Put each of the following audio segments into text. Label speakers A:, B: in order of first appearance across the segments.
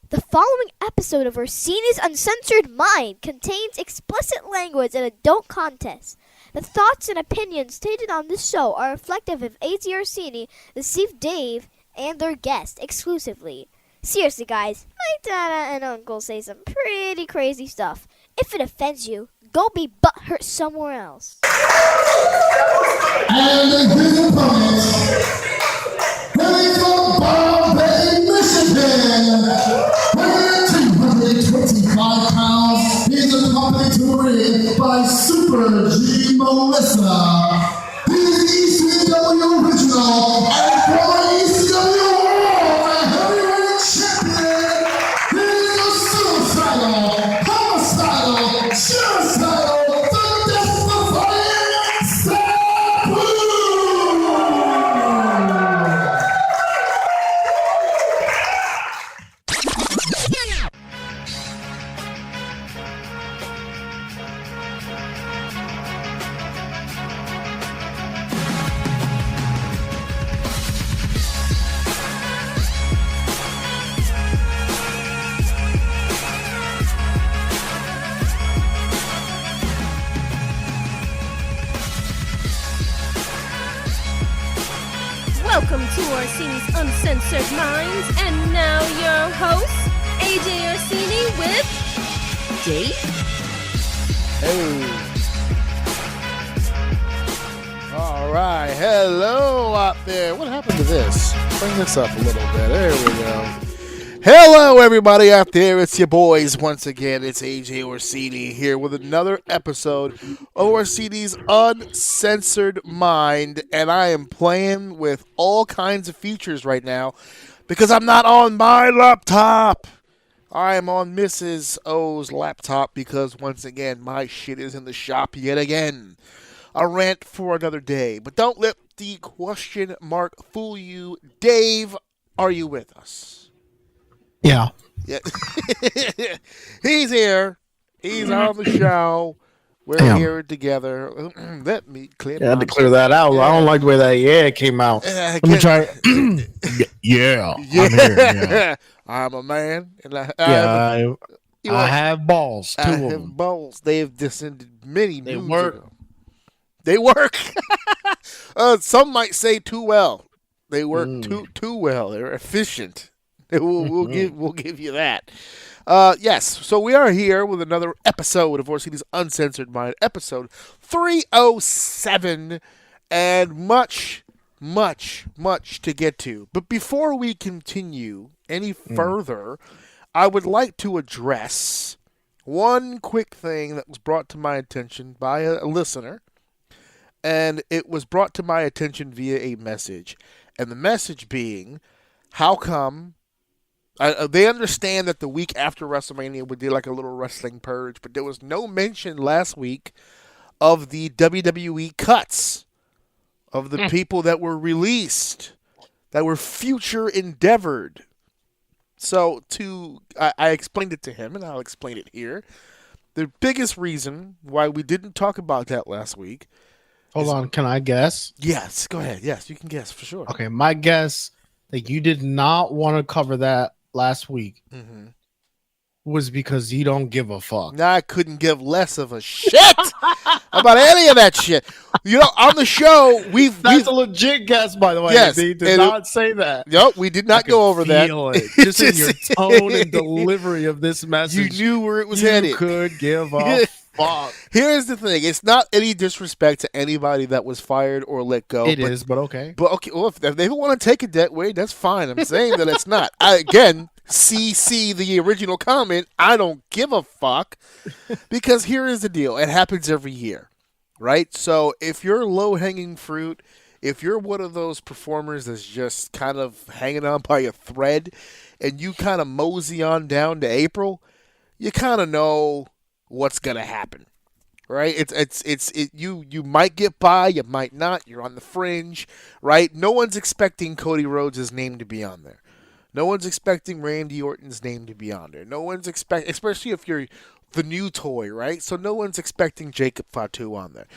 A: The following episode of Orsini's Uncensored Mind contains explicit language and adult content. The thoughts and opinions stated on this show are reflective of AJ Orsini, the Steve Dave, and their guests exclusively. Seriously, guys, my dada and uncle say some pretty crazy stuff. If it offends you, go be butthurt somewhere else.
B: And his opponent, coming from Bombay, Michigan, weighing 225 pounds, he's accompanied to the ring by Super G Melissa. He's the ECW original and former ECW World Heavyweight Champion. He's the suicidal, homicidal, suicidal, the death-defying Sabu!
C: Welcome to Orsini's Uncensored Minds, and now your host, AJ Orsini with Dave.
D: Hey. All right. Hello out there. What happened to this? Bring this up a little bit. There we go. Hello, everybody out there. It's your boys once again. It's AJ Orsini here with another episode of Orsini's Uncensored Mind. And I am playing with all kinds of features right now because I'm not on my laptop. I am on Mrs. O's laptop because, once again, my shit is in the shop yet again. A rant for another day. But don't let the question mark fool you. Dave, are you with us?
E: Yeah.
D: Yeah. He's here. He's on the show. We're
E: Damn.
D: here together. Let me clear
E: I had to clear that out. I don't like the way that yeah came out. Let me try. Yeah. I'm here, yeah.
D: I'm a man. And
E: I have balls. Two
D: I
E: of
D: have
E: them.
D: balls. They've descended many
E: They
D: moons
E: work.
D: ago. They work. Some might say too well. They work too well. They're efficient. We'll give you that. Yes, so we are here with another episode of Orsini's Uncensored Mind, episode 307, and much to get to. But before we continue any further, I would like to address one quick thing that was brought to my attention by a listener, and it was brought to my attention via a message. And the message being, how come they understand that the week after WrestleMania we did like a little wrestling purge, but there was no mention last week of the WWE cuts of the people that were released, that were future endeavored. So I explained it to him, and I'll explain it here. The biggest reason why we didn't talk about that last week.
E: Hold on. Can I guess?
D: Yes, go ahead. Yes, you can guess for sure.
E: Okay. My guess that you did not want to cover that last week was because you don't give a fuck.
D: Now I couldn't give less of a shit about any of that shit. You know, on the show,
E: That's a legit guess, by the way.
D: Yes,
E: They did not say that.
D: Nope, we did not go over that.
E: Feel it. Just in your tone and delivery of this
D: You
E: message.
D: knew where it was
E: You
D: headed.
E: could give a fuck.
D: Here's the thing: it's not any disrespect to anybody that was fired or let go.
E: It is, but okay.
D: But okay, well, if they don't want to take it that way, that's fine. I'm saying that it's not. Again, CC the original comment. I don't give a fuck because here is the deal: it happens every year, right? So if you're low hanging fruit, if you're one of those performers that's just kind of hanging on by a thread, and you kind of mosey on down to April, you kind of know what's gonna happen, right? You might get by, you might not. You're on the fringe, right? No one's expecting Cody Rhodes' name to be on there. No one's expecting Randy Orton's name to be on there. No one's especially if you're the new toy, right? So no one's expecting Jacob Fatu on there.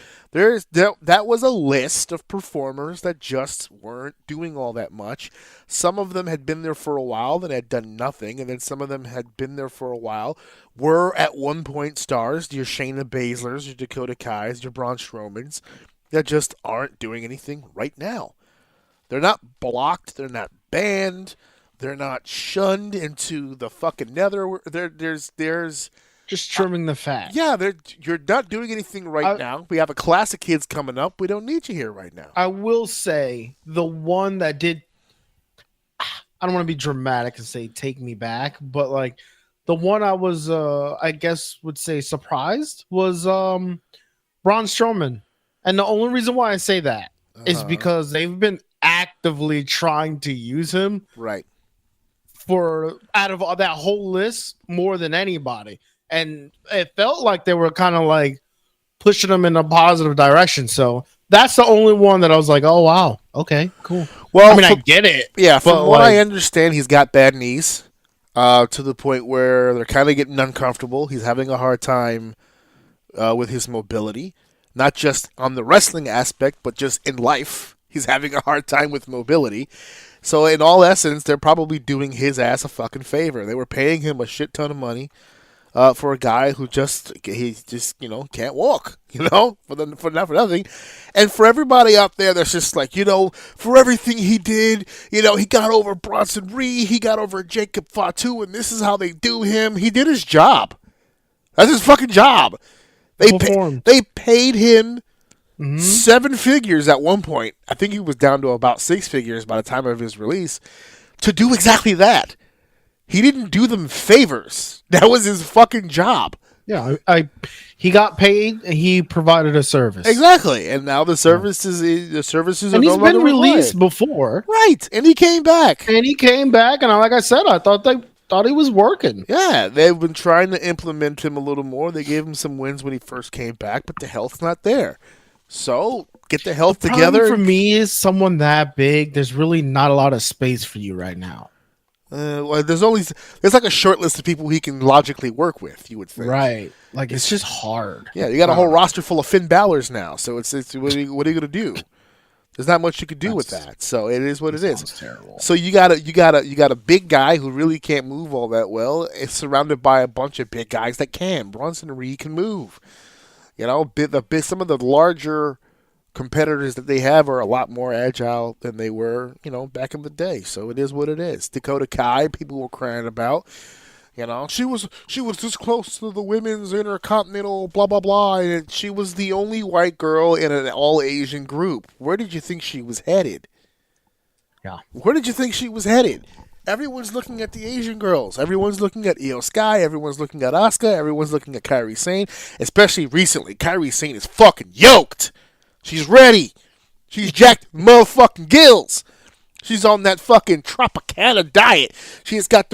D: That was a list of performers that just weren't doing all that much. Some of them had been there for a while and had done nothing, and then some of them had been there for a while, were at one point stars, your Shayna Baszlers, your Dakota Kais, your Braun Strowmans, that just aren't doing anything right now. They're not blocked, they're not banned, they're not shunned into the fucking nether. There's
E: Just trimming the fat.
D: yeah, you're not doing anything right now. We have a class of kids coming up. We don't need you here right now.
E: I will say the one that did. I don't want to be dramatic and say take me back, but like the one I was, I guess, would say surprised was Braun Strowman, and the only reason why I say that is because they've been actively trying to use him
D: Right.
E: for out of that whole list more than anybody. And it felt like they were kind of like pushing them in a positive direction. So that's the only one that I was like, oh, wow. Okay, cool.
D: Well,
E: I mean, I get it.
D: Yeah, from
E: but
D: what
E: like,
D: I understand, he's got bad knees to the point where they're kind of getting uncomfortable. He's having a hard time with his mobility, not just on the wrestling aspect, but just in life. He's having a hard time with mobility. So in all essence, they're probably doing his ass a fucking favor. They were paying him a shit ton of money for a guy who just can't walk, for nothing. And for everybody out there that's just like, for everything he did, he got over Bronson Reed, he got over Jacob Fatu, and this is how they do him. He did his job. That's his fucking job. They paid him 7 figures at one point. I think he was down to about 6 figures by the time of his release to do exactly that. He didn't do them favors. That was his fucking job.
E: Yeah, he got paid and he provided a service.
D: Exactly. And now the services are
E: and
D: no
E: he's
D: longer
E: been released
D: required.
E: before.
D: Right. And he came back.
E: And like I said, I thought he was working.
D: Yeah, they've been trying to implement him a little more. They gave him some wins when he first came back, but the health's not there. So get the health together.
E: For me, is someone that big, there's really not a lot of space for you right now.
D: Well, there's like a short list of people he can logically work with. You would think,
E: right? Like it's just hard.
D: Yeah, you got a whole roster full of Finn Balor's now. So it's what are you gonna do? There's not much you could do with that. So it is what it is.
E: Terrible.
D: So you got a big guy who really can't move all that well. It's surrounded by a bunch of big guys that can. Bronson Reed can move. Some of the larger competitors that they have are a lot more agile than they were, back in the day. So it is what it is. Dakota Kai, people were crying about. She was this close to the women's intercontinental blah blah blah, and she was the only white girl in an all Asian group. Where did you think she was headed?
E: Yeah.
D: Where did you think she was headed? Everyone's looking at the Asian girls. Everyone's looking at Io Sky. Everyone's looking at Asuka. Everyone's looking at Kairi Sane. Especially recently, Kairi Sane is fucking yoked. She's ready. She's jacked motherfucking gills. She's on that fucking Tropicana diet. She's got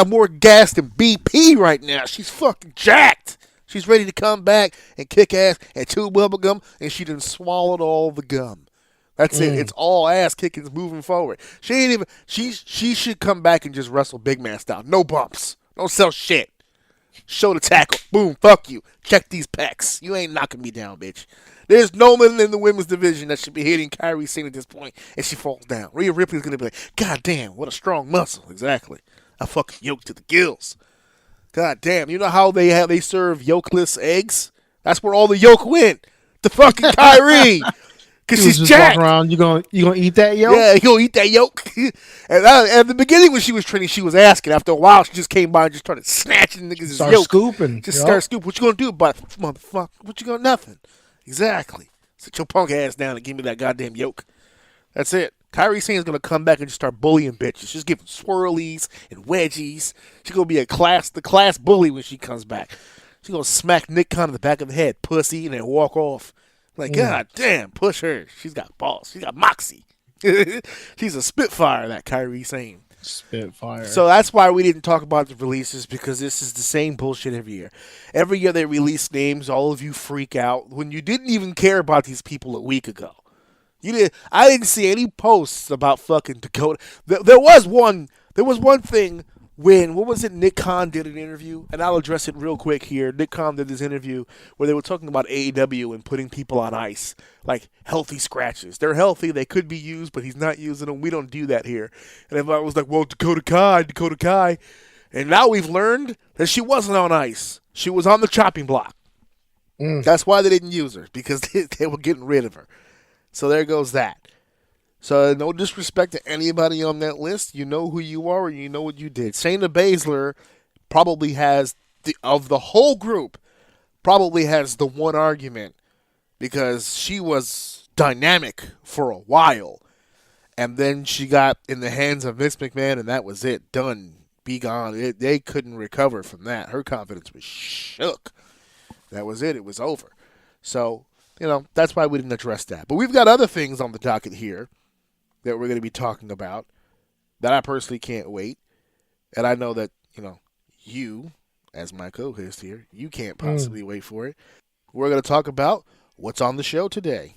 D: more gas than BP right now. She's fucking jacked. She's ready to come back and kick ass and chew bubble gum, and she done swallowed all the gum. That's it. It's all ass kickings moving forward. She should come back and just wrestle big man style. No bumps. Don't sell shit. Show the tackle. Boom. Fuck you. Check these pecs. You ain't knocking me down, bitch. There's no one in the women's division that should be hitting Kairi Sane at this point, and she falls down. Rhea Ripley's going to be like, God damn, what a strong muscle. Exactly. I fucking yoked to the gills. God damn. You know how they serve yolkless eggs? That's where all the yolk went. The fucking Kairi. Because she's jacked.
E: Around, you gonna eat that yolk?
D: Yeah, you gonna eat that yolk. And at the beginning when she was training, she was asking. After a while, she just came by and just started snatching niggas' yolk.
E: Scooping.
D: Start scooping. What you gonna do about it, motherfucker? What you gonna nothing? Exactly. Sit your punk ass down and give me that goddamn yolk. That's it. Kairi Sane's gonna come back and just start bullying bitches. She's giving swirlies and wedgies. She's gonna be the class bully when she comes back. She's gonna smack Nick Khan in the back of the head, pussy, and then walk off. Like, God damn, push her. She's got balls. She's got moxie. She's a spitfire, that Kairi Sane.
E: Spitfire.
D: So that's why we didn't talk about the releases, because this is the same bullshit every year. Every year they release names, all of you freak out when you didn't even care about these people a week ago. I didn't see any posts about fucking Dakota. There was one thing when, what was it, Nick Khan did an interview, and I'll address it real quick here. Nick Khan did this interview where they were talking about AEW and putting people on ice, like healthy scratches. They're healthy, they could be used, but he's not using them. We don't do that here. And everybody was like, well, Dakota Kai. And now we've learned that she wasn't on ice. She was on the chopping block. That's why they didn't use her, because they were getting rid of her. So there goes that. So no disrespect to anybody on that list. You know who you are and you know what you did. Shayna Baszler probably has, of the whole group, probably has the one argument because she was dynamic for a while. And then she got in the hands of Vince McMahon and that was it. Done. Be gone. They couldn't recover from that. Her confidence was shook. That was it. It was over. So, that's why we didn't address that. But we've got other things on the docket here that we're going to be talking about that I personally can't wait. And I know that, you, as my co-host here, you can't possibly wait for it. We're going to talk about what's on the show today.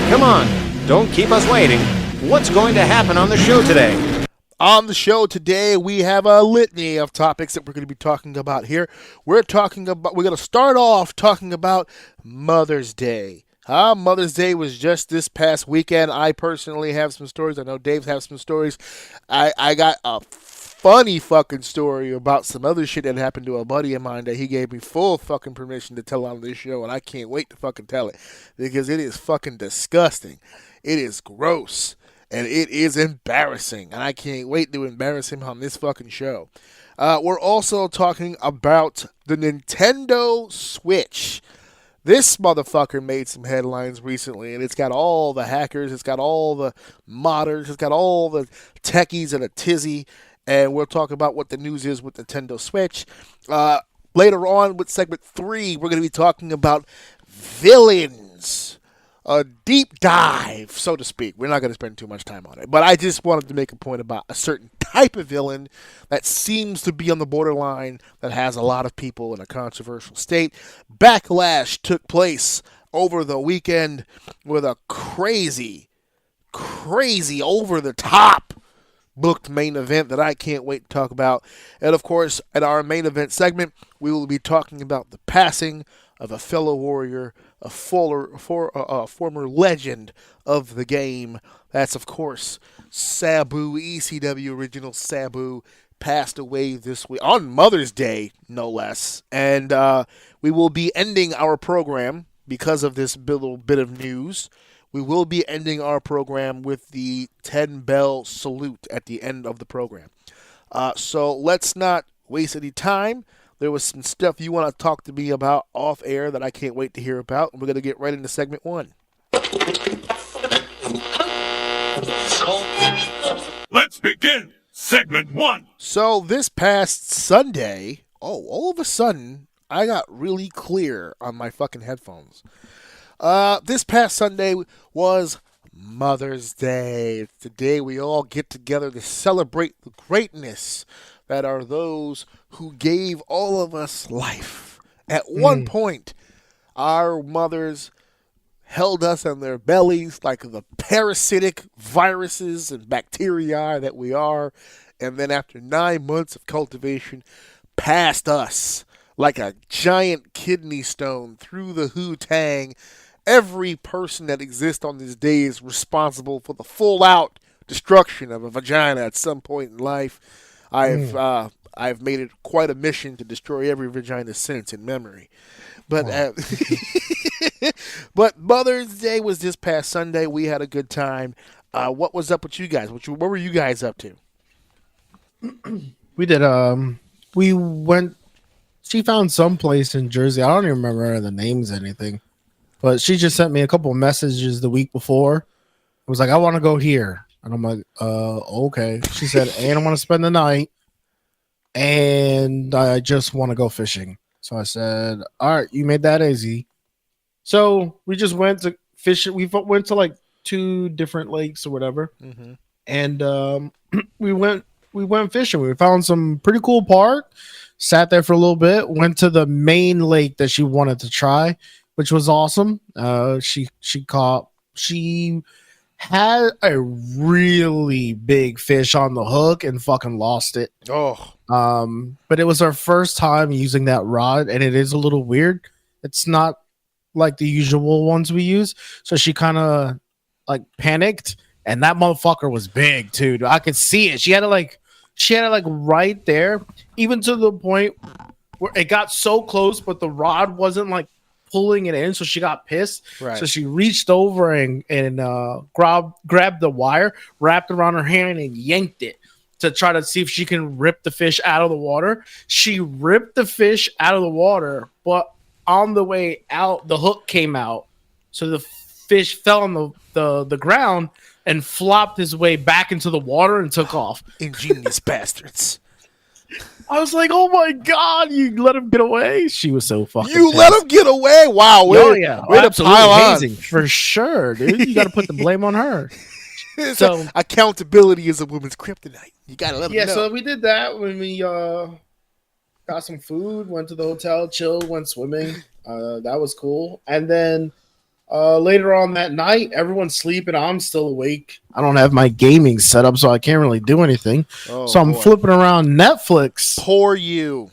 F: Come on, don't keep us waiting. What's going to happen on the show today?
D: On the show today, we have a litany of topics that we're going to be talking about here. We're going to start off talking about Mother's Day. Mother's Day was just this past weekend. I personally have some stories. I know Dave has some stories. I got a funny fucking story about some other shit that happened to a buddy of mine that he gave me full fucking permission to tell on this show, and I can't wait to fucking tell it because it is fucking disgusting. It is gross, and it is embarrassing, and I can't wait to embarrass him on this fucking show. We're also talking about the Nintendo Switch. This motherfucker made some headlines recently, and it's got all the hackers, it's got all the modders, it's got all the techies in a tizzy, and we'll talk about what the news is with Nintendo Switch. Later on with segment 3, we're going to be talking about villains. A deep dive, so to speak. We're not going to spend too much time on it, but I just wanted to make a point about a certain type of villain that seems to be on the borderline that has a lot of people in a controversial state. Backlash took place over the weekend with a crazy, over-the-top booked main event that I can't wait to talk about. And of course, at our main event segment, we will be talking about the passing of a fellow warrior, a former legend of the game. That's, of course, Sabu, ECW original Sabu, passed away this week, on Mother's Day, no less. And we will be ending our program, because of this little bit of news, we will be ending our program with the 10-bell salute at the end of the program. So let's not waste any time. There was some stuff you want to talk to me about off air that I can't wait to hear about. And we're going to get right into segment 1.
G: Let's begin segment 1.
D: So this past Sunday, all of a sudden, I got really clear on my fucking headphones. This past Sunday was Mother's Day. It's the day we all get together to celebrate the greatness that are those who gave all of us life. At one point, our mothers held us in their bellies like the parasitic viruses and bacteria that we are, and then after 9 months of cultivation, passed us like a giant kidney stone through the Hu-Tang. Every person that exists on this day is responsible for the full-out destruction of a vagina at some point in life. I've made it quite a mission to destroy every vagina since in memory. But but Mother's Day was this past Sunday. We had a good time. What was up with you guys? What were you guys up to?
E: We did. We went. She found some place in Jersey. I don't even remember the names or anything. But she just sent me a couple of messages the week before. It was like, I want to go here. And I'm like, okay. She said, and I want to spend the night. And I just want to go fishing. So I said, all right, you made that easy. So we just went to fish. We went to like 2 different lakes or whatever. Mm-hmm. And we went fishing. We found some pretty cool park. Sat there for a little bit. Went to the main lake that she wanted to try, which was awesome. She had a really big fish on the hook and fucking lost it.
D: Oh,
E: But it was our first time using that rod, and it is a little weird. It's not like the usual ones we use. So she kind of like panicked, and that motherfucker was big too. I could see it. She had it like right there, even to the point where it got so close, but the rod wasn't like pulling it in, so she got pissed.
D: right.
E: So she reached over and grabbed the wire, wrapped it around her hand, and yanked it to try to see if she can rip the fish out of the water. She ripped the fish out of the water, but on the way out, the hook came out, so the fish fell on the ground and flopped his way back into the water and took off.
D: Ingenious bastards.
E: I was like, "Oh my god, you let him get away!" She was so fucking.
D: You
E: pissed.
D: let him get away? Wow.
E: Oh yeah,
D: way to
E: absolutely
D: pile on.
E: amazing for sure, dude. You got to put the blame on her. So
D: accountability is a woman's kryptonite. You gotta let them
E: yeah,
D: know.
E: so we did that when we got some food, went to the hotel, chilled, went swimming. That was cool. And then later on that night, everyone's sleeping. I'm still awake. I don't have my gaming set up, so I can't really do anything.
D: Oh,
E: so I'm
D: boy.
E: flipping around Netflix.
D: Poor you.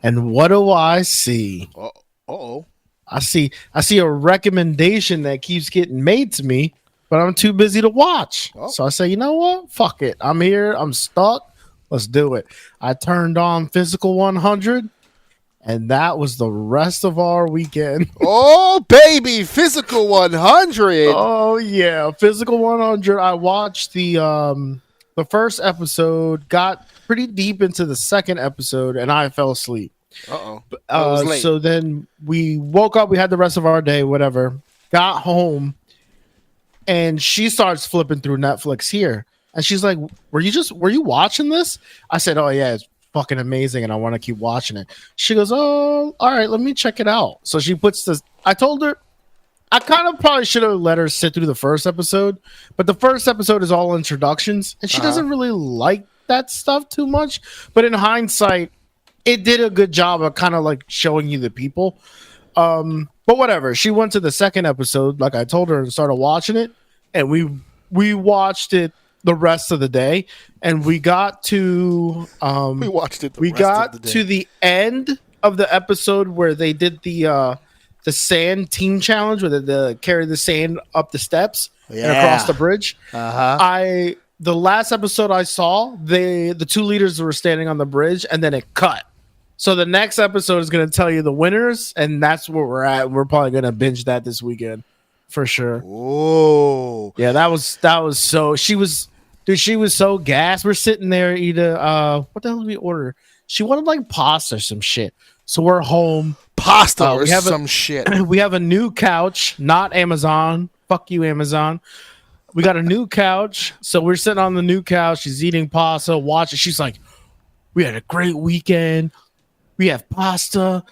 E: And what do I see?
D: Uh-oh.
E: I see a recommendation that keeps getting made to me, but I'm too busy to watch.
D: Oh.
E: So I say, you know what? Fuck it. I'm here. I'm stuck. Let's do it. I turned on Physical 100, and that was the rest of our weekend.
D: Oh, baby. Physical 100.
E: Oh yeah, Physical 100. I watched the first episode, got pretty deep into the second episode, and I fell asleep.
D: Uh-oh. I was late.
E: So then we woke up. We had the rest of our day, whatever. Got home, and she starts flipping through Netflix here, and she's like, were you watching this?" I said, "Oh yeah, it's fucking amazing, and I want to keep watching it." She goes, "Oh, all right, let me check it out." So she puts this. I told her I kind of probably should have let her sit through the first episode, but the first episode is all introductions, and she doesn't really like that stuff too much. But in hindsight, it did a good job of kind of like showing you the people. But whatever. She went to the second episode, like I told her, and started watching it, and we watched it the rest of the day, and we got to
D: we watched it.
E: we got to the end of the episode where they did the sand team challenge, where they carry the sand up the steps and across the bridge. The last episode I saw, the two leaders were standing on the bridge, and then it cut. So the next episode is going to tell you the winners, and that's where we're at. We're probably going to binge that this weekend for sure.
D: Oh,
E: Yeah, that was so. She was so gassed. We're sitting there eating. What the hell did we order? She wanted like pasta or some shit. So we're home.
D: pasta or
E: we have
D: some shit.
E: We have a new couch, not Amazon. Fuck you, Amazon. We got a new couch. So we're sitting on the new couch. She's eating pasta, watching. She's like, "We had a great weekend. We have pasta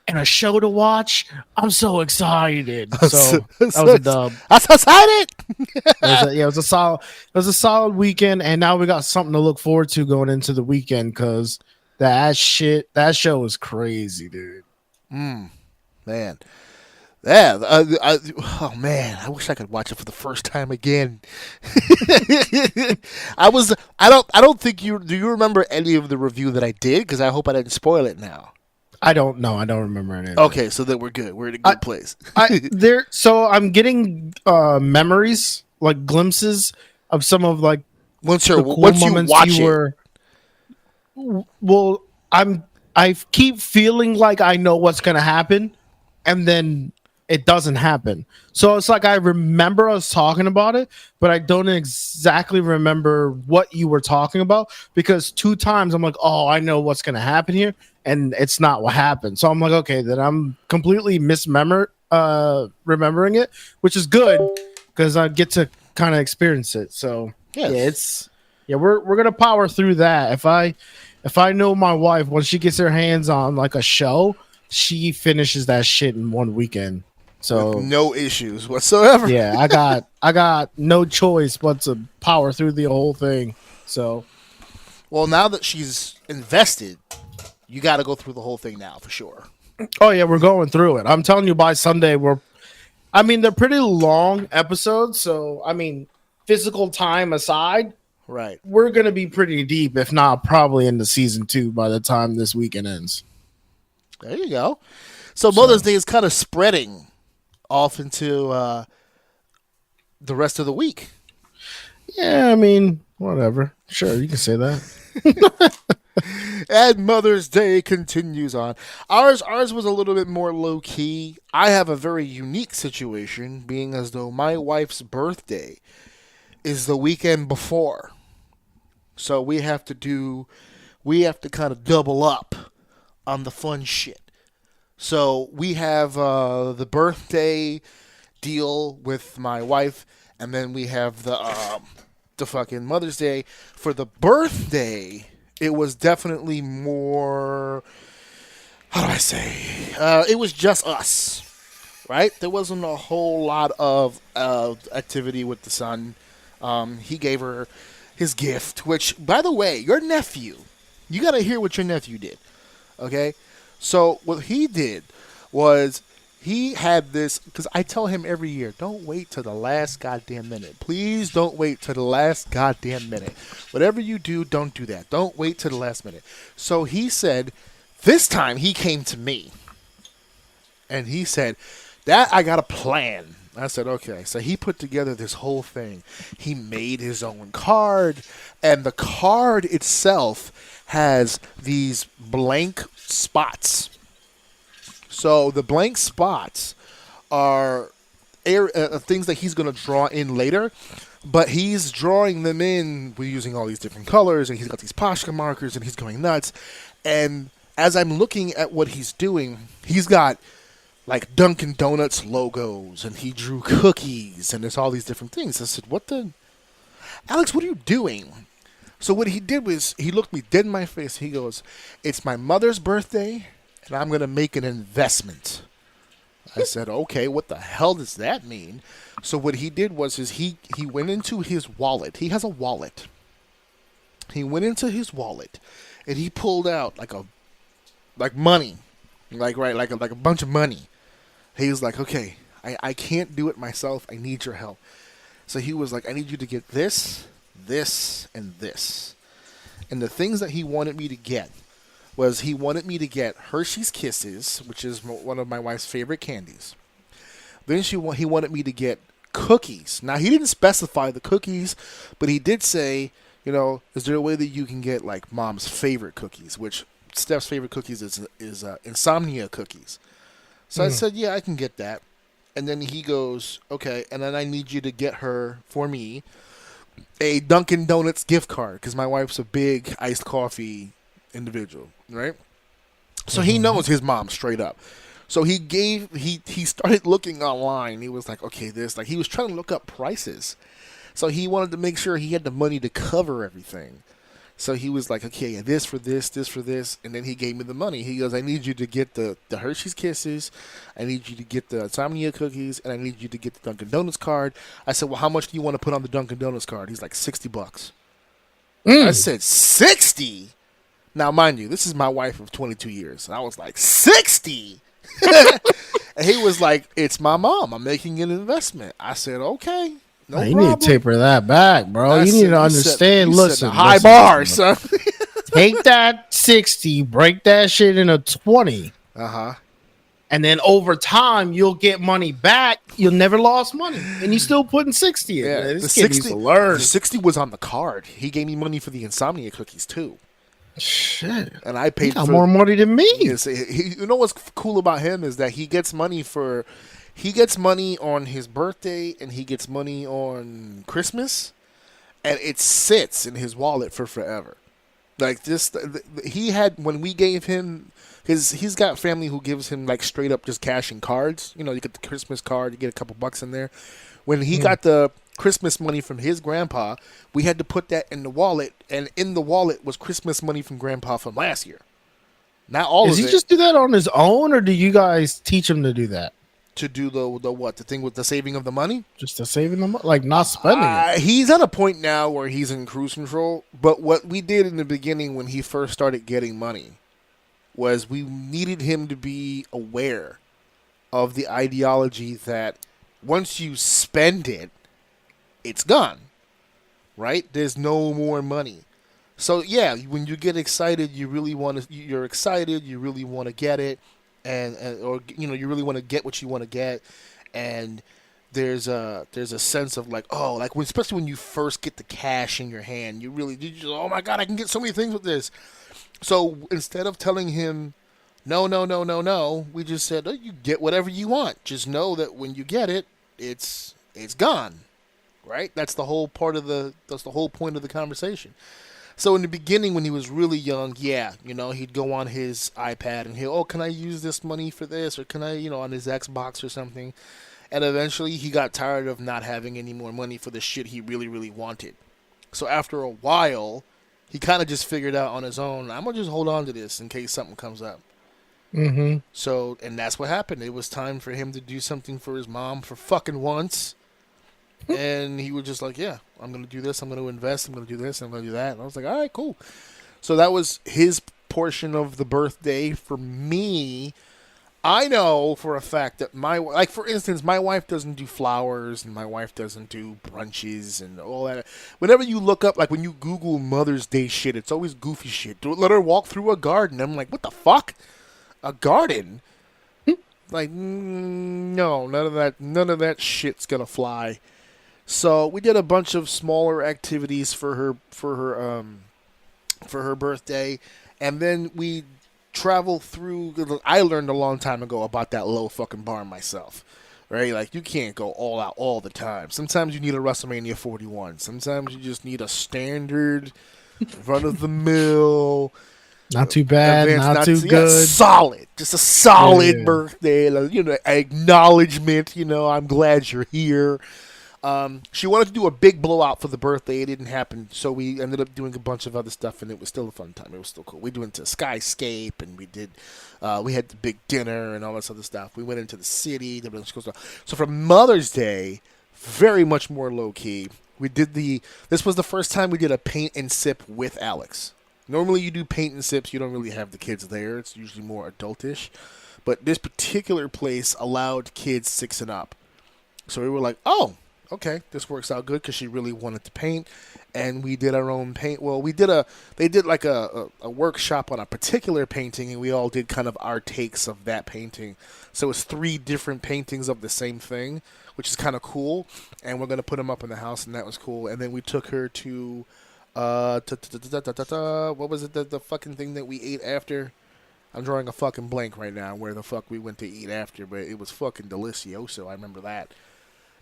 E: and a show to watch. I'm so excited." So that was a dub.
D: I'm so excited.
E: It was a solid weekend, and now we got something to look forward to going into the weekend because that show was crazy, dude.
D: Man. Yeah. Oh man, I wish I could watch it for the first time again. I don't think you do. You remember any of the review that I did? Because I hope I didn't spoil it now.
E: I don't know. I don't remember anything.
D: Okay, so then we're good. We're in a good place.
E: So I'm getting memories, like glimpses of some of like
D: Once
E: the
D: you
E: cool
D: watch
E: moments
D: it,
E: Well, I keep feeling like I know what's gonna happen, and then it doesn't happen. So it's like I remember us talking about it, but I don't exactly remember what you were talking about because 2 times I'm like, oh, I know what's gonna happen here, and it's not what happened. So I'm like, okay, then I'm completely remembering it, which is good because I get to kind of experience it. So
D: Yes.
E: we're gonna power through that. If I know my wife, when she gets her hands on like a show, she finishes that shit in one weekend. So
D: with no issues whatsoever.
E: yeah, I got no choice but to power through the whole thing. So
D: Well, now that she's invested, you got to go through the whole thing now for sure.
E: oh yeah, we're going through it. I'm telling you, by Sunday they're pretty long episodes. So physical time aside,
D: Right.
E: we're gonna be pretty deep, if not probably into season 2 by the time this weekend ends.
D: There you go. So Mother's Day is kind of spreading off into the rest of the week.
E: Yeah, I mean, whatever. Sure, you can say that.
D: And Mother's Day continues on. Ours was a little bit more low key. I have a very unique situation, being as though my wife's birthday is the weekend before. So we have to kind of double up on the fun shit. So we have the birthday deal with my wife, and then we have the fucking Mother's Day. For the birthday, it was definitely more, how do I say? It was just us, right? There wasn't a whole lot of activity with the son. He gave her his gift, which, by the way, your nephew, you got to hear what your nephew did, okay? So what he did was he had this, because I tell him every year, don't wait till the last goddamn minute. Please don't wait till the last goddamn minute. Whatever you do, don't do that. Don't wait till the last minute. So he said, this time he came to me, and he said, that I got a plan. I said, okay. So he put together this whole thing. He made his own card, and the card itself has these blank spots. So the blank spots are things that he's going to draw in later, but he's drawing them in with using all these different colors, and he's got these Poshka markers, and he's going nuts. And as I'm looking at what he's doing, he's got like Dunkin' Donuts logos, and he drew cookies, and there's all these different things. I said, Alex, what are you doing? So what he did was, he looked me dead in my face. He goes, it's my mother's birthday, and I'm going to make an investment. I said, okay, what the hell does that mean? So what he did was he went into his wallet. He has a wallet. He went into his wallet, and he pulled out like money, like a bunch of money. He was like, okay, I can't do it myself. I need your help. So he was like, I need you to get this, this, and this. And the things that he wanted me to get was, he wanted me to get Hershey's Kisses, which is one of my wife's favorite candies. Then he wanted me to get cookies. Now, he didn't specify the cookies, but he did say, is there a way that you can get like mom's favorite cookies, which Steph's favorite cookies is insomnia cookies. So I said, yeah, I can get that. And then he goes, okay, and then I need you to get her, for me, a Dunkin' Donuts gift card, because my wife's a big iced coffee individual, right? So he knows his mom straight up. So he started looking online. He was like, okay, he was trying to look up prices. So he wanted to make sure he had the money to cover everything. So he was like, okay, yeah, this for this, this for this. And then he gave me the money. He goes, I need you to get the Hershey's Kisses. I need you to get the insomnia cookies. And I need you to get the Dunkin' Donuts card. I said, well, how much do you want to put on the Dunkin' Donuts card? He's like, $60. I said, 60? Now, mind you, this is my wife of 22 years. And I was like, 60? And he was like, it's my mom. I'm making an investment. I said, okay. No
E: you
D: problem.
E: need to taper that back, bro. You need to understand. Listen,
D: high bar, son.
E: Take that 60, break that shit into 20. And then over time, you'll get money back. You'll never lost money. And you still putting 60 in.
D: Yeah,
E: This
D: the
E: kid
D: 60,
E: needs to learn.
D: the 60 was on the card. He gave me money for the insomnia cookies, too.
E: Shit.
D: And I
E: He
D: paid
E: got
D: for
E: more money than me.
D: Yes, you know what's cool about him is that he gets money on his birthday, and he gets money on Christmas, and it sits in his wallet for forever. Like this, he had, when we gave him he's got family who gives him like straight up just cash and cards. You get the Christmas card, you get a couple bucks in there. When he got the Christmas money from his grandpa, we had to put that in the wallet, and in the wallet was Christmas money from grandpa from last year. Not all
E: Does
D: of
E: he
D: it.
E: just do that on his own, or do you guys teach him to do that?
D: To do the what? The thing with the saving of the money?
E: Just to saving the money? Like not spending it?
D: He's at a point now where he's in cruise control. But what we did in the beginning when he first started getting money was we needed him to be aware of the ideology that once you spend it, it's gone. right? There's no more money. So yeah, when you get excited, you really want to. You're excited. You really want to get it, and or you really want to get what you want to get, and there's a sense of like, oh, like especially when you first get the cash in your hand, you just, oh my god, I can get so many things with this. So instead of telling him no, no, no, no, no, we just said, oh, you get whatever you want. Just know that when you get it, it's gone, right? That's the whole point of the conversation. So in the beginning, when he was really young, yeah, he'd go on his iPad and oh, can I use this money for this, or can I, on his Xbox or something. And eventually, he got tired of not having any more money for the shit he really, really wanted. So after a while, he kind of just figured out on his own, I'm gonna just hold on to this in case something comes up.
E: Mm-hmm.
D: So, and that's what happened. It was time for him to do something for his mom for fucking once. And he was just like, yeah, I'm going to do this. I'm going to invest. I'm going to do this. I'm going to do that. And I was like, all right, cool. So that was his portion of the birthday. For me, I know for a fact that for instance, my wife doesn't do flowers and my wife doesn't do brunches and all that. Whenever you look up, like when you Google Mother's Day shit, it's always goofy shit. Let her walk through a garden. I'm like, what the fuck? A garden? Like, no, none of that shit's going to fly. So we did a bunch of smaller activities for her birthday, and then we traveled through. I learned a long time ago about that low fucking bar myself, right? Like you can't go all out all the time. Sometimes you need a WrestleMania 41. Sometimes you just need a standard, run of the mill.
E: Not too bad, not too
D: yeah,
E: good.
D: Solid, just a solid birthday. Acknowledgement. I'm glad you're here. She wanted to do a big blowout for the birthday. It didn't happen, so we ended up doing a bunch of other stuff, and it was still a fun time. It was still cool. We went to Skyscape, and we had the big dinner and all this other stuff. We went into the city. So for Mother's Day, very much more low key. This was the first time we did a paint and sip with Alex. Normally you do paint and sips, you don't really have the kids there. It's usually more adultish. But this particular place allowed kids 6 and up. So we were like, oh, okay, this works out good because she really wanted to paint. And we did our own paint. Well, they did like a workshop on a particular painting, and we all did kind of our takes of that painting. So it's 3 different paintings of the same thing, which is kind of cool. And we're going to put them up in the house, and that was cool. And then we took her to... what was it, the fucking thing that we ate after? I'm drawing a fucking blank right now where the fuck we went to eat after, but it was fucking delicioso. I remember that.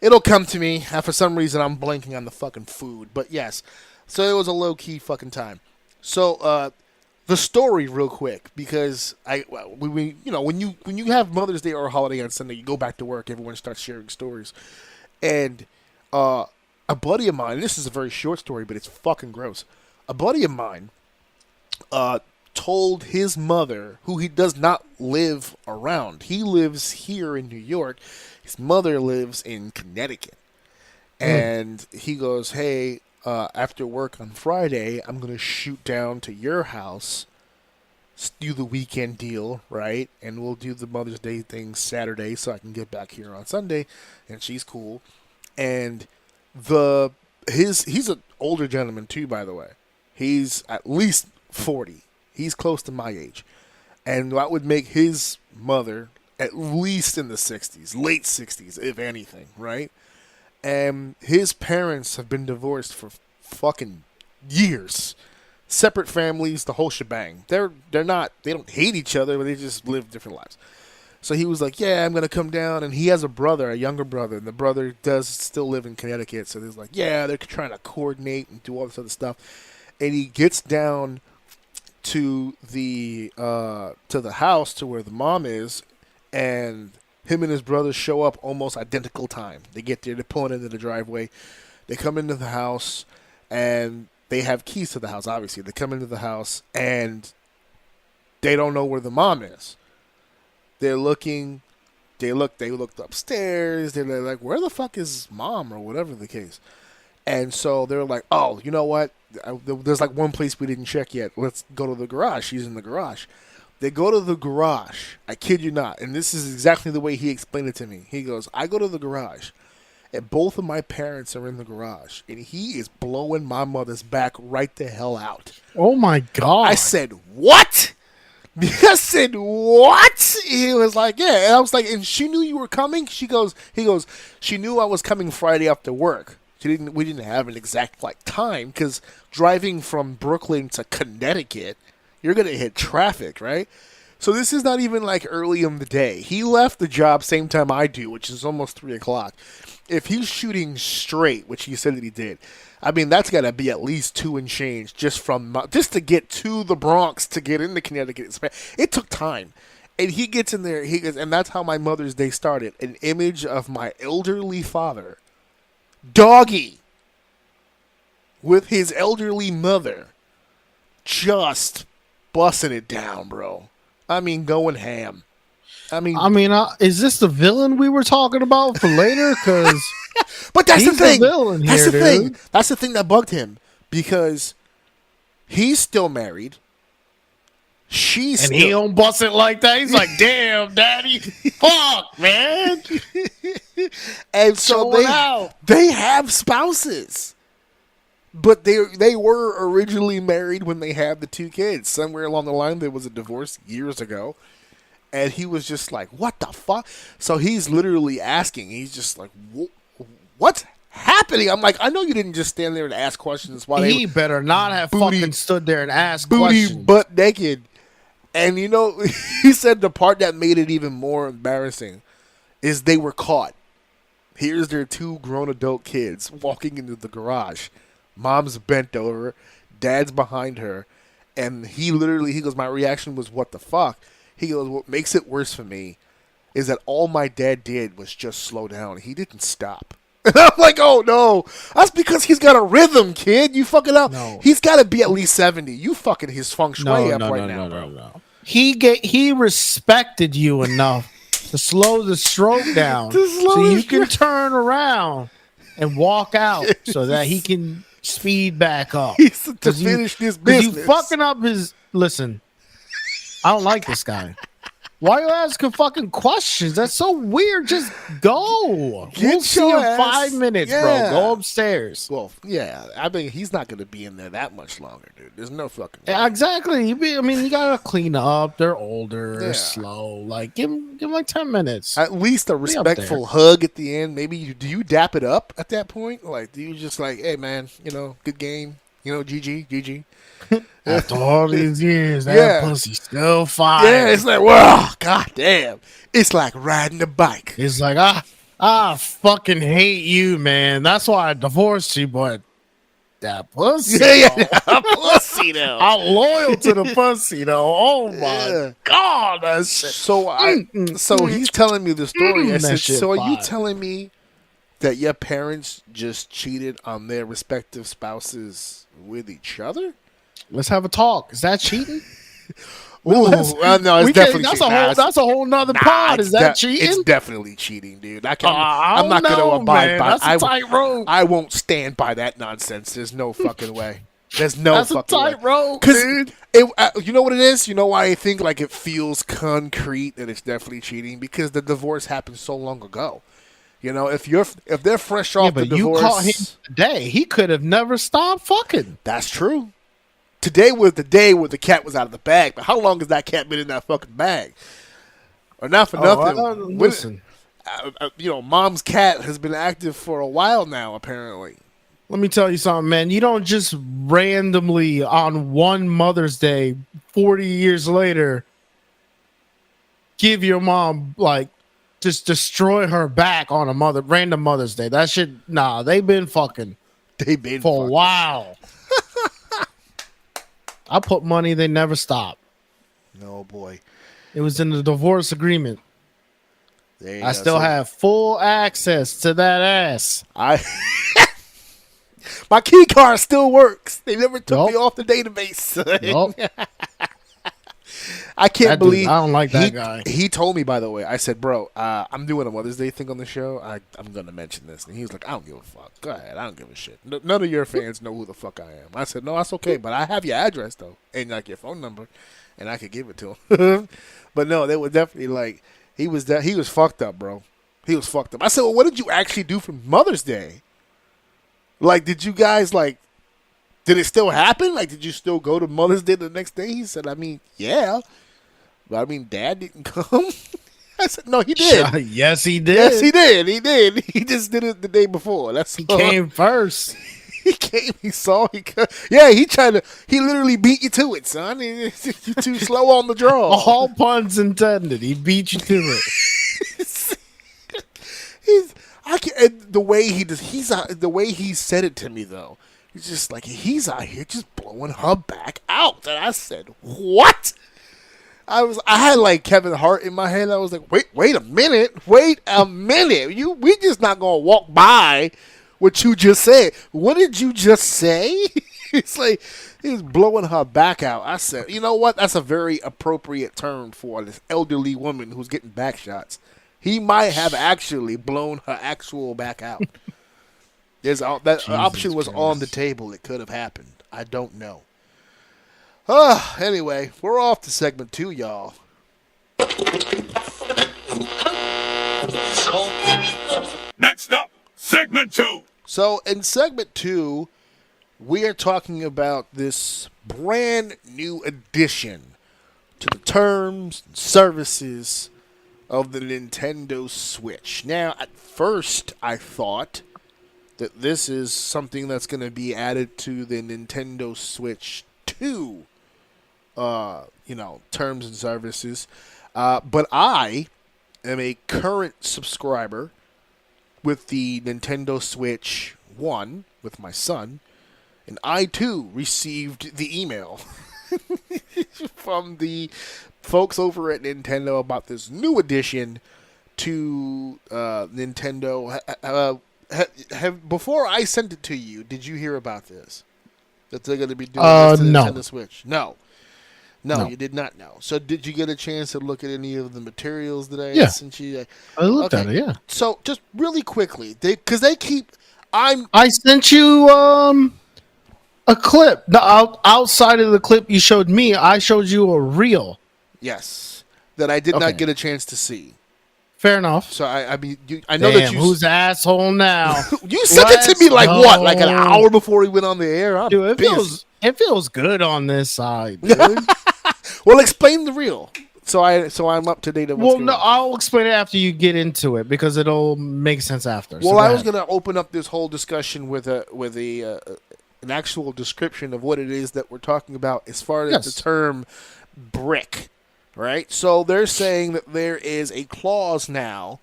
D: It'll come to me. For some reason, I'm blanking on the fucking food. But yes, so it was a low-key fucking time. So, the story real quick, because when you have Mother's Day or a holiday on Sunday, you go back to work, everyone starts sharing stories. And, a buddy of mine, this is a very short story, but it's fucking gross. A buddy of mine told his mother, who he does not live around. He lives here in New York. His mother lives in Connecticut. And he goes, hey, after work on Friday, I'm going to shoot down to your house, do the weekend deal, right? And we'll do the Mother's Day thing Saturday so I can get back here on Sunday. And she's cool. And... he's an older gentleman too, by the way. He's at least 40. He's close to my age. And that would make his mother at least in the 60s, late 60s, if anything, right? And his parents have been divorced for fucking years. Separate families, the whole shebang. They don't hate each other, but they just live different lives. So he was like, yeah, I'm going to come down. And he has a younger brother. And the brother does still live in Connecticut. So he's like, yeah, they're trying to coordinate and do all this other stuff. And he gets down to the house to where the mom is. And him and his brother show up almost identical time. They get there. They're pulling into the driveway. They come into the house. And they have keys to the house, obviously. They come into the house. And they don't know where the mom is. They looked upstairs. They're like, where the fuck is mom, or whatever the case. And so they're like, oh, you know what? There's like one place we didn't check yet. Let's go to the garage. She's in the garage. They go to the garage. I kid you not. And this is exactly the way he explained it to me. He goes, I go to the garage, and both of my parents are in the garage, and he is blowing my mother's back right the hell out.
E: Oh my god!
D: I said, "What?" I said, "What?" He was like, "Yeah," and I was like, "And she knew you were coming." He goes, "She knew I was coming Friday after work. We didn't have an exact time because driving from Brooklyn to Connecticut, you're gonna hit traffic, right?" So this is not even early in the day. He left the job same time I do, which is almost 3:00. If he's shooting straight, which he said that he did, I mean that's got to be at least 2 and change just to get to the Bronx to get into Connecticut. It took time, and he gets in there. He goes, and that's how my Mother's Day started. An image of my elderly father, doggy, with his elderly mother, just busting it down, bro. I mean, going ham.
E: Is this the villain we were talking about for later? Because
D: but that's the thing.
E: That's the thing.
D: That's the thing that bugged him because he's still married. He
E: don't bust it like that. He's like, "Damn, daddy, fuck, man."
D: And so they have spouses, but they were originally married when they had the 2 kids. Somewhere along the line, there was a divorce years ago. And he was just like, "What the fuck?" So he's literally asking. He's just like, "What's happening?" I'm like, "I know you didn't just stand there and ask questions while
E: he better not have fucking stood there and asked
D: booty
E: questions.
D: butt naked." And he said the part that made it even more embarrassing is they were caught. Here's their 2 grown adult kids walking into the garage. Mom's bent over, dad's behind her, and he goes, "My reaction was, what the fuck?" He goes, "What makes it worse for me is that all my dad did was just slow down. He didn't stop." And I'm like, "Oh, no. That's because he's got a rhythm, kid. You fucking up.
E: No.
D: He's got to be at least 70. You fucking his feng shui up right now, bro."
E: No. He respected you enough to slow the stroke down so you can turn around and walk out so that he can speed back up.
D: To finish this business.
E: You fucking up his... Listen. I don't like this guy. Why are you asking fucking questions? That's so weird. Just go. We'll see you in 5 minutes, bro. Go upstairs.
D: Well, yeah. I mean, he's not going to be in there that much longer, dude. There's no fucking way.
E: Yeah, exactly. You gotta clean up. They're older. They're slow. Give him 10 minutes.
D: At least a respectful hug at the end. Maybe do you dap it up at that point? Do you just "Hey, man, good game. GG."
E: After all these years, that pussy's still fine.
D: Yeah, it's like, wow, goddamn. It's like riding a bike.
E: It's like, I fucking hate you, man. That's why I divorced you, but that pussy.
D: Pussy though.
E: I'm loyal to the pussy though. Oh my god, that's
D: so he's telling me the story. I said, "So are you
E: fine.
D: telling me that your parents just cheated on their respective spouses with each other?"
E: Let's have a talk. Is that cheating?
D: No, it's definitely cheating.
E: That's a whole nother pod. Is that cheating?
D: It's definitely cheating, dude. I'm not going to abide by it.
E: That's a tightrope.
D: I won't stand by that nonsense. There's no fucking way. There's no
E: That's
D: fucking way.
E: That's a tightrope, dude.
D: You know what it is? You know why I think it feels concrete that it's definitely cheating? Because the divorce happened so long ago. If they're fresh off the divorce,
E: you caught him today. He could have never stopped fucking.
D: That's true. Today was the day where the cat was out of the bag. But how long has that cat been in that fucking bag? Or not for nothing.
E: Listen.
D: Mom's cat has been active for a while now, apparently.
E: Let me tell you something, man. You don't just randomly on one Mother's Day, 40 years later, give your mom, just destroy her back on a random Mother's Day. That shit, they've been fucking.
D: They've been
E: for a while. I put money, they never stop.
D: No, boy.
E: It was in the divorce agreement. I still have full access to that ass.
D: My key card still works. They never took me off the database. I can't believe.
E: I don't like that guy.
D: He told me, by the way. I said, "Bro, I'm doing a Mother's Day thing on the show. I'm going to mention this." And he was like, "I don't give a fuck. Go ahead. I don't give a shit. None of your fans know who the fuck I am." I said, "No, that's okay. But I have your address, though. And your phone number. And I could give it to him." But no, they were definitely he was fucked up, bro. He was fucked up. I said, well, what did you actually do for Mother's Day? Like, did you guys, like, did it still happen? Like, did you still go to Mother's Day the next day? He said, I mean, yeah. But, I mean, Dad didn't come. I said, no, he did.
E: Yes, he did.
D: Yes, he did. He did. He just did it the day before. That's
E: He
D: all.
E: came first.
D: He came. He saw. Yeah, he tried to. He literally beat you to it, son. You're too slow on the draw.
E: All puns intended. He beat you to it.
D: The way he does. The way he said it to me though. He's just like he's out here just blowing her back out, and I said, "What?" I had like Kevin Hart in my head. I was like, wait a minute. We just not gonna walk by what you just said. What did you just say? It's like he's blowing her back out. I said, you know what? That's a very appropriate term for this elderly woman who's getting back shots. He might have actually blown her actual back out. That option was on the table. It could have happened. I don't know. Anyway, we're off to segment 2, y'all.
G: Next up, segment 2.
D: So in segment 2, we are talking about this brand new addition to the terms and services of the Nintendo Switch. Now, at first, I thought that this is something that's going to be added to the Nintendo Switch 2, terms and services. But I am a current subscriber with the Nintendo Switch 1 with my son, and I too received the email from the folks over at Nintendo about this new addition to Nintendo. Before I sent it to you, did you hear about this? That they're going to be doing this to the
E: No.
D: Nintendo Switch? No, you did not know. So did you get a chance to look at any of the materials that I sent you?
E: I looked at it, yeah.
D: So just really quickly, because
E: I sent you a clip. No, outside of the clip you showed me, I showed you a reel.
D: Yes, that I did not get a chance to see.
E: Fair enough.
D: So I mean, I know that you.
E: Who's the asshole now?
D: You sent it to me like what? Like an hour before he went on the air.
E: Dude, it feels good on this side, dude.
D: Well, explain the reel. So I'm up to date.
E: I'll explain it after you get into it because it'll make sense after.
D: Well, I was going to open up this whole discussion with an actual description of what it is that we're talking about as far as the term brick, right? So they're saying that there is a clause now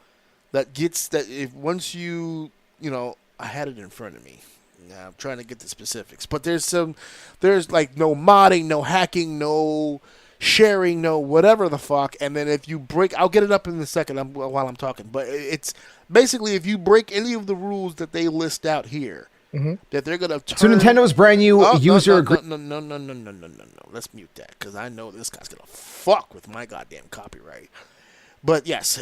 D: that gets that if once you I had it in front of me. Now I'm trying to get the specifics, but there's like no modding, no hacking, no sharing, no whatever the fuck. And then if you break, I'll get it up in a second while I'm talking. But it's basically if you break any of the rules that they list out here, that they're gonna turn.
H: So Nintendo's brand new user.
D: No. Let's mute that because I know this guy's gonna fuck with my goddamn copyright. But yes,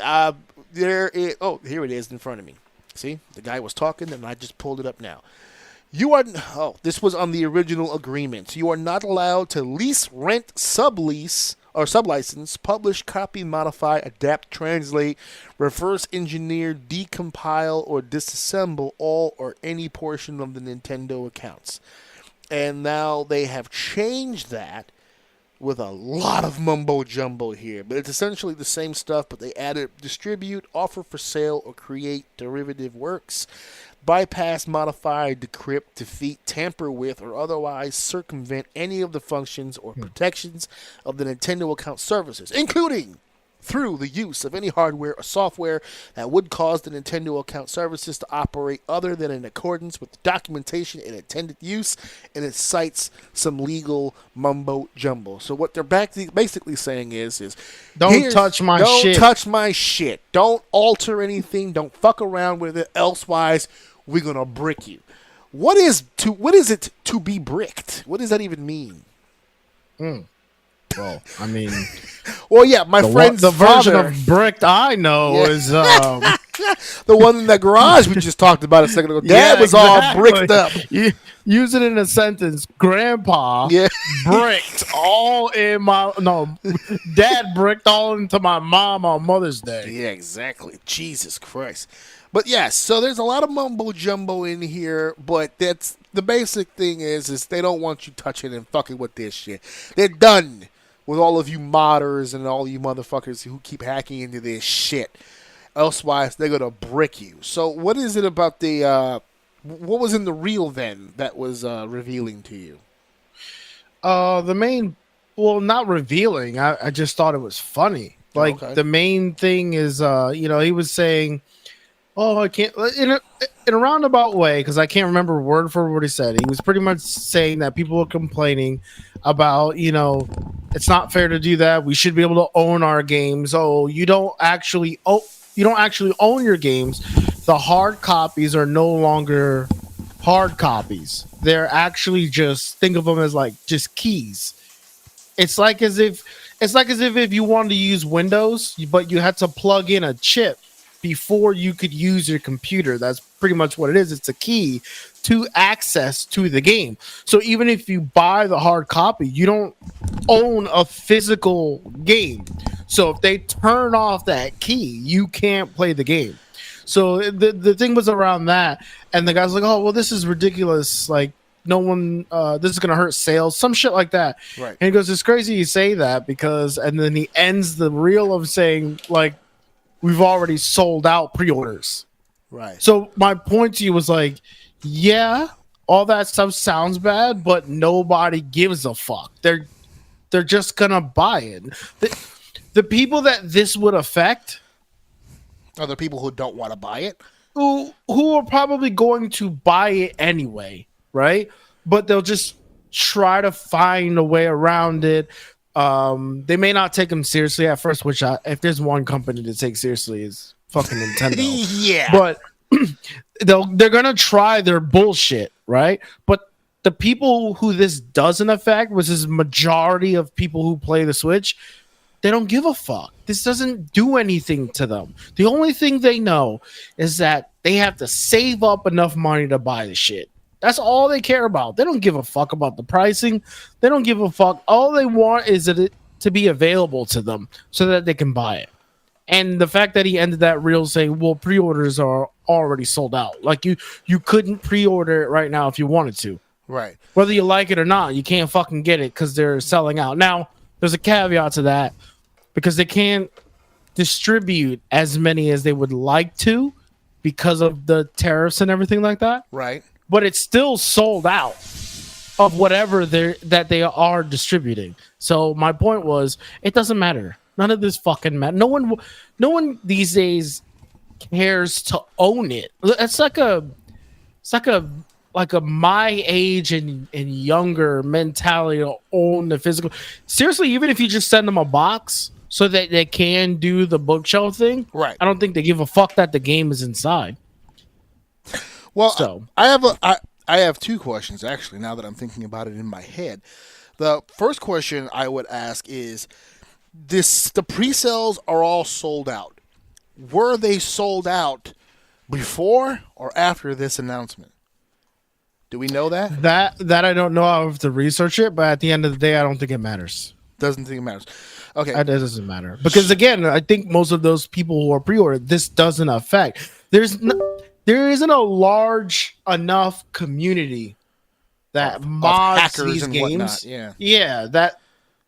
D: there is. Oh, here it is in front of me. See, the guy was talking, and I just pulled it up now. This was on the original agreement. You are not allowed to lease, rent, sublease, or sublicense, publish, copy, modify, adapt, translate, reverse engineer, decompile, or disassemble all or any portion of the Nintendo accounts. And now they have changed that with a lot of mumbo jumbo here. But it's essentially the same stuff, but they added distribute, offer for sale, or create derivative works. Bypass, modify, decrypt, defeat, tamper with, or otherwise circumvent any of the functions or protections of the Nintendo account services, including through the use of any hardware or software that would cause the Nintendo account services to operate other than in accordance with the documentation and intended use, and it cites some legal mumbo jumbo. So what they're basically saying is
E: don't touch my shit.
D: Don't touch my shit. Don't alter anything. Don't fuck around with it. Elsewise, we're gonna brick you. What is it to be bricked? What does that even mean?
E: Well, I mean,
D: well, yeah, my friend's
E: the version
D: father,
E: of bricked I know is
D: The one in the garage we just talked about a second ago. Dad
E: Yeah,
D: was all
E: exactly.
D: bricked up.
E: Use it in a sentence. Grandpa
D: Yeah.
E: bricked all in my Dad bricked all into my mom on Mother's Day.
D: Yeah, exactly. Jesus Christ. But yes, so there's a lot of mumbo jumbo in here, but that's the basic thing is they don't want you touching and fucking with this shit. They're done with all of you modders and all you motherfuckers who keep hacking into this shit. Elsewise, they're gonna brick you. So what is it about the what was in the reel then that was revealing to you?
E: Not revealing. I just thought it was funny. Like
D: Okay.
E: the main thing is he was saying, "Oh, I can't," in a roundabout way, because I can't remember word for word what he said. He was pretty much saying that people are complaining about, it's not fair to do that. We should be able to own our games. Oh, you don't actually own your games. The hard copies are no longer hard copies. They're actually just, think of them as like just keys. It's like as if if you wanted to use Windows, but you had to plug in a chip before you could use your computer. That's pretty much what it is. It's a key to access to the game. So even if you buy the hard copy, you don't own a physical game. So if they turn off that key, you can't play the game. So the thing was around that, and the guy's like, "Oh, well, this is ridiculous. Like, no one, this is gonna hurt sales, some shit like that."
D: Right.
E: And he goes, "It's crazy you say that because," and then he ends the reel of saying, like, "We've already sold out pre-orders."
D: Right.
E: So my point to you was like, yeah, all that stuff sounds bad, but nobody gives a fuck. They're just gonna buy it. The people that this would affect
D: Are there people who don't want to buy it?
E: who are probably going to buy it anyway, right? But they'll just try to find a way around it. They may not take them seriously at first, which if there's one company to take seriously is fucking Nintendo.
D: Yeah.
E: But they're gonna try their bullshit, right? But the people who this doesn't affect, which is majority of people who play the Switch, they don't give a fuck. This doesn't do anything to them. The only thing they know is that they have to save up enough money to buy the shit. That's all they care about. They don't give a fuck about the pricing. They don't give a fuck. All they want is it to be available to them so that they can buy it. And the fact that he ended that reel saying, well, pre-orders are already sold out. Like you couldn't pre-order it right now if you wanted to.
D: Right.
E: Whether you like it or not, you can't fucking get it because they're selling out. Now, there's a caveat to that because they can't distribute as many as they would like to because of the tariffs and everything like that.
D: Right.
E: But it's still sold out of whatever they are distributing. So my point was, it doesn't matter. None of this fucking matter. No one these days cares to own it. It's like a my age and younger mentality to own the physical. Seriously, even if you just send them a box so that they can do the bookshelf thing,
D: right?
E: I don't think they give a fuck that the game is inside.
D: Well,
E: so
D: I have two questions actually. Now that I'm thinking about it in my head, the first question I would ask is: the pre-sales are all sold out. Were they sold out before or after this announcement? Do we know that?
E: That I don't know. I have to research it, but at the end of the day, I don't think it matters.
D: Doesn't think it matters. Okay,
E: that doesn't matter because again, I think most of those people who are pre-ordered, this doesn't affect. There isn't a large enough community that mods these games.
D: Whatnot.
E: Yeah,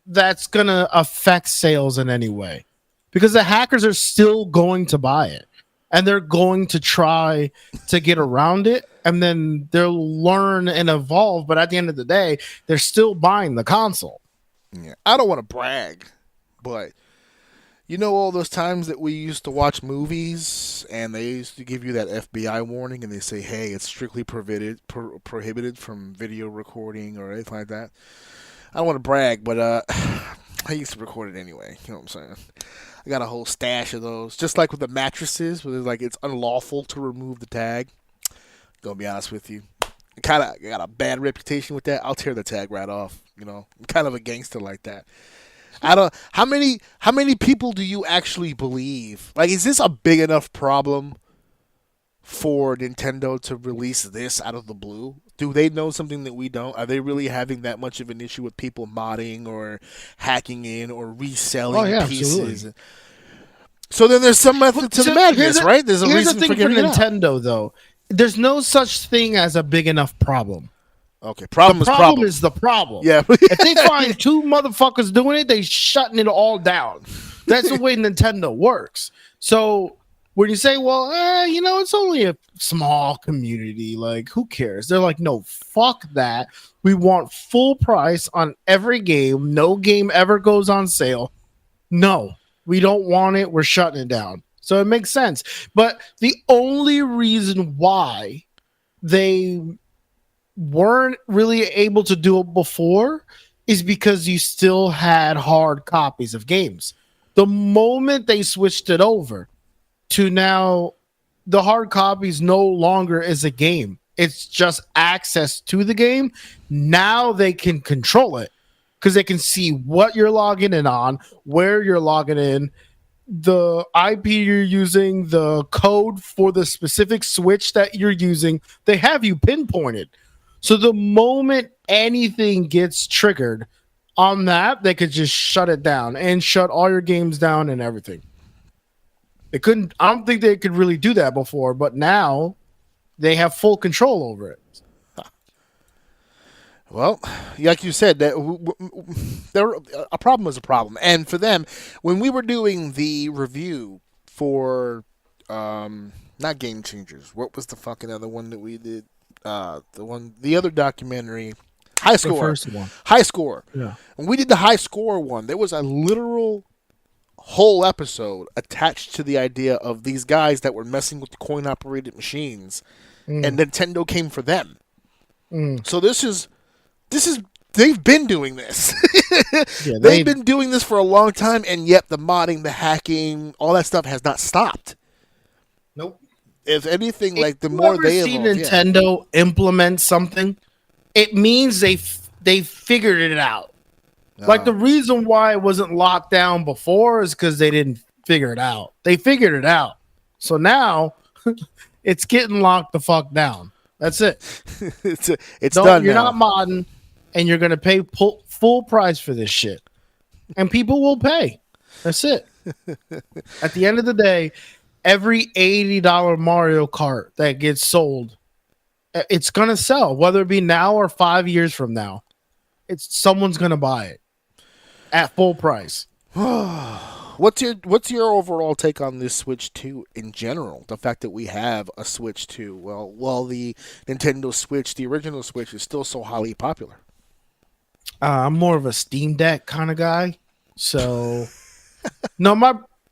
E: that's gonna affect sales in any way because the hackers are still going to buy it and they're going to try to get around it and then they'll learn and evolve. But at the end of the day, they're still buying the console.
D: Yeah, I don't want to brag, but you know all those times that we used to watch movies and they used to give you that FBI warning and they say, hey, it's strictly prohibited from video recording or anything like that. I don't want to brag, but I used to record it anyway. You know what I'm saying? I got a whole stash of those. Just like with the mattresses, where it's unlawful to remove the tag. Gonna be honest with you. I got a bad reputation with that. I'll tear the tag right off. You know, I'm kind of a gangster like that. How many people do you actually believe? Like, is this a big enough problem for Nintendo to release this out of the blue? Do they know something that we don't? Are they really having that much of an issue with people modding or hacking in or reselling pieces?
E: Absolutely.
D: So then there's some method to the madness, right? There's a reason
E: the thing
D: for
E: for
D: getting it out.
E: Nintendo, though. There's no such thing as a big enough problem.
D: Okay, problem
E: is the problem.
D: Yeah.
E: If they find two motherfuckers doing it, they shutting it all down. That's the way Nintendo works. So when you say, well, it's only a small community, like, who cares? They're like, no, fuck that. We want full price on every game. No game ever goes on sale. No, we don't want it. We're shutting it down. So it makes sense. But the only reason why they weren't really able to do it before is because you still had hard copies of games. The moment they switched it over to now, the hard copies no longer is a game. It's just access to the game. Now they can control it because they can see what you're logging in on, where you're logging in, the IP you're using, the code for the specific switch that you're using. They have you pinpointed. So the moment anything gets triggered on that, they could just shut it down and shut all your games down and everything. They couldn't. I don't think they could really do that before, but now they have full control over it.
D: Well, like you said, that a problem is a problem, and for them, when we were doing the review for not Game Changers, what was the fucking other one that we did? The other documentary, High Score.
E: The first one.
D: High Score.
E: Yeah.
D: When we did the High Score one, there was a literal whole episode attached to the idea of these guys that were messing with the coin-operated machines, and Nintendo came for them. So this is they've been doing this. They've been doing this for a long time, and yet the modding, the hacking, all that stuff has not stopped.
E: Nope.
D: If anything, like the more they
E: see
D: evolve,
E: Nintendo implement something, it means they figured it out. Like the reason why it wasn't locked down before is because they didn't figure it out. They figured it out. So now it's getting locked the fuck down. That's it.
D: it's done.
E: You're
D: now.
E: not modding, and you're gonna pay full price for this shit, and people will pay. That's it. At the end of the day, every $80 Mario Kart that gets sold, it's gonna sell, whether it be now or 5 years from now. Someone's gonna buy it at full price.
D: What's your overall take on this Switch 2 in general? The fact that we have a Switch 2, while the Nintendo Switch, the original Switch, is still so highly popular.
E: I'm more of a Steam Deck kind of guy, so no.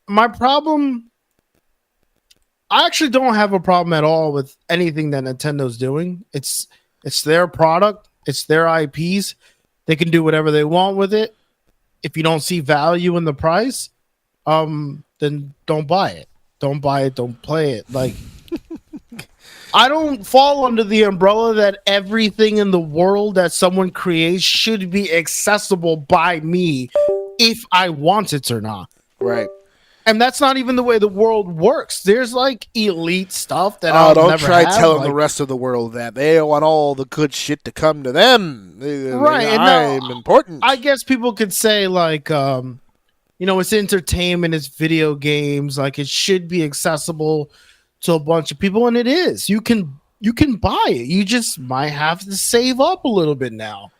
E: My problem. I actually don't have a problem at all with anything that Nintendo's doing. It's their product. It's their IPs. They can do whatever they want with it. If you don't see value in the price, then don't buy it. Don't buy it. Don't play it. Like, I don't fall under the umbrella that everything in the world that someone creates should be accessible by me if I want it or not.
D: Right.
E: And that's not even the way the world works. There's like elite stuff that
D: don't try telling the rest of the world that they want all the good shit to come to them.
E: Right. And
D: I'm important.
E: I guess people could say like, it's entertainment, it's video games, like it should be accessible to a bunch of people, and it is. You can buy it. You just might have to save up a little bit now.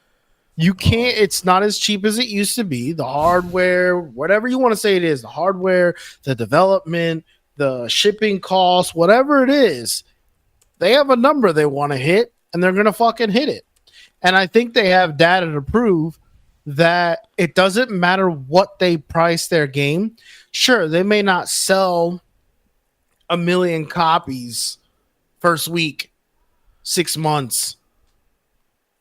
E: You can't, it's not as cheap as it used to be. The hardware, whatever you want to say it is, the hardware, the development, the shipping costs, whatever it is, they have a number they want to hit, and they're going to fucking hit it. And I think they have data to prove that it doesn't matter what they price their game. Sure, they may not sell 1 million copies first week, 6 months,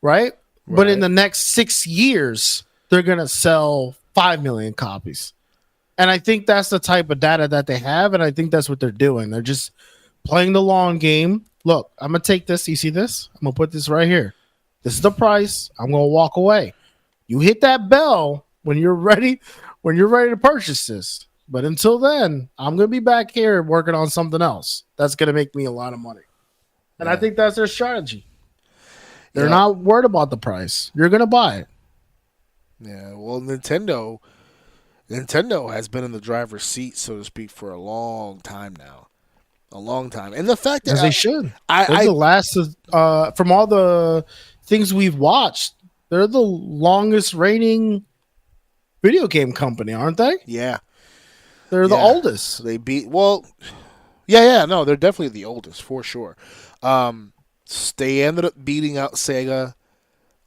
E: right? But in the next 6 years, they're going to sell 5 million copies. And I think that's the type of data that they have, and I think that's what they're doing. They're just playing the long game. Look, I'm going to take this. You see this? I'm going to put this right here. This is the price. I'm going to walk away. You hit that bell when you're ready to purchase this. But until then, I'm going to be back here working on something else that's going to make me a lot of money. And I think that's their strategy. They're not worried about the price. You're going to buy it.
D: Yeah, well, Nintendo has been in the driver's seat, so to speak, for a long time now. A long time. And the fact that...
E: As they should.
D: They're
E: the last... from all the things we've watched, they're the longest reigning video game company, aren't they?
D: Yeah.
E: They're the oldest.
D: They beat... Well, yeah, no, they're definitely the oldest, for sure. They ended up beating out Sega.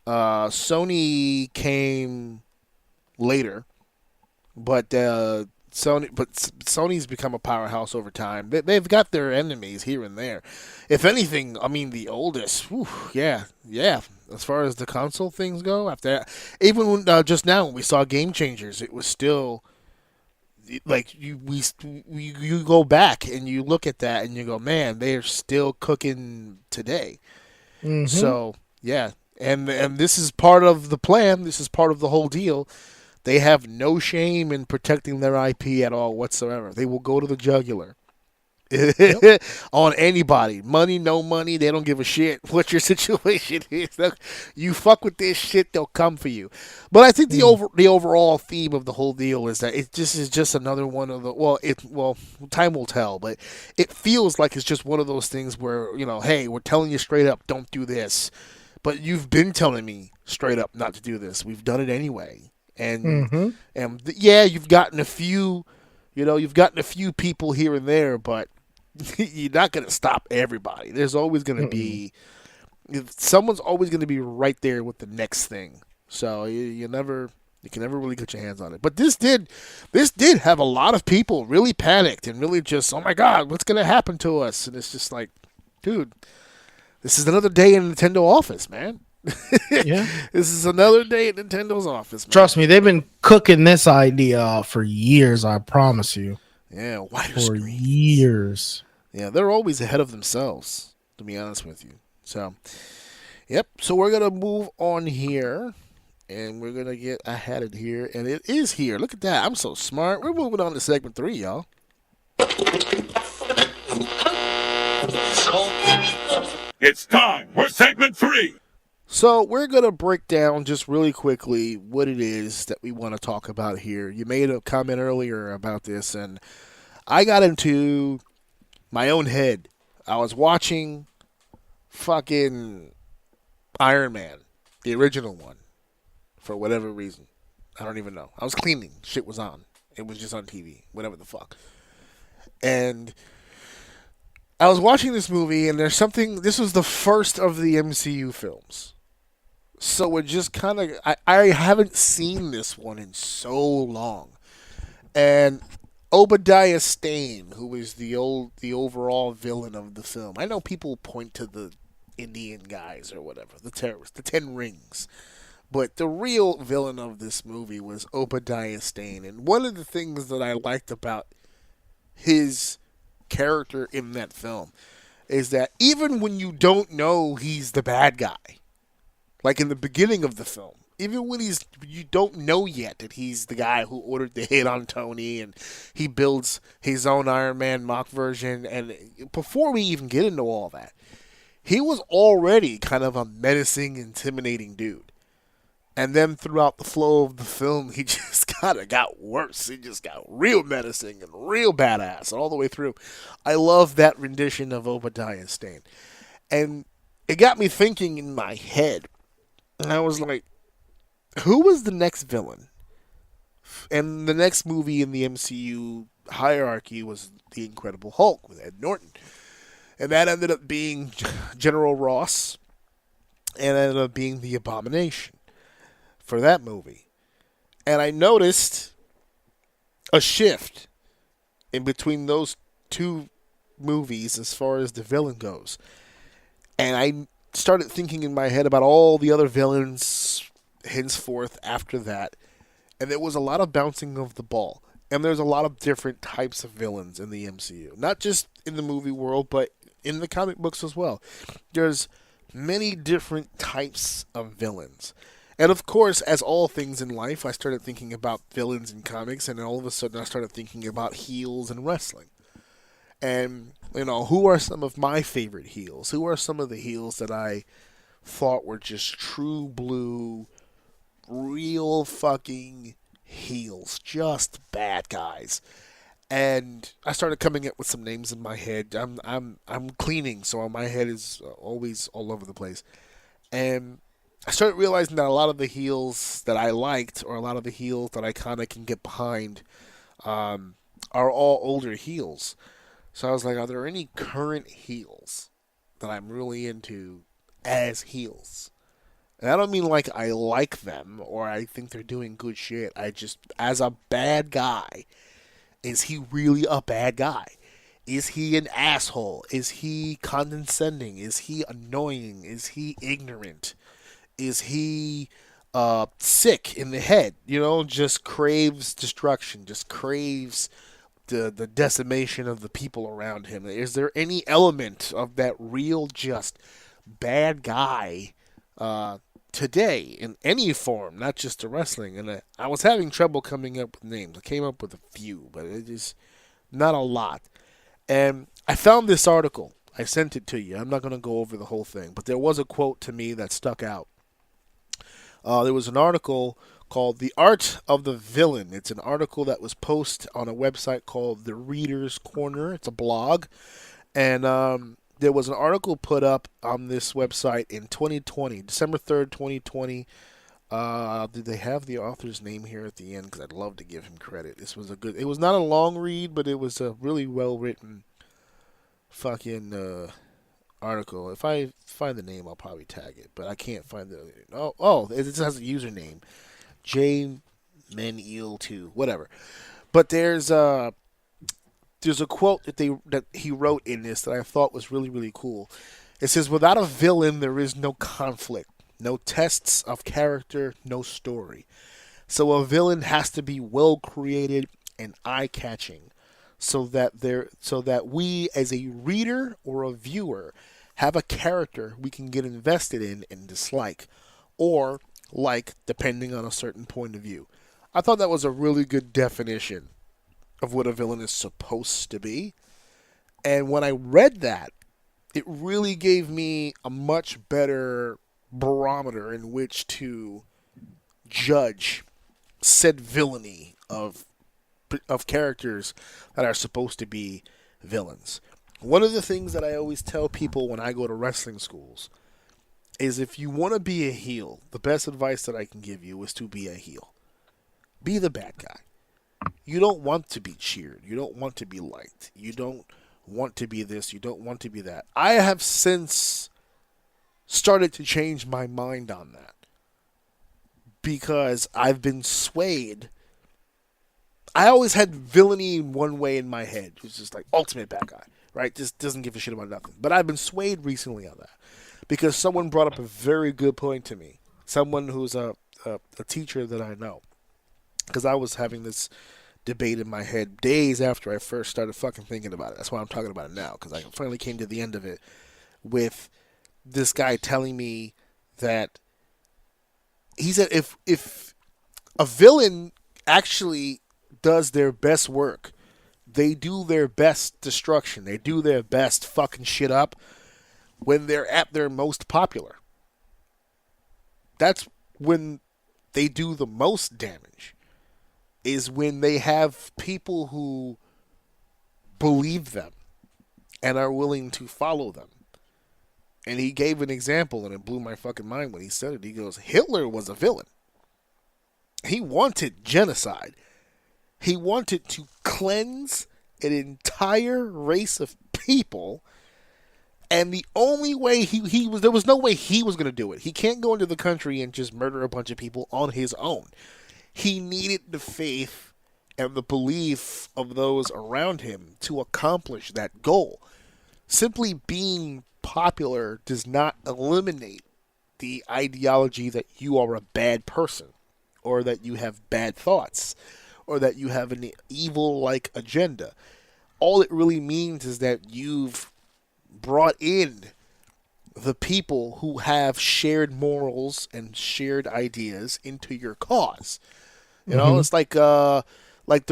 D: Sony came later, but Sony's become a powerhouse over time. They've got their enemies here and there. If anything, I mean the oldest. Whew, yeah. As far as the console things go, after even when, just now when we saw Game Changers, it was still like you go back and you look at that and you go, man, they are still cooking today.
E: Mm-hmm.
D: So yeah. And this is part of the plan. This is part of the whole deal. They have no shame in protecting their IP at all whatsoever. They will go to the jugular on anybody. Money, no money, they don't give a shit what your situation is. You fuck with this shit, they'll come for you. But I think the overall theme of the whole deal is that it just is just another one of the time will tell, but it feels like it's just one of those things where, hey, we're telling you straight up, don't do this. But you've been telling me straight up not to do this. We've done it anyway. And you've gotten a few, people here and there, but you're not going to stop everybody. There's always going to be, someone's always going to be right there with the next thing. So you can never really get your hands on it. But this did have a lot of people really panicked and really just, oh my God, what's going to happen to us? And it's just like, dude, this is another day in Nintendo office, man.
E: Yeah.
D: This is another day in Nintendo's office, man.
E: Trust me, they've been cooking this idea for years, I promise you.
D: Yeah, wider
E: for
D: screens.
E: Years.
D: Yeah, they're always ahead of themselves, to be honest with you. So, yep. So we're going to move on here, and we're going to get ahead of here, and it is here. Look at that. I'm so smart. We're moving on to segment 3, y'all.
G: It's time for segment 3.
D: So we're going to break down just really quickly what it is that we want to talk about here. You made a comment earlier about this, and I got into my own head. I was watching fucking Iron Man, the original one, for whatever reason. I don't even know. I was cleaning. Shit was on. It was just on TV. Whatever the fuck. And I was watching this movie, and this was the first of the MCU films. So it just kind of, I haven't seen this one in so long. And Obadiah Stane, who is the overall villain of the film. I know people point to the Indian guys or whatever, the terrorists, the 10 Rings. But the real villain of this movie was Obadiah Stane. And one of the things that I liked about his character in that film is that even when you don't know he's the bad guy, like in the beginning of the film, even when you don't know yet that he's the guy who ordered the hit on Tony and he builds his own Iron Man mock version, and before we even get into all that, he was already kind of a menacing, intimidating dude. And then throughout the flow of the film, he just kind of got worse. He just got real menacing and real badass all the way through. I love that rendition of Obadiah Stane. And it got me thinking in my head. And I was like, who was the next villain? And the next movie in the MCU hierarchy was The Incredible Hulk with Ed Norton. And that ended up being General Ross. And ended up being The Abomination for that movie. And I noticed a shift in between those two movies as far as the villain goes. And I started thinking in my head about all the other villains henceforth after that. And there was a lot of bouncing of the ball. And there's a lot of different types of villains in the MCU. Not just in the movie world, but in the comic books as well. There's many different types of villains. And of course, as all things in life, I started thinking about villains in comics, and then all of a sudden I started thinking about heels in wrestling. And, who are some of my favorite heels? Who are some of the heels that I thought were just true blue, real fucking heels, just bad guys? And I started coming up with some names in my head. I'm cleaning, so my head is always all over the place. And I started realizing that a lot of the heels that I liked, or a lot of the heels that I kind of can get behind, are all older heels. So I was like, are there any current heels that I'm really into as heels? And I don't mean like I like them or I think they're doing good shit. I just, as a bad guy, is he really a bad guy? Is he an asshole? Is he condescending? Is he annoying? Is he ignorant? Is he sick in the head? Just craves destruction, just craves the decimation of the people around him. Is there any element of that real just bad guy today in any form, not just the wrestling? And I was having trouble coming up with names. I came up with a few, but it is not a lot. And I found this article. I sent it to you. I'm not going to go over the whole thing, but there was a quote to me that stuck out. There was an article called The Art of the Villain. It's an article that was posted on a website called The Reader's Corner. It's a blog. And there was an article put up on this website in 2020, December 3rd, 2020. Did they have the author's name here at the end? Because I'd love to give him credit. It was not a long read, but it was a really well-written fucking article. If I find the name, I'll probably tag it, but I can't find the. It just has a username, jmenil2, whatever. But there's a quote that he wrote in this that I thought was really, really cool. It says, "Without a villain, there is no conflict, no tests of character, no story. So a villain has to be well created and eye-catching, so that we, as a reader or a viewer, have a character we can get invested in and dislike, or like, depending on a certain point of view." I thought that was a really good definition of what a villain is supposed to be. And when I read that, it really gave me a much better barometer in which to judge said villainy of characters that are supposed to be villains. One of the things that I always tell people when I go to wrestling schools is, if you want to be a heel, the best advice that I can give you is to be a heel. Be the bad guy. You don't want to be cheered. You don't want to be liked. You don't want to be this. You don't want to be that. I have since started to change my mind on that, because I've been swayed. I always had villainy in one way in my head. It was just like ultimate bad guy, right? Just doesn't give a shit about nothing. But I've been swayed recently on that, because someone brought up a very good point to me. Someone who's a teacher that I know. Because I was having this debate in my head days after I first started fucking thinking about it. That's why I'm talking about it now, because I finally came to the end of it with this guy telling me that he said if a villain actually does their best work, they do their best destruction, they do their best fucking shit up when they're at their most popular. That's when they do the most damage, is when they have people who believe them and are willing to follow them. And he gave an example, and it blew my fucking mind when he said it. He goes, Hitler was a villain. He wanted genocide. He wanted to cleanse an entire race of people, and the only way there was no way he was going to do it. He can't go into the country and just murder a bunch of people on his own. He needed the faith and the belief of those around him to accomplish that goal. Simply being popular does not eliminate the ideology that you are a bad person, or that you have bad thoughts, or that you have an evil-like agenda. All it really means is that you've brought in the people who have shared morals and shared ideas into your cause. You know, it's like the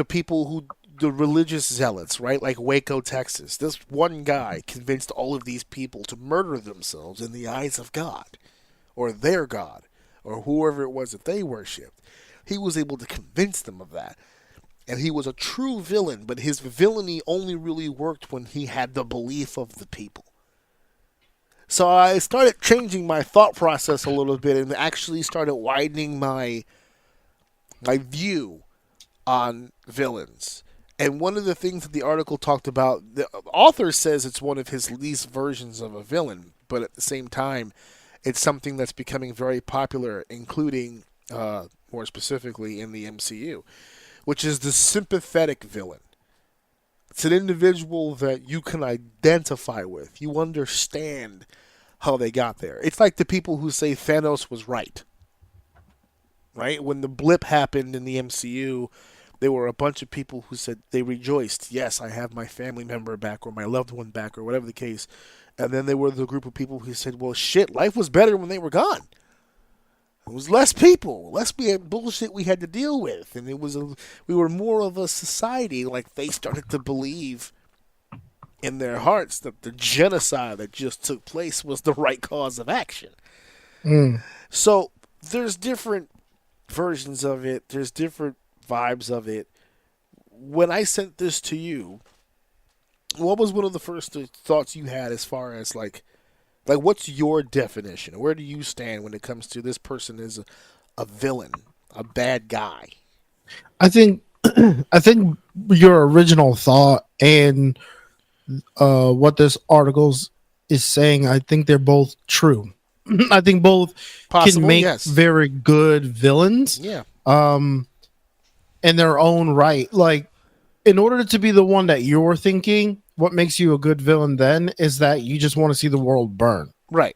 D: people who the religious zealots, right? Like Waco, Texas. This one guy convinced all of these people to murder themselves in the eyes of God, or their God, or whoever it was that they worshipped. He was able to convince them of that. And he was a true villain, but his villainy only really worked when he had the belief of the people. So I started changing my thought process a little bit and actually started widening my view on villains. And one of the things that the article talked about, the author says it's one of his least versions of a villain, but at the same time, it's something that's becoming very popular, including, more specifically, in the MCU, which is the sympathetic villain. It's an individual that you can identify with. You understand how they got there. It's like the people who say Thanos was right. Right? When the blip happened in the MCU, there were a bunch of people who said they rejoiced. Yes, I have my family member back or my loved one back or whatever the case. And then there were the group of people who said, well, shit, life was better when they were gone. It was less people, less bullshit we had to deal with. And we were more of a society. Like they started to believe in their hearts that the genocide that just took place was the right cause of action. So there's different versions of it. There's different vibes of it. When I sent this to you, what was one of the first thoughts you had as far as like what's your definition? Where do you stand when it comes to this person is a villain, a bad guy?
E: I think your original thought and what this article is saying, I think they're both true. I think both can make very good villains.
D: Yeah.
E: In their own right. Like, in order to be the one that you're thinking, what makes you a good villain then is that you just want to see the world burn.
D: Right.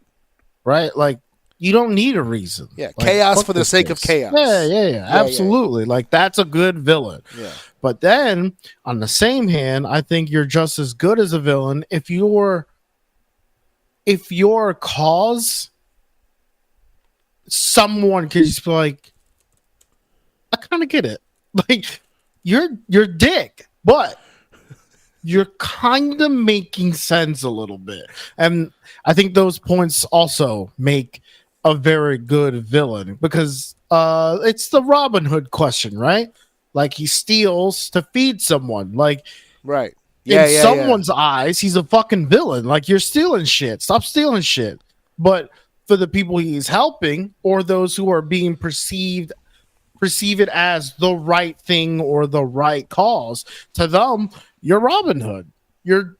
E: Right? Like, you don't need a reason.
D: Yeah,
E: like,
D: chaos for the sake of chaos.
E: Yeah, absolutely. Yeah. Like, that's a good villain.
D: Yeah.
E: But then, on the same hand, I think you're just as good as a villain if your cause, someone can just be like, I kind of get it. Like, you're dick, but you're kind of making sense a little bit. And I think those points also make a very good villain because it's the Robin Hood question, right? Like, he steals to feed someone. Like,
D: right.
E: In someone's eyes, he's a fucking villain. Like, you're stealing shit. Stop stealing shit. But for the people he's helping or those who are being perceive it as the right thing or the right cause, to them, you're Robin Hood. You're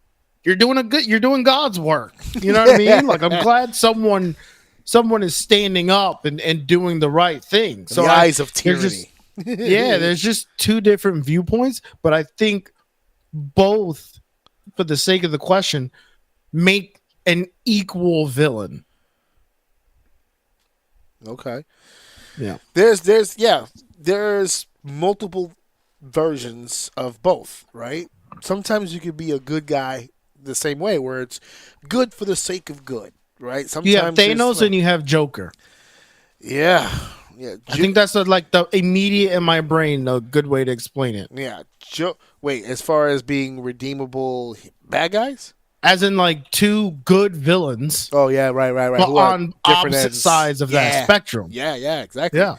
E: doing God's work. You know what I mean? Like, I'm glad someone is standing up and doing the right thing. So
D: the eyes of tyranny.
E: There's just two different viewpoints, but I think both, for the sake of the question, make an equal villain.
D: Okay.
E: Yeah.
D: There's multiple versions of both, right? Sometimes you could be a good guy the same way, where it's good for the sake of good, right? Sometimes
E: you have Thanos and you have Joker.
D: Yeah.
E: I think that's the immediate in my brain, a good way to explain it.
D: Yeah. Wait, as far as being redeemable bad guys?
E: As in, like, two good villains.
D: Oh, yeah, right.
E: But on opposite
D: ends.
E: sides of that spectrum.
D: Yeah, exactly.
E: Yeah.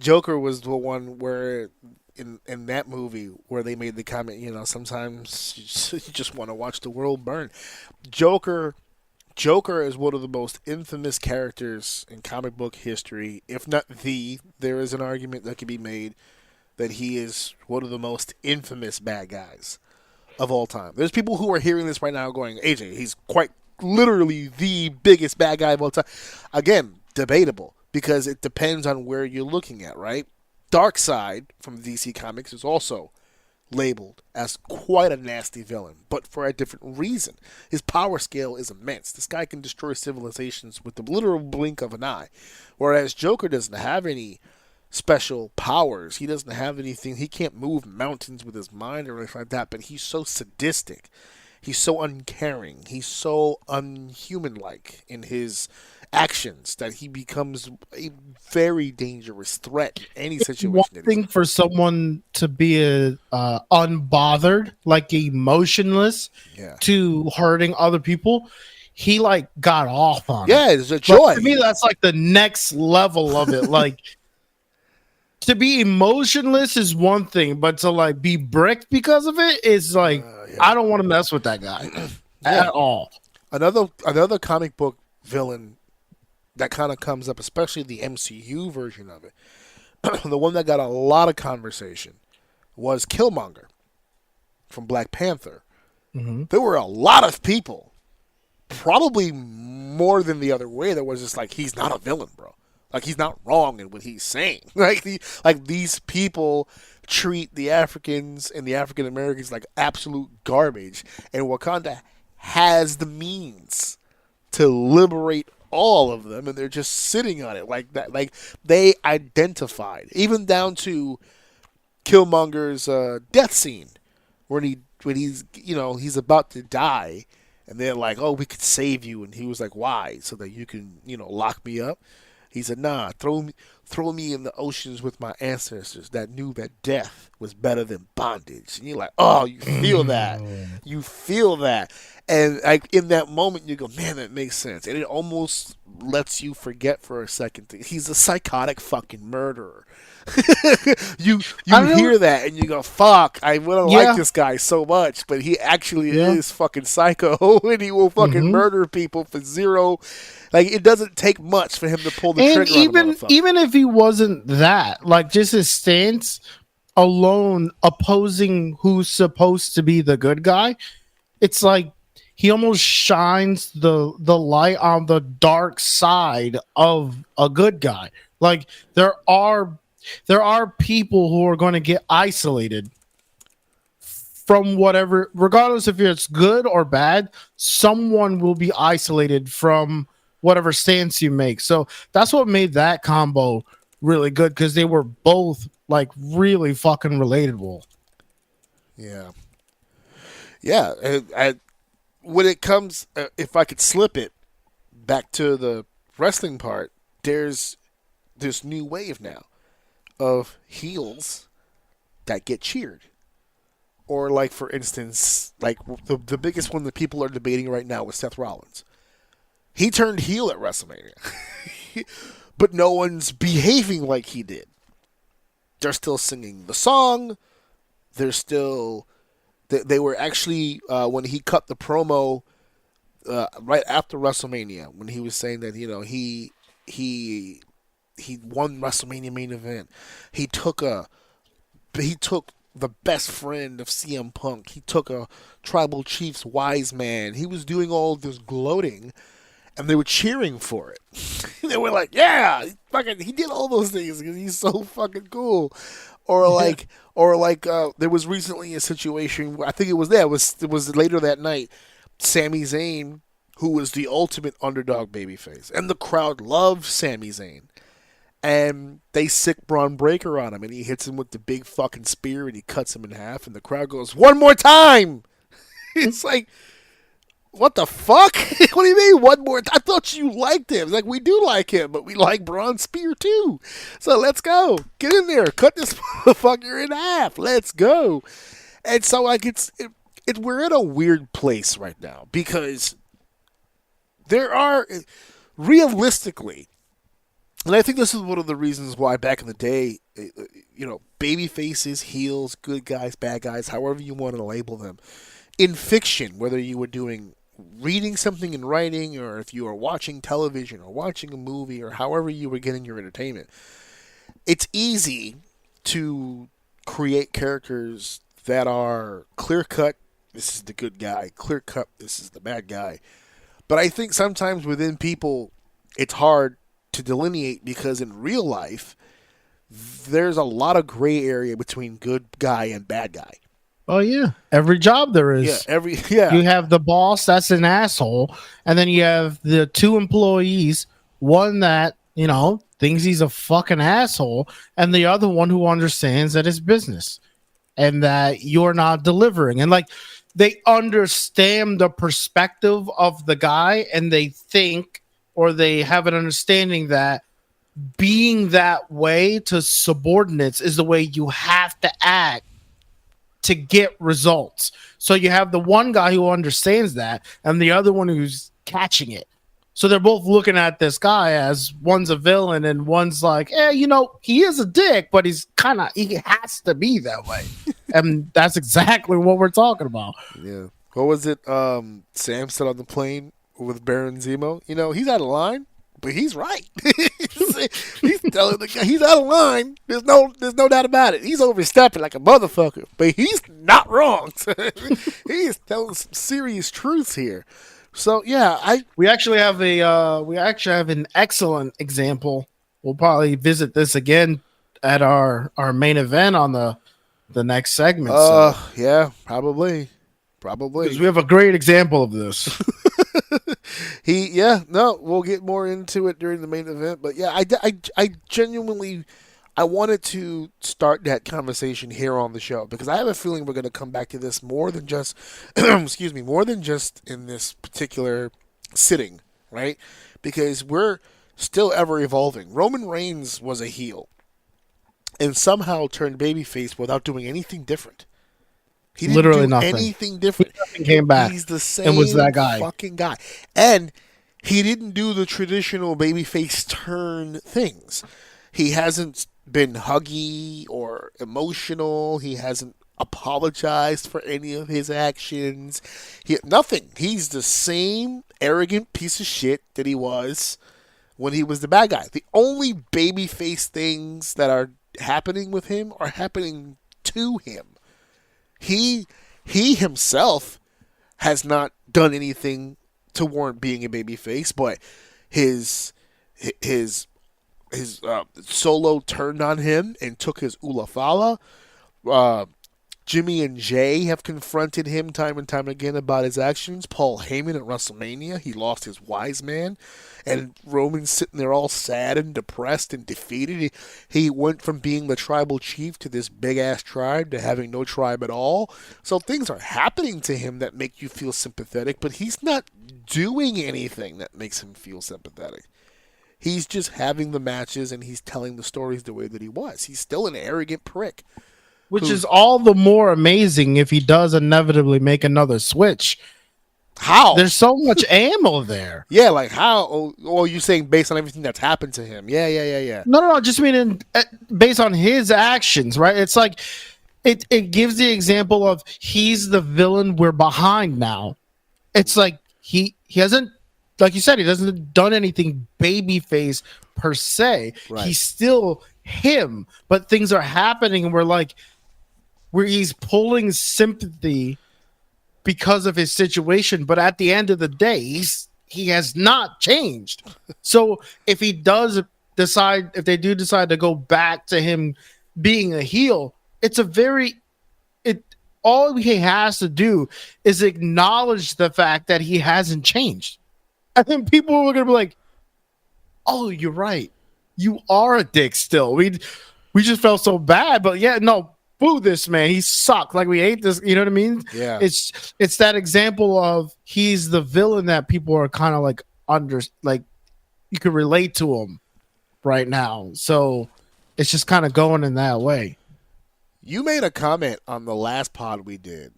D: Joker was the one where, in that movie, where they made the comment, sometimes you just want to watch the world burn. Joker is one of the most infamous characters in comic book history, if not there is an argument that can be made that he is one of the most infamous bad guys of all time. There's people who are hearing this right now going, AJ, he's quite literally the biggest bad guy of all time. Again, debatable, because it depends on where you're looking at, right? Darkseid from DC Comics is also labeled as quite a nasty villain, but for a different reason. His power scale is immense. This guy can destroy civilizations with the literal blink of an eye, whereas Joker doesn't have any special powers. He doesn't have anything. He can't move mountains with his mind or anything like that, but he's so sadistic. He's so uncaring. He's so unhuman-like in his actions that he becomes a very dangerous threat in any situation.
E: One
D: that he's
E: thing
D: in.
E: for someone to be unbothered, like emotionless,
D: Yeah.
E: to hurting other people, he like got off on it.
D: Yeah, it's a
E: Like,
D: joy.
E: to me, that's like the next level of it. Like, to be emotionless is one thing, but to like be bricked because of it is like, I don't want to mess with that guy at all.
D: Another comic book villain that kind of comes up, especially the MCU version of it, the one that got a lot of conversation was Killmonger from Black Panther. There were a lot of people, probably more than the other way, that was just like, he's not a villain, bro. Like, he's not wrong in what he's saying. Like these people treat the Africans and the African Americans like absolute garbage, and Wakanda has the means to liberate all of them, and they're just sitting on it like that. Like, they identified, even down to Killmonger's death scene when he's he's about to die, and they're like, "Oh, we could save you," and he was like, "Why? So that you can lock me up?" He said, "Nah, throw me in the oceans with my ancestors that knew that death was better than bondage." And you're like, "Oh, you feel that? You feel that?" And like in that moment, you go, "Man, that makes sense." And it almost lets you forget for a second that he's a psychotic fucking murderer. you hear that and you go, "Fuck, I wouldn't like this guy so much," but he actually is fucking psycho, and he will fucking murder people for zero. Like, it doesn't take much for him to pull the trigger on a motherfucker.
E: Even if he wasn't that, like, just his stance alone, opposing who's supposed to be the good guy, it's like he almost shines the light on the dark side of a good guy. Like, there are people who are going to get isolated from whatever, regardless if it's good or bad. Someone will be isolated from whatever stance you make. So that's what made that combo really good, because they were both like really fucking relatable.
D: Yeah. And when it comes, if I could slip it back to the wrestling part, there's this new wave now of heels that get cheered. Or, like, for instance, like the biggest one that people are debating right now is Seth Rollins. He turned heel at WrestleMania, but no one's behaving like he did. They're still singing the song. They're still, they were actually, when he cut the promo right after WrestleMania, when he was saying that, he won WrestleMania main event. He took the best friend of CM Punk. He took a Tribal Chief's wise man. He was doing all this gloating, and they were cheering for it. They were like, "Yeah, he did all those things because he's so fucking cool." Or there was recently a situation where I think it was later that night. Sami Zayn, who was the ultimate underdog babyface, and the crowd loved Sami Zayn. And they sick Braun Breaker on him, and he hits him with the big fucking spear, and he cuts him in half, and the crowd goes, "One more time!" It's like, what the fuck? What do you mean, one more time? I thought you liked him. It's like, we do like him, but we like Braun's spear too. So let's go. Get in there. Cut this motherfucker in half. Let's go. And so, like, we're in a weird place right now, because there are, realistically, and I think this is one of the reasons why back in the day, baby faces, heels, good guys, bad guys, however you want to label them, in fiction, whether you were reading something in writing, or if you were watching television or watching a movie, or however you were getting your entertainment, it's easy to create characters that are clear-cut, this is the good guy, clear-cut, this is the bad guy. But I think sometimes within people, it's hard to delineate, because in real life, there's a lot of gray area between good guy and bad guy.
E: Oh yeah, every job there is.
D: You
E: have the boss that's an asshole, and then you have the two employees, one that thinks he's a fucking asshole, and the other one who understands that it's business and that you're not delivering. And like, they understand the perspective of the guy, and they think, or they have an understanding that being that way to subordinates is the way you have to act to get results. So you have the one guy who understands that and the other one who's catching it. So they're both looking at this guy as one's a villain and one's like, he is a dick, but he has to be that way. And that's exactly what we're talking about.
D: Yeah. What was it? Sam said on the plane with Baron Zemo. He's out of line, but he's right. He's telling the guy he's out of line. There's no doubt about it. He's overstepping like a motherfucker, but he's not wrong. He's telling some serious truths here. So yeah,
E: we actually have an excellent example. We'll probably visit this again at our main event on the next segment.
D: Yeah, probably. Because
E: we have a great example of this.
D: We'll get more into it during the main event. But yeah, I genuinely, I wanted to start that conversation here on the show because I have a feeling we're going to come back to this more than just, more than just in this particular sitting, right? Because we're still ever evolving. Roman Reigns was a heel and somehow turned babyface without doing anything different. He didn't
E: Literally
D: do
E: nothing.
D: anything different.
E: Nothing came back.
D: He's the same
E: and was that guy.
D: fucking guy. And he didn't do the traditional babyface turn things. He hasn't been huggy or emotional. He hasn't apologized for any of his actions. Nothing. He's the same arrogant piece of shit that he was when he was the bad guy. The only babyface things that are happening with him are happening to him. He himself has not done anything to warrant being a babyface, but his Solo turned on him and took his EULA. Jimmy and Jay have confronted him time and time again about his actions. Paul Heyman at WrestleMania, he lost his wise man. And Roman's sitting there all sad and depressed and defeated. He went from being the tribal chief to this big-ass tribe to having no tribe at all. So things are happening to him that make you feel sympathetic, but he's not doing anything that makes him feel sympathetic. He's just having the matches and he's telling the stories the way that he was. He's still an arrogant prick.
E: Which is all the more amazing if he does inevitably make another switch.
D: How?
E: There's so much ammo there.
D: Yeah, like how? Oh, you're saying based on everything that's happened to him. Yeah.
E: No. Just meaning based on his actions, right? It's like it gives the example of he's the villain we're behind now. It's like he hasn't, like you said, he doesn't done anything babyface per se.
D: Right.
E: He's still him, but things are happening and where he's pulling sympathy because of his situation, but at the end of the day, he has not changed. So if they do decide to go back to him being a heel, all he has to do is acknowledge the fact that he hasn't changed. And then people are gonna be like, "Oh, you're right. You are a dick still. We just felt so bad, but yeah, no, boo this man. He sucked. Like we hate this. You know what I mean?
D: Yeah.
E: It's that example of he's the villain that people are kind of like you can relate to him right now. So it's just kind of going in that way.
D: You made a comment on the last pod we did.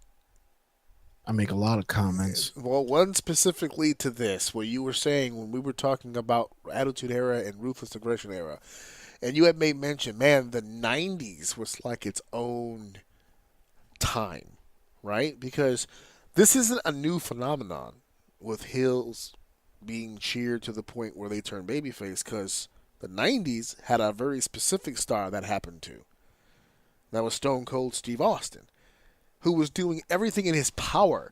E: I make a lot of comments.
D: Well, one specifically to this, where you were saying when we were talking about Attitude Era and Ruthless Aggression Era, and you had made mention, man, the 90s was like its own time, right? Because this isn't a new phenomenon with heels being cheered to the point where they turn babyface, because the 90s had a very specific star that happened to. That was Stone Cold Steve Austin, who was doing everything in his power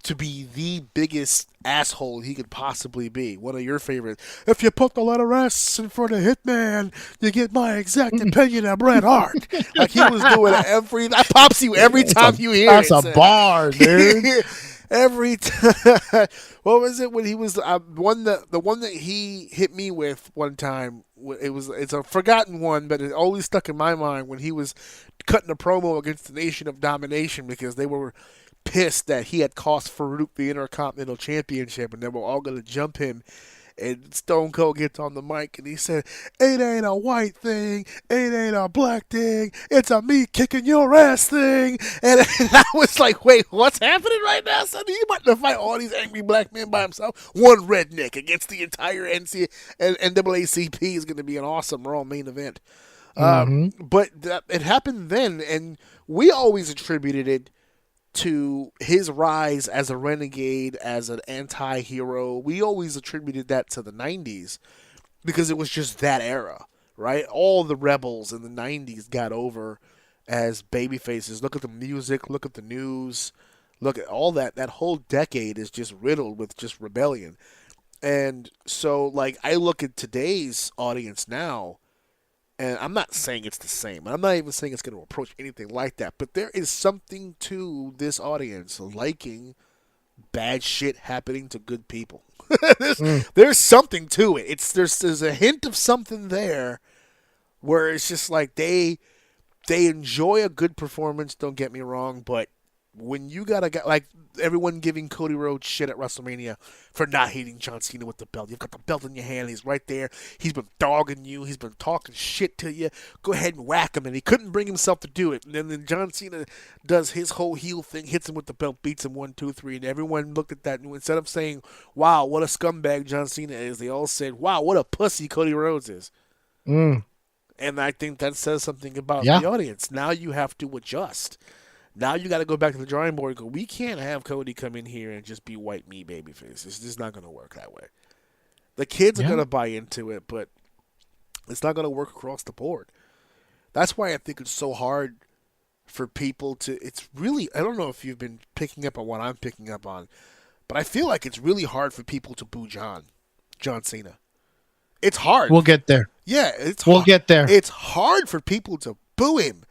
D: to be the biggest asshole he could possibly be. One of your favorites. If you put the letter S in front of Hitman, you get my exact opinion of Bret Hart. Like he was doing that pops you every time you hear it.
E: That's a bar, dude.
D: Every time. What was it when he was the one that he hit me with one time? It's a forgotten one, but it always stuck in my mind when he was cutting a promo against the Nation of Domination because they were pissed that he had cost Farouk the Intercontinental Championship, and they were all going to jump him. And Stone Cold gets on the mic and he said, "It ain't a white thing, it ain't a black thing, it's a me kicking your ass thing." And I was like, wait, what's happening right now, son? He about to fight all these angry black men by himself? One redneck against the entire NAACP is going to be an awesome Raw main event. But it happened then, and we always attributed it to his rise as a renegade, as an anti-hero. We always attributed that to the 90s because it was just that era, right? All the rebels in the 90s got over as baby faces. Look at the music, look at the news, look at all that. That whole decade is just riddled with just rebellion. And so, like, I look at today's audience now, and I'm not saying it's the same. I'm not even saying it's going to approach anything like that. But there is something to this audience liking bad shit happening to good people. There's something to it. There's a hint of something there where it's just like they enjoy a good performance, don't get me wrong, but when you got a guy like everyone giving Cody Rhodes shit at WrestleMania for not hitting John Cena with the belt. You've got the belt in your hand. He's right there. He's been dogging you. He's been talking shit to you. Go ahead and whack him. And he couldn't bring himself to do it. And then John Cena does his whole heel thing, hits him with the belt, beats him 1, 2, 3. And everyone looked at that. And instead of saying, "Wow, what a scumbag John Cena is," they all said, "Wow, what a pussy Cody Rhodes is." And I think that says something about the audience. Now you have to adjust. Now you got to go back to the drawing board and go, we can't have Cody come in here and just be white meat babyface. It's just not going to work that way. The kids are going to buy into it, but it's not going to work across the board. That's why I think it's so hard for people to – it's really – I don't know if you've been picking up on what I'm picking up on, but I feel like it's really hard for people to boo John Cena. It's hard.
E: We'll get there.
D: Yeah, it's
E: We'll
D: hard.
E: get there.
D: It's hard for people to boo him.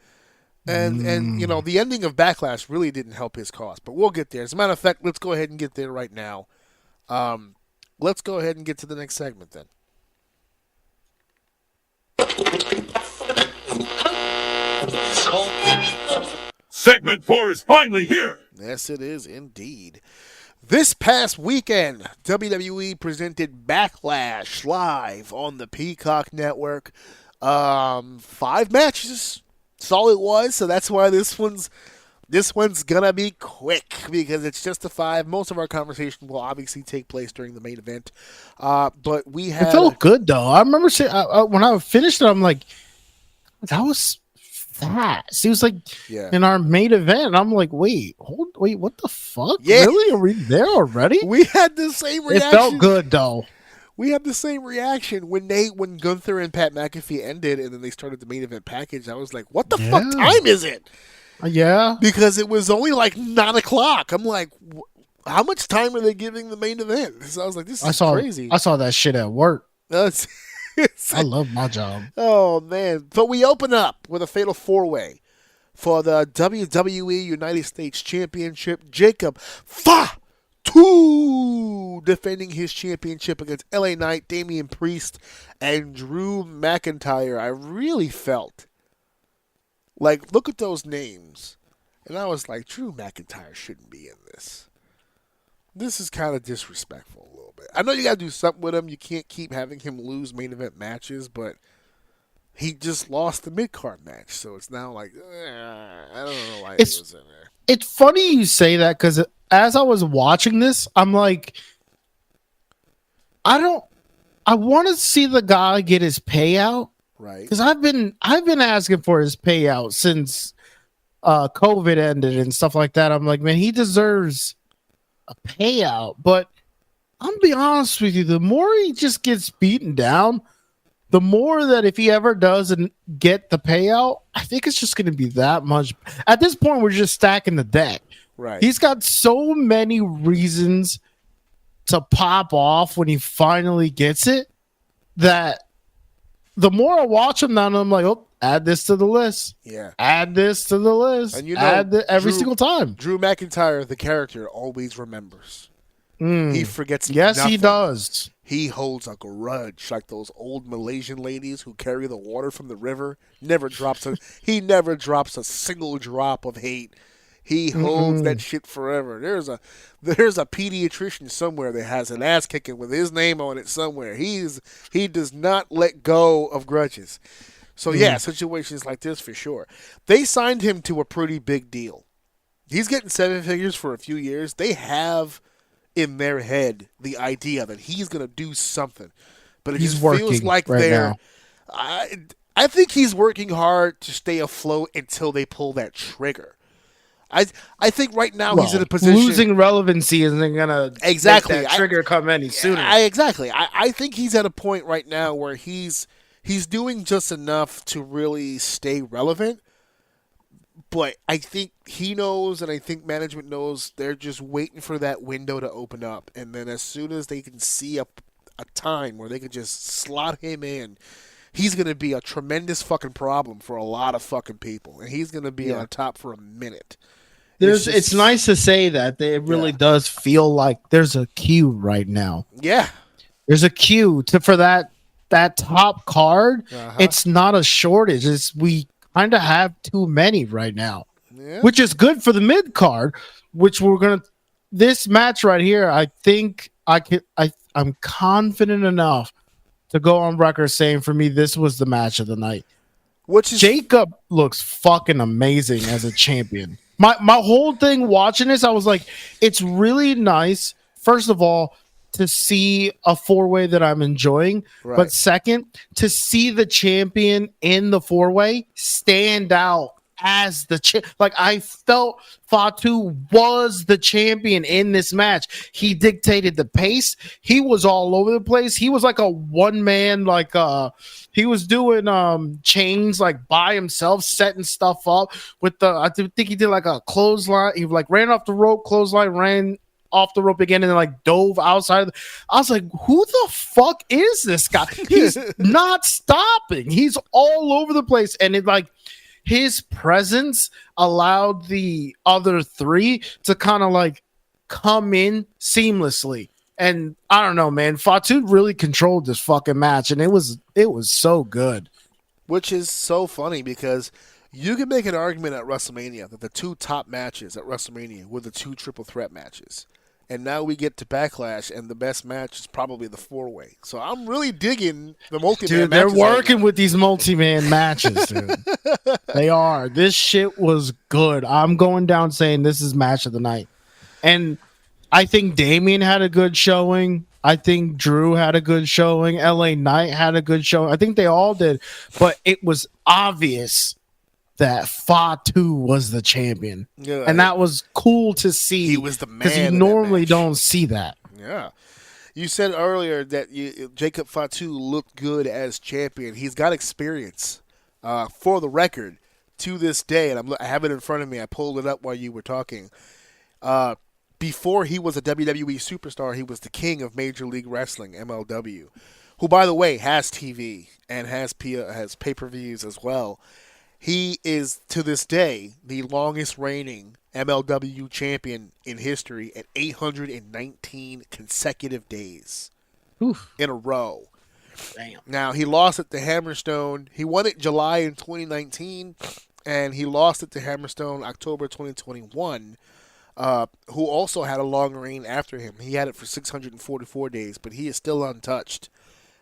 D: And you know, the ending of Backlash really didn't help his cause. But we'll get there. As a matter of fact, let's go ahead and get there right now. Let's go ahead and get to the next segment then.
G: Segment 4 is finally here.
D: Yes, it is indeed. This past weekend, WWE presented Backlash live on the Peacock Network. 5 matches. That's all it was, so that's why this one's gonna be quick because it's just a 5. Most of our conversation will obviously take place during the main event, but we had.
E: It felt good though. I remember saying, when I finished it, I'm like, that was fast. It was like in our main event. I'm like, wait, what the fuck?
D: Yeah.
E: Really? Are we there already?
D: We had the same reaction.
E: It felt good though.
D: We had the same reaction when Gunther and Pat McAfee ended, and then they started the main event package. I was like, "What the fuck time is it?"
E: Yeah,
D: because it was only like 9:00. I'm like, "How much time are they giving the main event?" So I was like, "This is crazy."
E: I saw that shit at work.
D: I
E: love my job.
D: Oh man! But we open up with a fatal 4-way for the WWE United States Championship. Jacob Fatu defending his championship against LA Knight, Damian Priest, and Drew McIntyre. I really felt like, look at those names, and I was like, Drew McIntyre shouldn't be in this. This is kind of disrespectful a little bit. I know you got to do something with him. You can't keep having him lose main event matches, but he just lost the mid-card match, so it's now like, I don't know why he was in there.
E: It's funny you say that because as I was watching this, I'm like, I want to see the guy get his payout,
D: right?
E: Because I've been asking for his payout since COVID ended and stuff like that. I'm like, man, he deserves a payout. But I'm be honest with you, the more he just gets beaten down, the more that if he ever doesn't get the payout, I think it's just going to be that much. At this point, we're just stacking the deck.
D: Right.
E: He's got so many reasons to pop off when he finally gets it that the more I watch him now, I'm like, oh, add this to the list.
D: Yeah.
E: Add this to the list.
D: And you know,
E: every single time.
D: Drew McIntyre, the character, always remembers. He forgets
E: Yes,
D: nothing.
E: he does.
D: He holds a grudge like those old Malaysian ladies who carry the water from the river. He never drops a single drop of hate. He holds that shit forever. There's a pediatrician somewhere that has an ass kicking with his name on it somewhere. He does not let go of grudges. So yeah, situations like this for sure. They signed him to a pretty big deal. He's getting 7 figures for a few years. They have in their head the idea that he's going to do something, but it
E: He's
D: just
E: working
D: feels like
E: right
D: they're.
E: now.
D: I think he's working hard to stay afloat until they pull that trigger. I think right now he's in a position.
E: Losing relevancy isn't gonna
D: Exactly.
E: make that trigger come any sooner.
D: Exactly. I think he's at a point right now where he's doing just enough to really stay relevant. But I think he knows, and I think management knows, they're just waiting for that window to open up. And then as soon as they can see a time where they can just slot him in, he's going to be a tremendous fucking problem for a lot of fucking people. And he's going to be on top for a minute.
E: It's nice to say that. It really does feel like there's a queue right now.
D: Yeah.
E: There's a queue for that top card. It's not a shortage. We kind of have too many right now, which is good for the mid card, which this match right here, I think I'm confident enough to go on record saying for me, this was the match of the night. Jacob looks fucking amazing as a champion. My whole thing watching this, I was like, it's really nice, first of all, to see a 4-way that I'm enjoying, but second, to see the champion in the 4-way stand out as the like I felt Fatu was the champion in this match. He dictated the pace. He was all over the place. He was like a one man, like he was doing chains like by himself, setting stuff up with I think he did like a clothesline. He like ran off the rope, clothesline, ran off the rope again, and then like dove outside. I was like, who the fuck is this guy? He's not stopping. He's all over the place, and it like his presence allowed the other three to kind of like come in seamlessly. And I don't know, man, Fatu really controlled this fucking match, and it was so good.
D: Which is so funny because you can make an argument at WrestleMania that the two top matches at WrestleMania were the two triple threat matches. And now we get to Backlash, and the best match is probably the 4-way. So I'm really digging the multi-man matches.
E: Dude, they're working with these multi-man matches, dude. They are. This shit was good. I'm going down saying this is match of the night. And I think Damien had a good showing. I think Drew had a good showing. LA Knight had a good showing. I think they all did. But it was obvious that Fatu was the champion. Yeah, and that was cool to see.
D: He was the man.
E: Because you normally don't see that.
D: Yeah. You said earlier that Jacob Fatu looked good as champion. He's got experience. For the record, to this day, and I have it in front of me. I pulled it up while you were talking. Before he was a WWE superstar, he was the king of Major League Wrestling, MLW, who, by the way, has TV and has pay-per-views as well. He is, to this day, the longest reigning MLW champion in history at 819 consecutive days in a row.
E: Damn.
D: Now, he lost it to Hammerstone. He won it July in 2019, and he lost it to Hammerstone October 2021, who also had a long reign after him. He had it for 644 days, but he is still untouched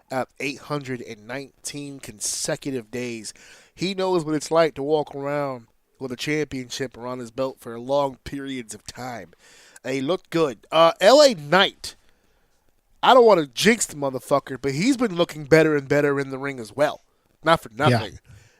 D: at 819 consecutive days. He knows what it's like to walk around with a championship around his belt for long periods of time. And he looked good. LA Knight, I don't want to jinx the motherfucker, but he's been looking better and better in the ring as well. Not for nothing. Yeah.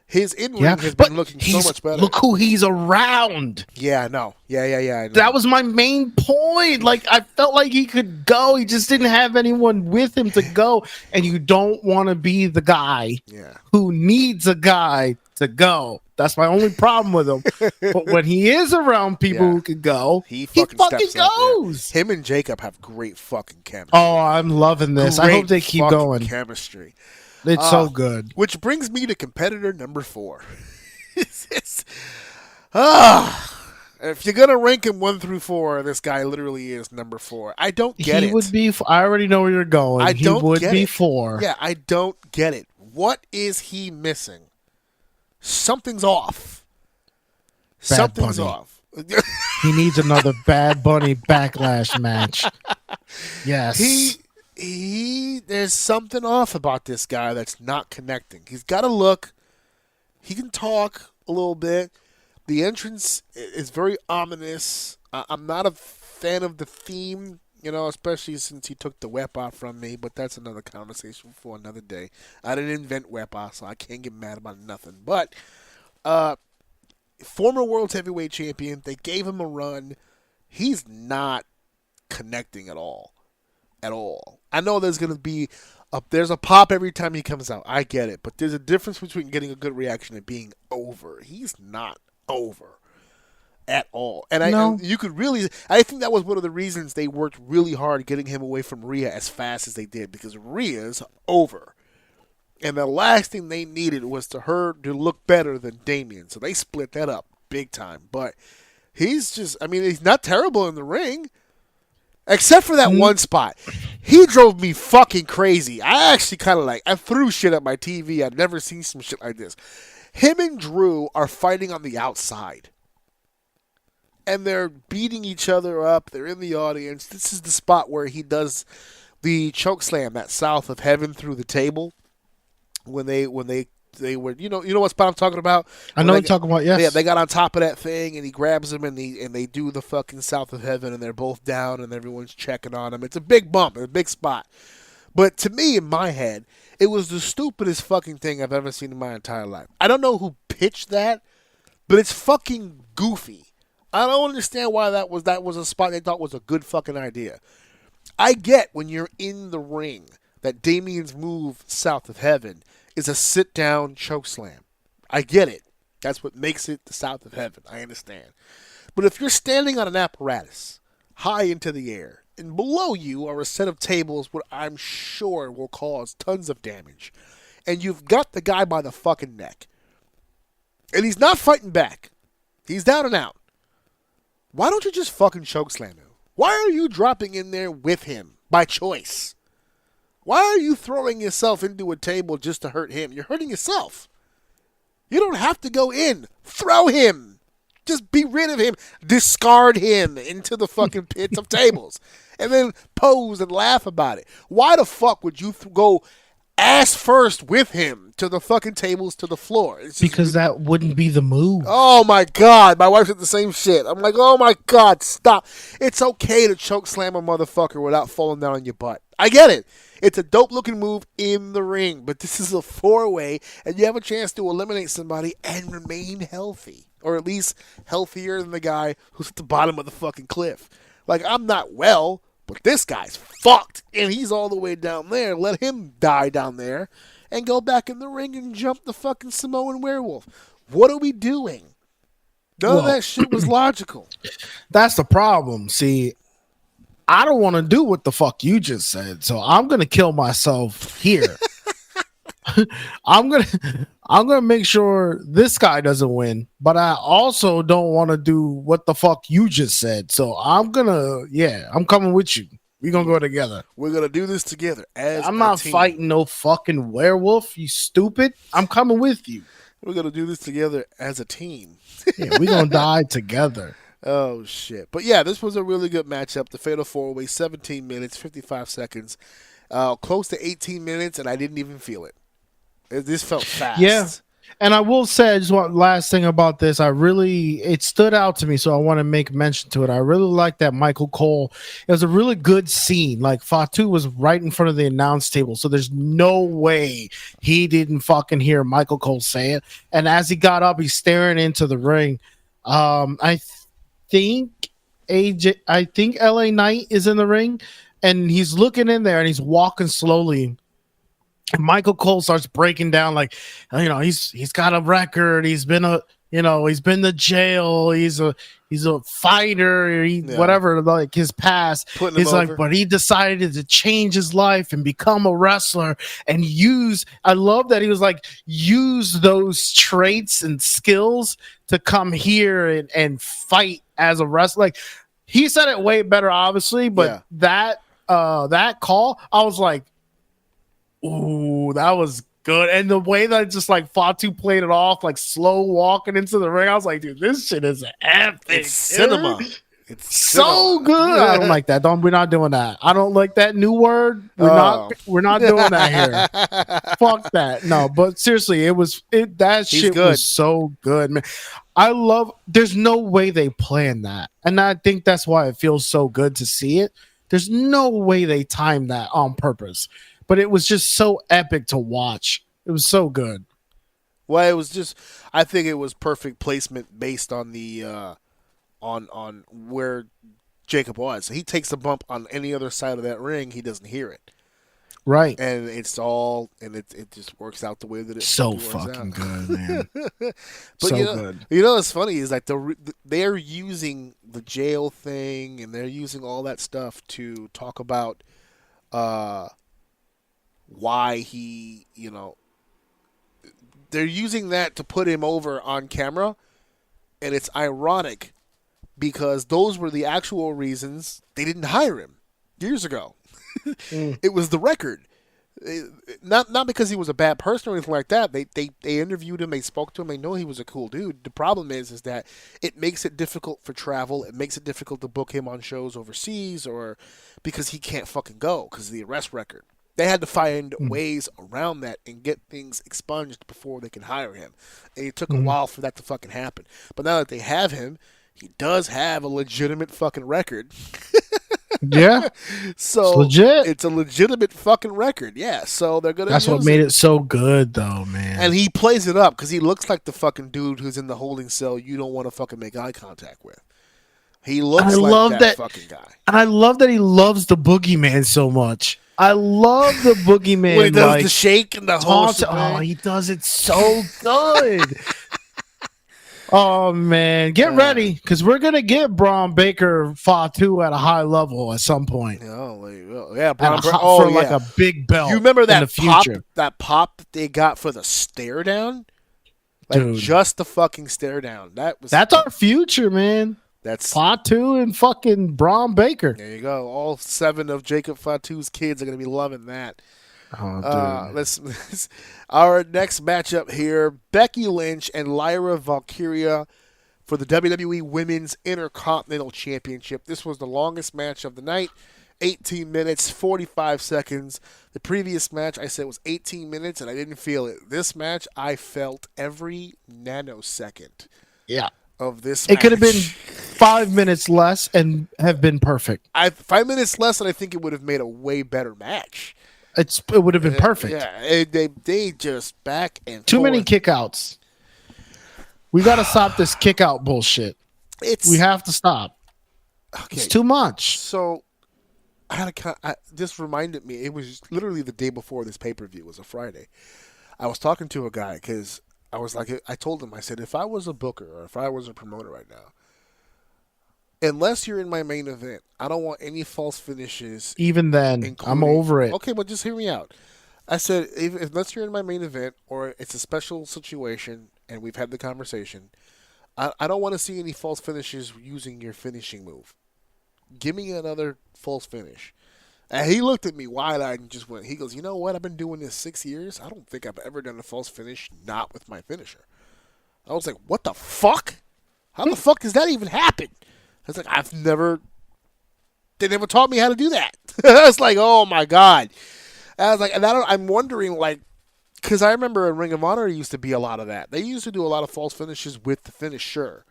D: His in-ring has been looking so much better.
E: Look who he's around.
D: Yeah, I know. Yeah, I know.
E: That was my main point. Like, I felt like he could go. He just didn't have anyone with him to go. And you don't want to be the guy who needs a guy to go. That's my only problem with him. But when he is around people who can go, he fucking goes.
D: Him and Jacob have great fucking chemistry.
E: Oh, I'm loving this. I hope they keep going.
D: Chemistry.
E: It's so good.
D: Which brings me to competitor number 4. If you're going to rank him 1 through 4, this guy literally is number 4. I don't get it.
E: He would be, I already know where you're going. He would be 4.
D: Yeah, I don't get it. What is he missing? Something's off. Something's off.
E: He needs another Bad Bunny Backlash match. Yes.
D: There's something off about this guy that's not connecting. He's got a look. He can talk a little bit. The entrance is very ominous. I'm not a fan of the theme, especially since he took the weapon from me, but that's another conversation for another day. I didn't invent weapon, so I can't get mad about nothing. But former World Heavyweight Champion, they gave him a run. He's not connecting at all. At all. I know there's going to be there's a pop every time he comes out. I get it. But there's a difference between getting a good reaction and being over. He's not over at all. And you could really, I think that was one of the reasons they worked really hard getting him away from Rhea as fast as they did, because Rhea's over. And the last thing they needed was her to look better than Damian. So they split that up big time. But he's not terrible in the ring. Except for that one spot. He drove me fucking crazy. I actually kind of I threw shit at my TV. I've never seen some shit like this. Him and Drew are fighting on the outside. And they're beating each other up. They're in the audience. This is the spot where he does the choke slam, that south of heaven through the table. When they were, you know what spot I'm talking about?
E: I know what you're talking about, yes.
D: Yeah, they got on top of that thing, and he grabs him, and they do the fucking south of heaven, and they're both down, and everyone's checking on him. It's a big bump, a big spot. But to me, in my head, it was the stupidest fucking thing I've ever seen in my entire life. I don't know who pitched that, but it's fucking goofy. I don't understand why that was a spot they thought was a good fucking idea. I get when you're in the ring that Damian's move south of heaven is a sit-down choke slam. I get it. That's what makes it the south of heaven. I understand. But if you're standing on an apparatus high into the air, and below you are a set of tables what I'm sure will cause tons of damage, and you've got the guy by the fucking neck, and he's not fighting back, he's down and out, why don't you just fucking choke slam him? Why are you dropping in there with him by choice? Why are you throwing yourself into a table just to hurt him? You're hurting yourself. You don't have to go in. Throw him. Just be rid of him. Discard him into the fucking pits of tables. And then pose and laugh about it. Why the fuck would you go ass first with him to the fucking tables to the floor?
E: Because that wouldn't be the move.
D: Oh my God. My wife said the same shit. I'm like, oh my God, stop. It's okay to choke slam a motherfucker without falling down on your butt. I get it. It's a dope-looking move in the ring, but this is a four-way, and you have a chance to eliminate somebody and remain healthy, or at least healthier than the guy who's at the bottom of the fucking cliff. Like, I'm not well, but this guy's fucked, and he's all the way down there. Let him die down there and go back in the ring and jump the fucking Samoan werewolf. What are we doing? None of that shit was logical.
E: That's the problem. See, I don't want to do what the fuck you just said, so I'm gonna kill myself here. I'm gonna make sure this guy doesn't win, but I also don't want to do what the fuck you just said. So I'm coming with you. We're gonna go together.
D: We're gonna do this together.
E: I'm not fighting no fucking werewolf, you stupid. I'm coming with you.
D: We're gonna do this together as a team.
E: Yeah, we're gonna die together.
D: Oh, shit. But, yeah, this was a really good matchup. The Fatal 4-Way, 17 minutes, 55 seconds. Close to 18 minutes, and I didn't even feel it. This felt fast.
E: Yeah. And I will say, just one last thing about this. It stood out to me, so I want to make mention to it. I really like that Michael Cole. It was a really good scene. Like, Fatu was right in front of the announce table, so there's no way he didn't fucking hear Michael Cole say it. And as he got up, he's staring into the ring. I think LA Knight is in the ring, and he's looking in there and he's walking slowly. And Michael Cole starts breaking down, like, he's got a record. He's been to jail. He's a fighter. Whatever, like his past. He's like, but he decided to change his life and become a wrestler and I love that he was like, use those traits and skills to come here and fight as a wrestler. Like, he said it way better, obviously, but that call, I was like, ooh, that was good. And the way that just like Fatu played it off, like slow walking into the ring, I was like, dude, this shit is epic.
D: It's cinema.
E: Dude.
D: It's
E: So
D: cinema.
E: good. I don't like that. We're not doing that. I don't like that new word. We're not doing that here. Fuck that. No, but seriously, that
D: He's
E: shit
D: good.
E: was so good, man. There's no way they planned that. And I think that's why it feels so good to see it. There's no way they timed that on purpose. But it was just so epic to watch. It was so good.
D: Well, it was just, I think it was perfect placement based on the on where Jacob was. He takes the bump on any other side of that ring, he doesn't hear it.
E: Right.
D: And it just works out the way that it
E: So
D: works
E: fucking
D: out.
E: good, man.
D: But
E: So
D: good. You know what's funny is like they're using the jail thing and they're using all that stuff to talk about why he, they're using that to put him over on camera, and it's ironic because those were the actual reasons they didn't hire him years ago. It was the record. Not because he was a bad person or anything like that. They interviewed him, they spoke to him, they know he was a cool dude. The problem is that it makes it difficult for travel. It makes it difficult to book him on shows overseas or because he can't fucking go because of the arrest record. They had to find ways around that and get things expunged before they can hire him. And it took a while for that to fucking happen. But now that they have him, he does have a legitimate fucking record.
E: Yeah.
D: So
E: it's legit.
D: It's a legitimate fucking record. Yeah. So they're gonna.
E: That's what made it so good, though, man.
D: And he plays it up because he looks like the fucking dude who's in the holding cell you don't want to fucking make eye contact with. He looks like that fucking guy.
E: And I love that he loves the boogeyman so much. I love the boogeyman.
D: When he does the shake and the whole
E: he does it so good. Oh, man. Get ready, because we're going to get Braun Baker Fatu at a high level at some point.
D: Yeah,
E: for like a big belt.
D: You remember that
E: in the future.
D: pop that they got for the stare down? Like
E: Dude.
D: just the fucking stare down.
E: That's our future, man.
D: That's
E: Fatu and fucking Braun Baker.
D: There you go. All 7 of Jacob Fatu's kids are going to be loving that.
E: Oh, dude.
D: Our next matchup here, Becky Lynch and Lyra Valkyria for the WWE Women's Intercontinental Championship. This was the longest match of the night, 18 minutes, 45 seconds. The previous match I said was 18 minutes, and I didn't feel it. This match, I felt every nanosecond of this match.
E: It could have been 5 minutes less and have been perfect.
D: 5 minutes less, and I think it would have made a way better match.
E: It would have been perfect.
D: Yeah, they just back and forth.
E: Too many kickouts. We got to stop this kickout bullshit. We have to stop.
D: Okay.
E: It's too much.
D: So, this reminded me. It was literally the day before this pay-per-view. It was a Friday. I was talking to a guy because I was like, I told him, I said, if I was a booker or if I was a promoter right now, unless you're in my main event, I don't want any false finishes.
E: Even then, I'm over it.
D: Okay, but just hear me out. I said, unless you're in my main event or it's a special situation and we've had the conversation, I don't want to see any false finishes using your finishing move. Give me another false finish. And he looked at me wide-eyed and just went, he goes, you know what? I've been doing this 6 years. I don't think I've ever done a false finish not with my finisher. I was like, what the fuck? How the fuck does that even happen? I was like, they never taught me how to do that. I was like, oh my God. And I was like, I'm wondering, like, because I remember in Ring of Honor, there used to be a lot of that. They used to do a lot of false finishes with the finisher.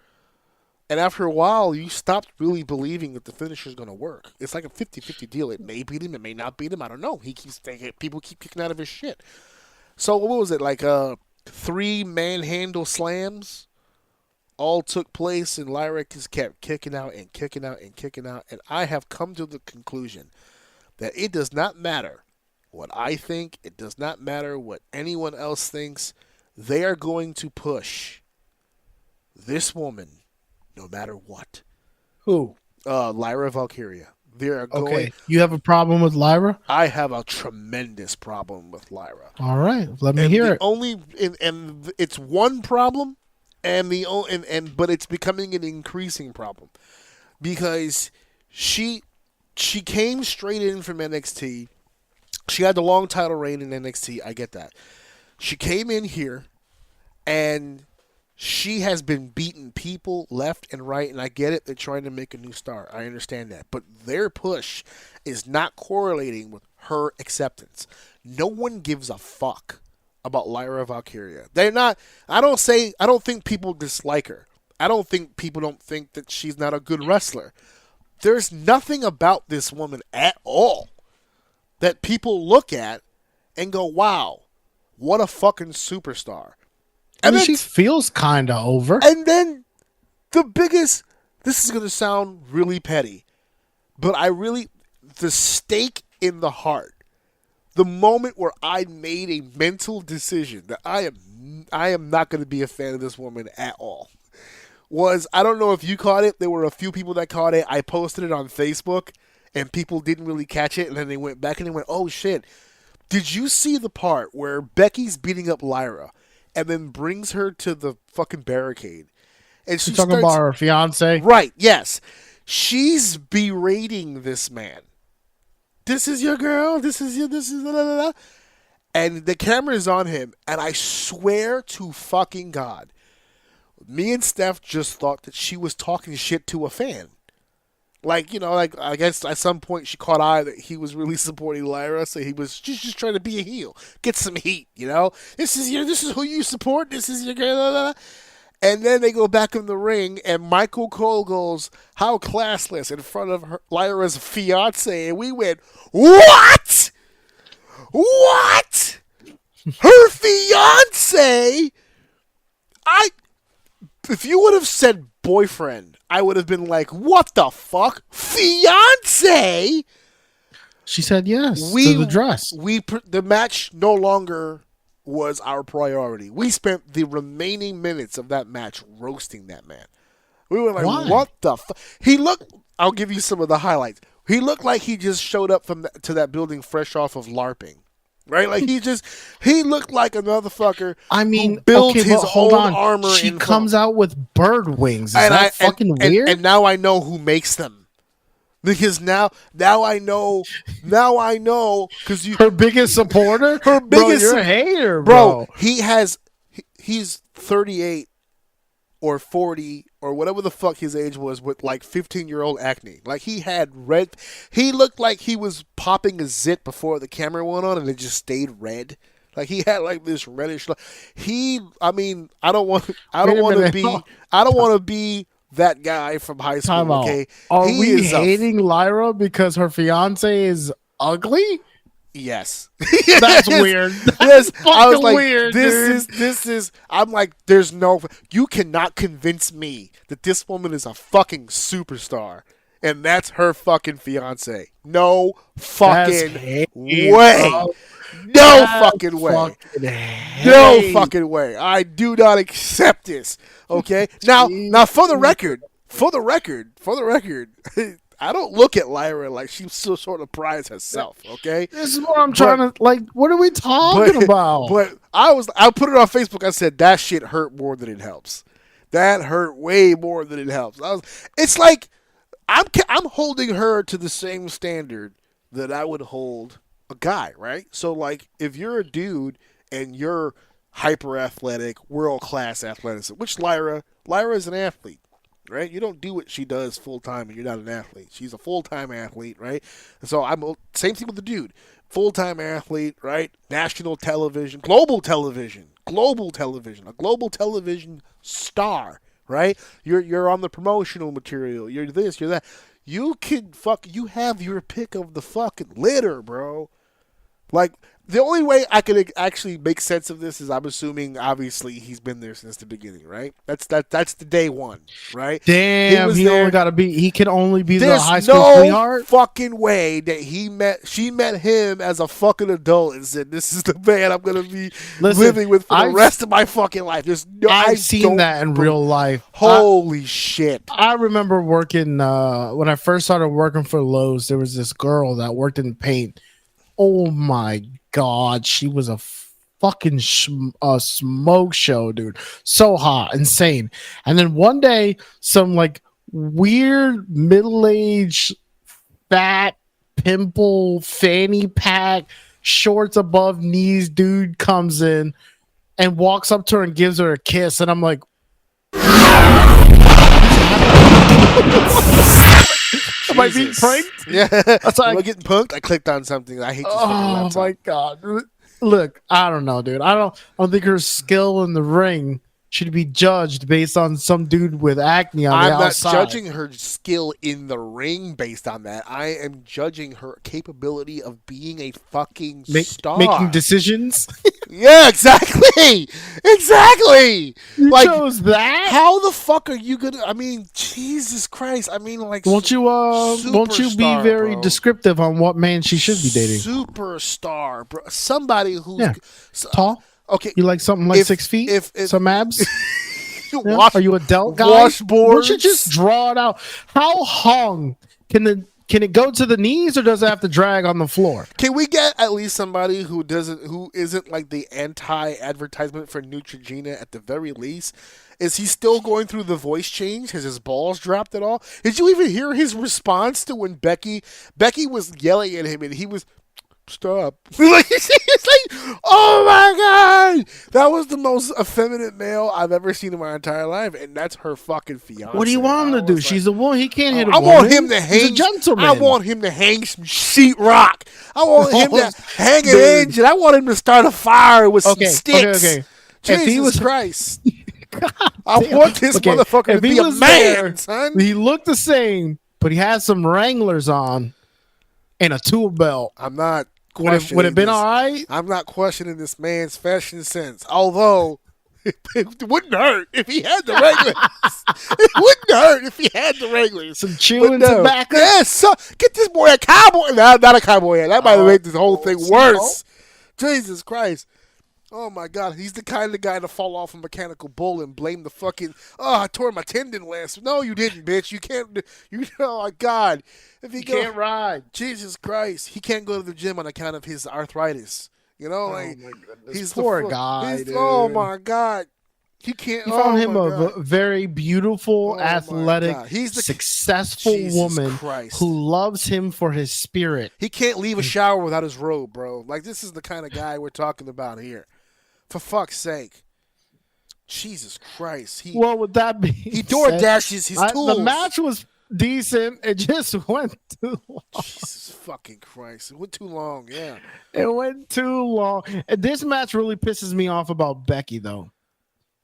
D: And after a while, you stopped really believing that the finisher is going to work. It's like a 50-50 deal. It may beat him, it may not beat him. I don't know. People keep kicking out of his shit. So what was it, like 3 manhandle slams? All took place, and Lyra just kept kicking out and kicking out and kicking out. And I have come to the conclusion that it does not matter what I think. It does not matter what anyone else thinks. They are going to push this woman no matter what.
E: Who?
D: Lyra Valkyria. They are going.
E: Okay. You have a problem with Lyra?
D: I have a tremendous problem with Lyra.
E: All right. Let me hear it.
D: And it's one problem. But it's becoming an increasing problem because she came straight in from NXT. She had the long title reign in NXT. I get that. She came in here, and she has been beating people left and right, and I get it. They're trying to make a new star. I understand that. But their push is not correlating with her acceptance. No one gives a fuck about Lyra Valkyria. They're not. I don't think people dislike her. I don't think people don't think that she's not a good wrestler. There's nothing about this woman at all that people look at and go, wow, what a fucking superstar.
E: And then she feels kind of over.
D: And then the biggest, this is going to sound really petty, but the stake in the heart, the moment where I made a mental decision that I am not going to be a fan of this woman at all, was, I don't know if you caught it. There were a few people that caught it. I posted it on Facebook, and people didn't really catch it, and then they went back and they went, oh shit. Did you see the part where Becky's beating up Lyra and then brings her to the fucking barricade? And she's
E: talking about her fiance?
D: Right, yes. She's berating this man. This is your girl. This is blah, blah, blah. And the camera is on him, and I swear to fucking God, me and Steph just thought that she was talking shit to a fan. Like, I guess at some point she caught eye that he was really supporting Lyra, so he was just trying to be a heel, get some heat, This is who you support. This is your girl. Blah, blah, blah. And then they go back in the ring, and Michael Cole goes, how classless, in front of Lyra's fiance, and we went, what? What? Her fiance? If you would have said boyfriend, I would have been like, what the fuck? Fiance?
E: She said yes to the dress.
D: The match no longer was our priority. We spent the remaining minutes of that match roasting that man. We were like,
E: why?
D: What the fuck? I'll give you some of the highlights. He looked like he just showed up to that building fresh off of LARPing. Right? Like he looked like another fucker who built his own armor.
E: She comes out with bird wings. Is that fucking weird?
D: And now I know who makes them. Because now I know because
E: her biggest supporter? You're a hater, bro.
D: He's 38 or 40 or whatever the fuck his age was with like 15-year-old acne. Like he looked like he was popping a zit before the camera went on and it just stayed red. Like he had like this reddish I don't want to be that guy from high school, okay?
E: Are we hating Lyra because her fiance is ugly?
D: Yes.
E: That's weird.
D: Yes. I was like,
E: weird,
D: this is I'm like, you cannot convince me that this woman is a fucking superstar and that's her fucking fiance. No fucking way. No fucking way. No fucking way. I do not accept this. Okay? Now for the record, I don't look at Lyra like she so sort of prides herself, okay?
E: This is what I'm trying to, like, what are we talking about?
D: But I put it on Facebook. I said, that shit hurt more than it helps. That hurt way more than it helps. It's like, I'm holding her to the same standard that I would hold a guy, right? So, like, if you're a dude and you're hyper athletic, world class athleticism, which Lyra is an athlete. Right? You don't do what she does full time and you're not an athlete. She's a full time athlete, right? And so same thing with the dude. Full time athlete, right? National television, global television, a global television star, right? You're on the promotional material. You're this, you're that. You have your pick of the fucking litter, bro. Like, the only way I could actually make sense of this is I'm assuming, obviously, he's been there since the beginning, right? That's the day one, right?
E: Damn, he can only be the high school sweetheart?
D: There's no fucking way that she met him as a fucking adult and said, this is the man I'm going to be living with for the rest of my fucking life.
E: I've seen that in real life.
D: Holy shit.
E: I remember working, when I first started working for Lowe's, there was this girl that worked in paint. Oh my God, she was a fucking smoke show, dude. So hot, insane. And then one day, some like weird middle-aged, fat, pimple, fanny pack, shorts above knees dude comes in and walks up to her and gives her a kiss, and I'm like, am I being pranked?
D: Yeah.
E: That's
D: Am I
E: like,
D: getting punked? I clicked on something. I hate this fucking
E: oh
D: laptop.
E: my god! Look, I don't know, dude. I don't think her skill in the ring should be judged based on some dude with acne on the
D: I'm not
E: outside.
D: judging her skill in the ring based on that. I am judging her capability of being a fucking star.
E: Making decisions.
D: Yeah, exactly. Exactly.
E: You
D: Like,
E: chose that.
D: how the fuck are you gonna? I mean, Jesus Christ. I mean, like,
E: Won't you be
D: superstar,
E: very
D: bro.
E: descriptive on what man she should be dating?
D: Superstar, bro. Somebody who's
E: Yeah. Tall.
D: Okay.
E: You like something like
D: If-
E: 6 feet?
D: if-
E: Some abs? Yeah?
D: Wash,
E: Are you a delt guy?
D: washboards.
E: We should just draw it out. How hung can it go to the knees, or does it have to drag on the floor?
D: Can we get at least somebody who isn't like the anti-advertisement for Neutrogena at the very least? Is he still going through the voice change? Has his balls dropped at all? Did you even hear his response to when Becky was yelling at him and he was stop? Like, it's like, oh my god, that was the most effeminate male I've ever seen in my entire life, and that's her fucking fiance.
E: What do you want him to do? She's a woman. He can't hit a
D: I
E: woman.
D: want him to hang.
E: He's a gentleman.
D: I want him to hang some sheetrock. I want him to hang an
E: Dude.
D: engine. I want him to start a fire with some
E: Okay,
D: sticks.
E: okay.
D: Jesus
E: If he was-
D: Christ. I want this motherfucker to
E: if he
D: be a
E: was
D: man,
E: there,
D: son.
E: He looked the same, but he had some Wranglers on and a tool belt.
D: I'm not
E: Would
D: questioning
E: have been
D: this.
E: all right?
D: I'm not questioning this man's fashion sense. Although it wouldn't hurt if he had the Wranglers. It wouldn't hurt if he had the Wranglers.
E: Some chewing tobacco?
D: Yes, so, get this boy a cowboy. No, not a cowboy hat. That might have made this whole thing worse. Jesus Christ. Oh my God, he's the kind of guy to fall off a mechanical bull and blame the fucking, I tore my tendon last. No, you didn't, bitch. You can't, oh my God. If he
E: Can't ride.
D: Jesus Christ, he can't go to the gym on account of his arthritis. You know, like,
E: my goodness.
D: he's
E: Poor
D: the
E: guy, dude.
D: Oh my God. He can't.
E: You found him
D: my
E: a
D: God.
E: very beautiful,
D: Oh, my
E: athletic,
D: God. He's the
E: successful
D: Jesus
E: woman
D: Christ.
E: who loves him for his spirit.
D: He can't leave a shower without his robe, bro. Like, this is the kind of guy we're talking about here. For fuck's sake. Jesus Christ.
E: Well, with that being
D: He door
E: said,
D: dashes his tools.
E: the match was decent. It just went too long.
D: Jesus fucking Christ. It went too long, yeah.
E: It went too long. And this match really pisses me off about Becky, though.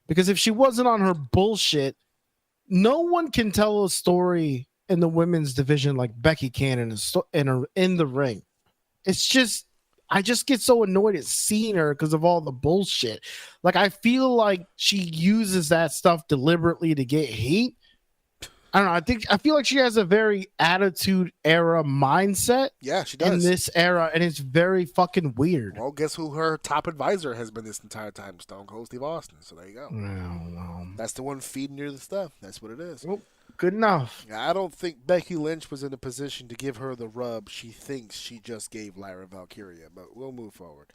E: Because if she wasn't on her bullshit, no one can tell a story in the women's division like Becky can in the ring. It's just, I just get so annoyed at seeing her because of all the bullshit. Like, I feel like she uses that stuff deliberately to get heat. I don't know. I feel like she has a very attitude era mindset.
D: Yeah, she
E: In
D: does.
E: this era, and it's very fucking weird.
D: Well, guess who her top advisor has been this entire time? Stone Cold Steve Austin. So there you go. That's the one feeding her the stuff. That's what it is.
E: Well, good enough.
D: I don't think Becky Lynch was in a position to give her the rub she thinks she just gave Lyra Valkyria, but we'll move forward.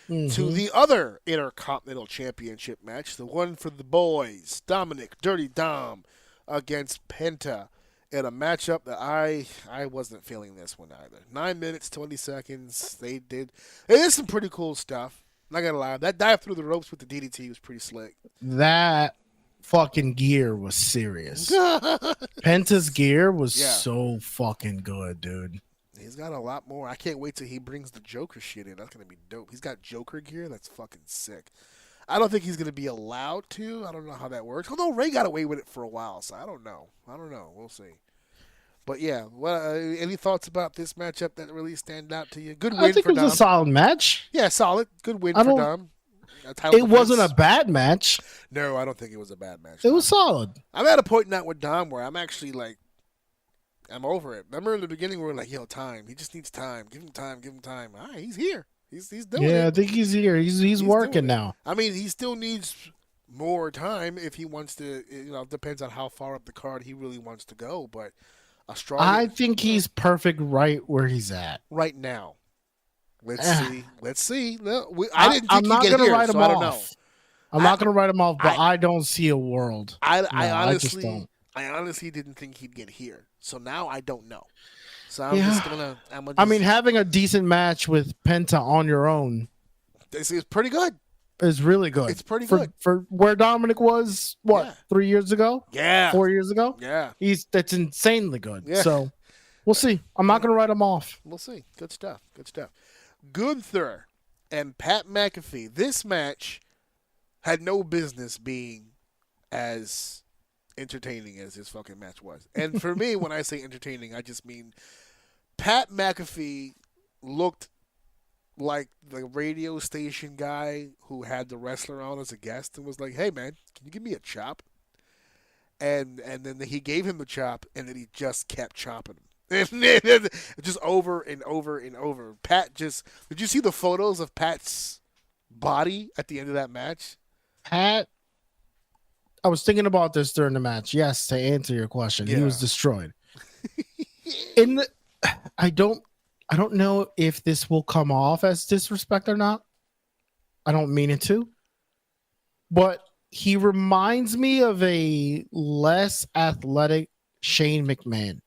D: To the other Intercontinental Championship match, the one for the boys, Dominic Dirty Dom against Penta, in a matchup that I wasn't feeling this one either. 9 minutes, 20 seconds. They did some pretty cool stuff. Not gonna lie, that dive through the ropes with the DDT was pretty slick.
E: That fucking gear was serious. Penta's gear was so fucking good, dude.
D: He's got a lot more. I can't wait till he brings the Joker shit in. That's gonna be dope. He's got Joker gear. That's fucking sick. I don't think he's gonna be allowed to. I don't know how that works. Although Ray got away with it for a while, so I don't know. We'll see. But yeah, any thoughts about this matchup that really stand out to you? Good win
E: I think
D: for
E: it was
D: Dom.
E: a solid match.
D: Yeah, solid. Good win
E: I
D: for
E: don't-
D: Dom.
E: It wasn't a bad match.
D: No, I don't think it was a bad match.
E: It was solid.
D: I'm at a point now with Dom where I'm actually like, I'm over it. Remember in the beginning we were like, yo, time. He just needs time. Give him time. Give him time. All right, he's here. He's doing it.
E: Yeah, I think he's here. He's
D: doing
E: working
D: it.
E: now.
D: I mean, he still needs more time if he wants to. It depends on how far up the card he really wants to go. But a strong.
E: I think he's perfect right where he's at.
D: right now. Let's see. Let's see. No, I didn't
E: I'm
D: think
E: not
D: he'd get
E: gonna
D: here,
E: write him
D: so I don't know.
E: off. I'm not going to write him off, but I don't see a world.
D: I
E: just
D: honestly,
E: don't.
D: I honestly didn't think he'd get here. So now I don't know. So I'm just gonna.
E: I mean, having a decent match with Penta on your own.
D: This is pretty good.
E: is really good.
D: It's pretty good.
E: For where Dominic was. What,
D: Yeah.
E: 3 years ago?
D: Yeah.
E: 4 years ago?
D: Yeah.
E: That's insanely good.
D: Yeah.
E: So we'll see. I'm not going to write him off.
D: We'll see. Good stuff. Good stuff. Gunther and Pat McAfee. This match had no business being as entertaining as this fucking match was. And for me, when I say entertaining, I just mean Pat McAfee looked like the radio station guy who had the wrestler on as a guest and was like, "Hey man, can you give me a chop?" And then he gave him the chop, and then he just kept chopping him. And just over and over and over. Pat just, did you see the photos of Pat's body at the end of that match?
E: Pat, I was thinking about this during the match. Yes, to answer your question, he
D: Yeah.
E: was destroyed. I don't know if this will come off as disrespect or not. I don't mean it to. But he reminds me of a less athletic Shane McMahon.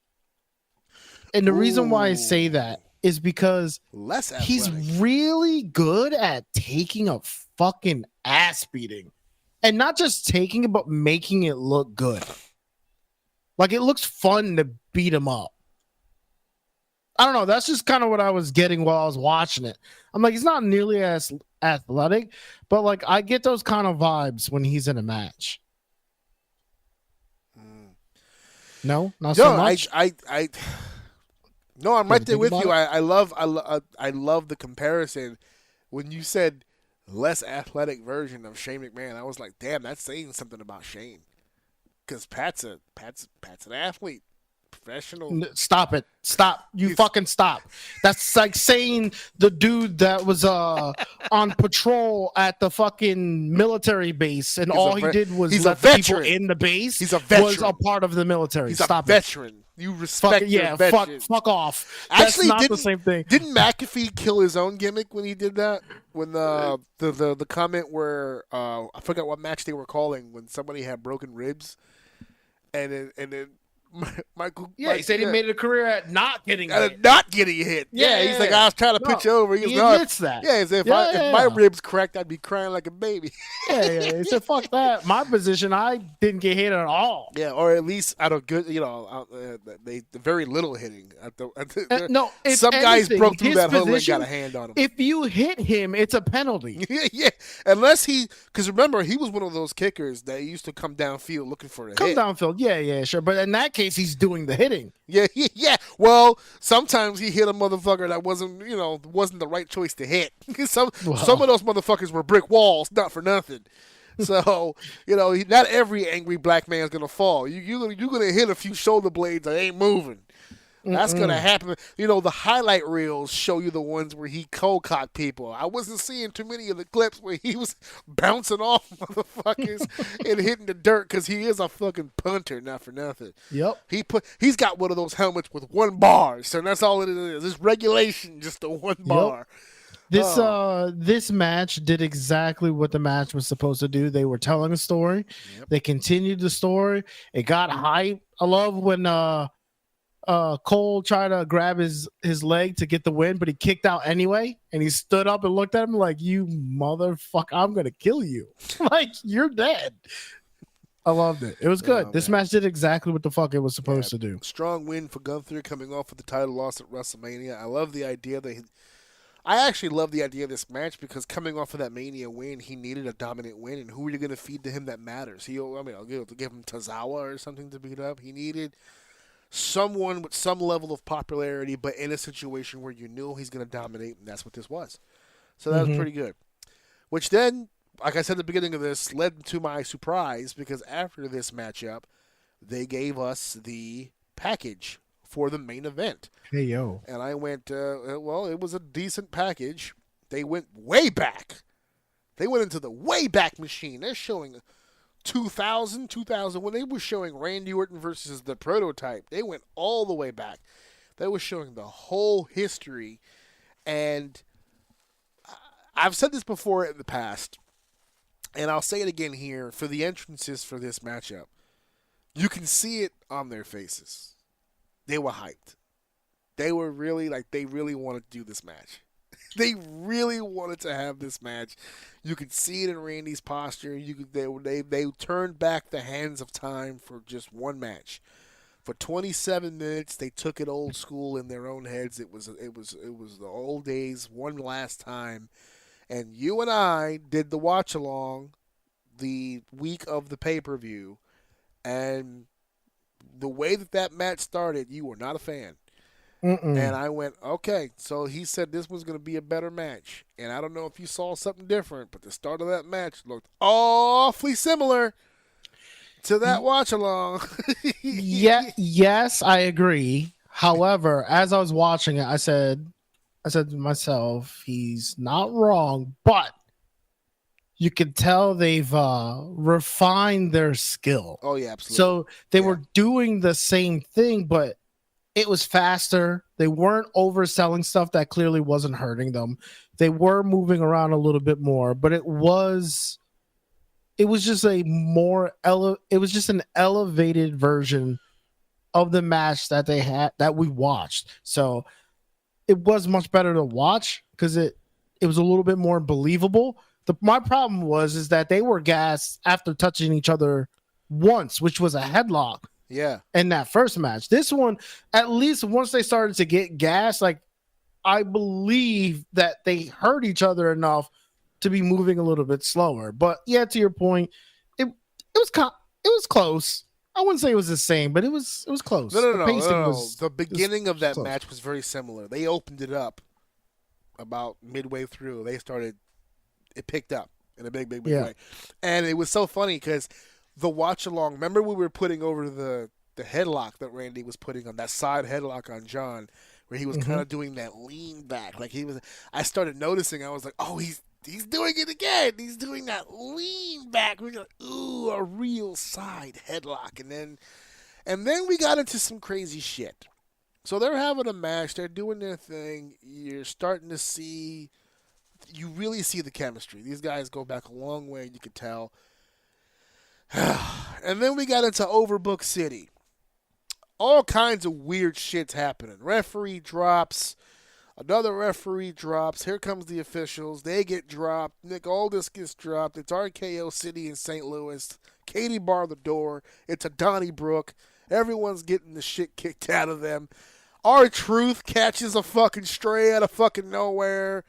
E: And the reason why I say that is because
D: Less athletic.
E: he's really good at taking a fucking ass beating. And not just taking it, but making it look good. Like, it looks fun to beat him up. I don't know. That's just kind of what I was getting while I was watching it. I'm like, he's not nearly as athletic, but like, I get those kind of vibes when he's in a match. No, not so much.
D: No, I'm right there
E: think
D: with
E: about
D: you.
E: it?
D: I love the comparison. When you said less athletic version of Shane McMahon, I was like, damn, that's saying something about Shane. Because Pat's an athlete, professional.
E: Stop it. Stop. You fucking stop. That's like saying the dude that was on patrol at the fucking military base and all he did was let the people in the base.
D: He's a veteran.
E: Was a part of the military.
D: He's
E: Stop
D: a veteran. You respect your veterans.
E: Fuck off.
D: Actually,
E: that's not the same thing.
D: Didn't McAfee kill his own gimmick when he did that? When the comment where I forgot what match they were calling when somebody had broken ribs, and then Michael.
E: Yeah, he said he made a career at not getting hit.
D: Not getting hit. Yeah, he's like, I was trying to pitch over.
E: He admits that.
D: Yeah, he said, if my ribs cracked, I'd be crying like a baby.
E: Yeah. He said, fuck that. My position, I didn't get hit at all.
D: Yeah, or at least out of good, they very little hitting.
E: No, if
D: some guys
E: anything,
D: broke through
E: his
D: that hole and
E: position,
D: got a hand on him.
E: If you hit him, it's a penalty.
D: Yeah, unless because remember, he was one of those kickers that used to come downfield looking for a hit.
E: Come downfield, yeah, sure. But in that case, he's doing the hitting.
D: Yeah. Well, sometimes he hit a motherfucker that wasn't the right choice to hit. Some of those motherfuckers were brick walls, not for nothing. So not every angry black man's gonna fall. You're gonna hit a few shoulder blades that ain't moving. That's going to happen. The highlight reels show you the ones where he cold-cocked people. I wasn't seeing too many of the clips where he was bouncing off motherfuckers and hitting the dirt because he is a fucking punter, not for nothing.
E: Yep.
D: He's got one of those helmets with one bar, so that's all it is. It's regulation, just the one bar.
E: This match did exactly what the match was supposed to do. They were telling a story. Yep. They continued the story. It got hype. I love when Cole tried to grab his leg to get the win, but he kicked out anyway, and he stood up and looked at him like, you motherfucker, I'm gonna kill you. Like, you're dead. I loved it. It was good. This match did exactly what the fuck it was supposed to do.
D: Strong win for Gunther coming off with the title loss at WrestleMania. I love the idea that I actually love the idea of this match because coming off of that Mania win, he needed a dominant win, and who are you going to feed to him that matters? I'll give him Tozawa or something to beat up. He needed someone with some level of popularity, but in a situation where you knew he's going to dominate, and that's what this was. So that was pretty good. Which then, like I said at the beginning of this, led to my surprise because after this matchup, they gave us the package for the main event.
E: Hey, yo.
D: And I went, well, it was a decent package. They went way back. They went into the way back machine. They're showing 2000 when they were showing Randy Orton versus the Prototype. They went all the way back. They were showing the whole history. And I've said this before in the past, and I'll say it again here for the entrances for this matchup. You can see it on their faces. They were hyped. They were really they really wanted to do this match. They really wanted to have this match. You could see it in Randy's posture. They turned back the hands of time for just one match. For 27 minutes, they took it old school in their own heads. It was the old days, one last time. And you and I did the watch along the week of the pay-per-view, and the way that match started, you were not a fan. And I went, okay, so he said this was going to be a better match. And I don't know if you saw something different, but the start of that match looked awfully similar to that watch along.
E: Yes, I agree. However, as I was watching it, I said to myself, he's not wrong, but you can tell they've refined their skill.
D: Oh, yeah, absolutely.
E: So they were doing the same thing, but it was faster. They weren't overselling stuff that clearly wasn't hurting them. They were moving around a little bit more, but it was just it was just an elevated version of the match that they had that we watched. So it was much better to watch because it was a little bit more believable. My problem is that they were gassed after touching each other once, which was a headlock.
D: Yeah.
E: In that first match. This one, at least once they started to get gas, like I believe that they hurt each other enough to be moving a little bit slower. But yeah, to your point, it was close. I wouldn't say it was the same, but it was close.
D: No. The beginning of that match was very similar. They opened it up about midway through. It picked up in a big way. And it was so funny because the watch along, remember we were putting over the headlock that Randy was putting on, that side headlock on John, where he was kind of doing that lean back. Like I started noticing, I was like, oh, he's doing it again. He's doing that lean back. We're like, ooh, a real side headlock. And then we got into some crazy shit. So they're having a match. They're doing their thing. You're starting to see, you really see the chemistry. These guys go back a long way, you could tell. And then we got into Overbook City. All kinds of weird shit's happening. Referee drops. Another referee drops. Here comes the officials. They get dropped. Nick Aldis gets dropped. It's RKO City in St. Louis. Katie bar the door. It's a Donnybrook. Everyone's getting the shit kicked out of them. R-Truth catches a fucking stray out of fucking nowhere.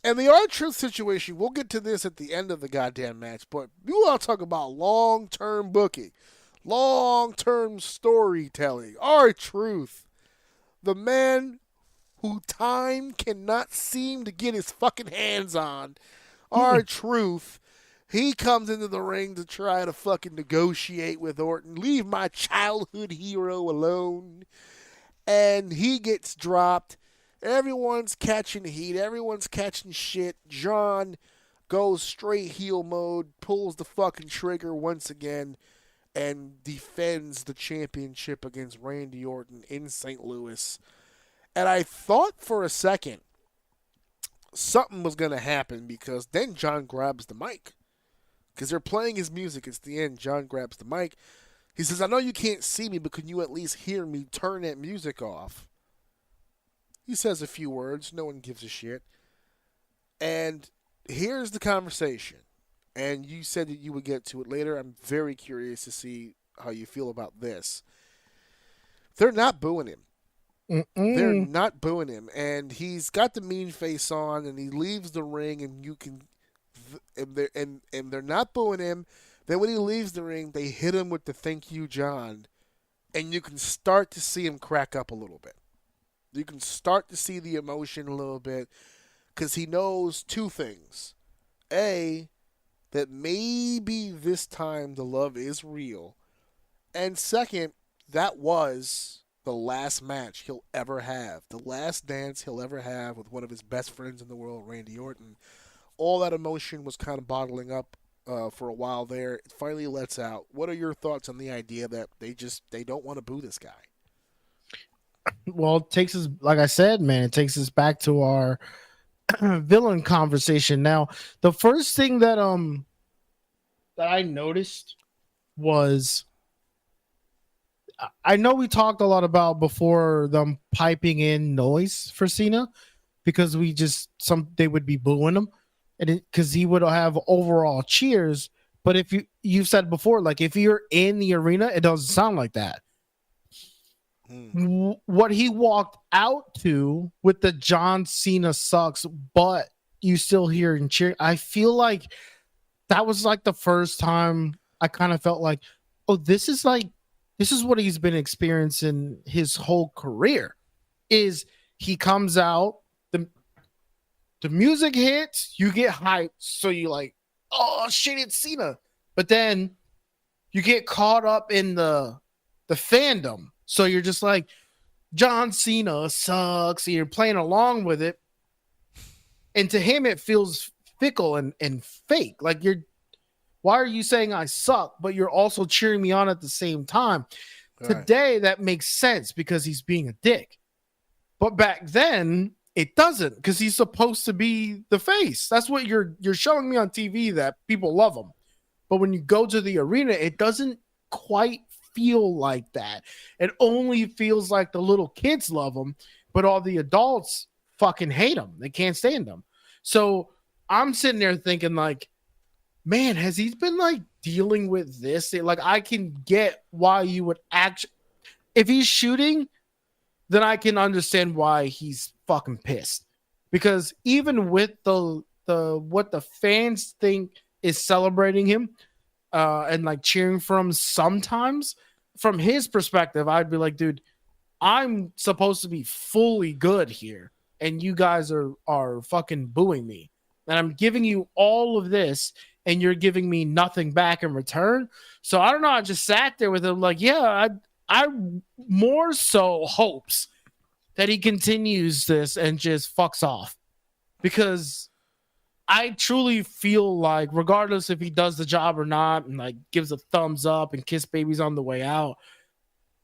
D: And the R-Truth situation, we'll get to this at the end of the goddamn match, but you all talk about long-term booking, long-term storytelling. R-Truth, the man who time cannot seem to get his fucking hands on. R-Truth, he comes into the ring to try to fucking negotiate with Orton. Leave my childhood hero alone. And he gets dropped. Everyone's catching heat. Everyone's catching shit. John goes straight heel mode, pulls the fucking trigger once again, and defends the championship against Randy Orton in St. Louis. And I thought for a second something was going to happen because then John grabs the mic. Because they're playing his music. It's the end. John grabs the mic. He says, I know you can't see me, but can you at least hear me? Turn that music off. He says a few words. No one gives a shit. And here's the conversation. And you said that you would get to it later. I'm very curious to see how you feel about this. They're not booing him. They're not booing him. And he's got the mean face on, and he leaves the ring, and you can... And they're not booing him. Then when he leaves the ring, they hit him with the thank you, John. And you can start to see him crack up a little bit. You can start to see the emotion a little bit because he knows two things. A, that maybe this time the love is real. And second, that was the last match he'll ever have. The last dance he'll ever have with one of his best friends in the world, Randy Orton. All that emotion was kind of bottling up for a while there. It finally lets out. What are your thoughts on the idea that they don't want to boo this guy?
E: Well, it takes us, like I said, man, it takes us back to our villain conversation. Now, the first thing that I noticed was, I know we talked a lot about before them piping in noise for Cena, because they would be booing him, and because he would have overall cheers. But if you've said before, like if you're in the arena, it doesn't sound like that. What he walked out to with the John Cena sucks, but you still hear and cheer. I feel like that was like the first time I kind of felt like, oh, this is what he's been experiencing his whole career. Is he comes out, the music hits, you get hyped, so you like, oh shit, it's Cena. But then you get caught up in the fandom. So you're just like, John Cena sucks. And you're playing along with it. And to him, it feels fickle and fake. Like why are you saying I suck, but you're also cheering me on at the same time? Right. Today, that makes sense because he's being a dick. But back then, it doesn't, because he's supposed to be the face. That's what you're showing me on TV, that people love him. But when you go to the arena, it doesn't quite feel like that. It only feels like the little kids love him, but all the adults fucking hate him. They can't stand him. So I'm sitting there thinking like, man, has he been like dealing with this? Like, I can get why you would actually, if he's shooting, then I can understand why he's fucking pissed. Because even with the what the fans think is celebrating him and like cheering for him, sometimes from his perspective, I'd be like, dude, I'm supposed to be fully good here, and you guys are fucking booing me, and I'm giving you all of this, and you're giving me nothing back in return. So I don't know. I just sat there with him like, yeah, I more so hopes that he continues this and just fucks off, because I truly feel like regardless if he does the job or not and like gives a thumbs up and kiss babies on the way out,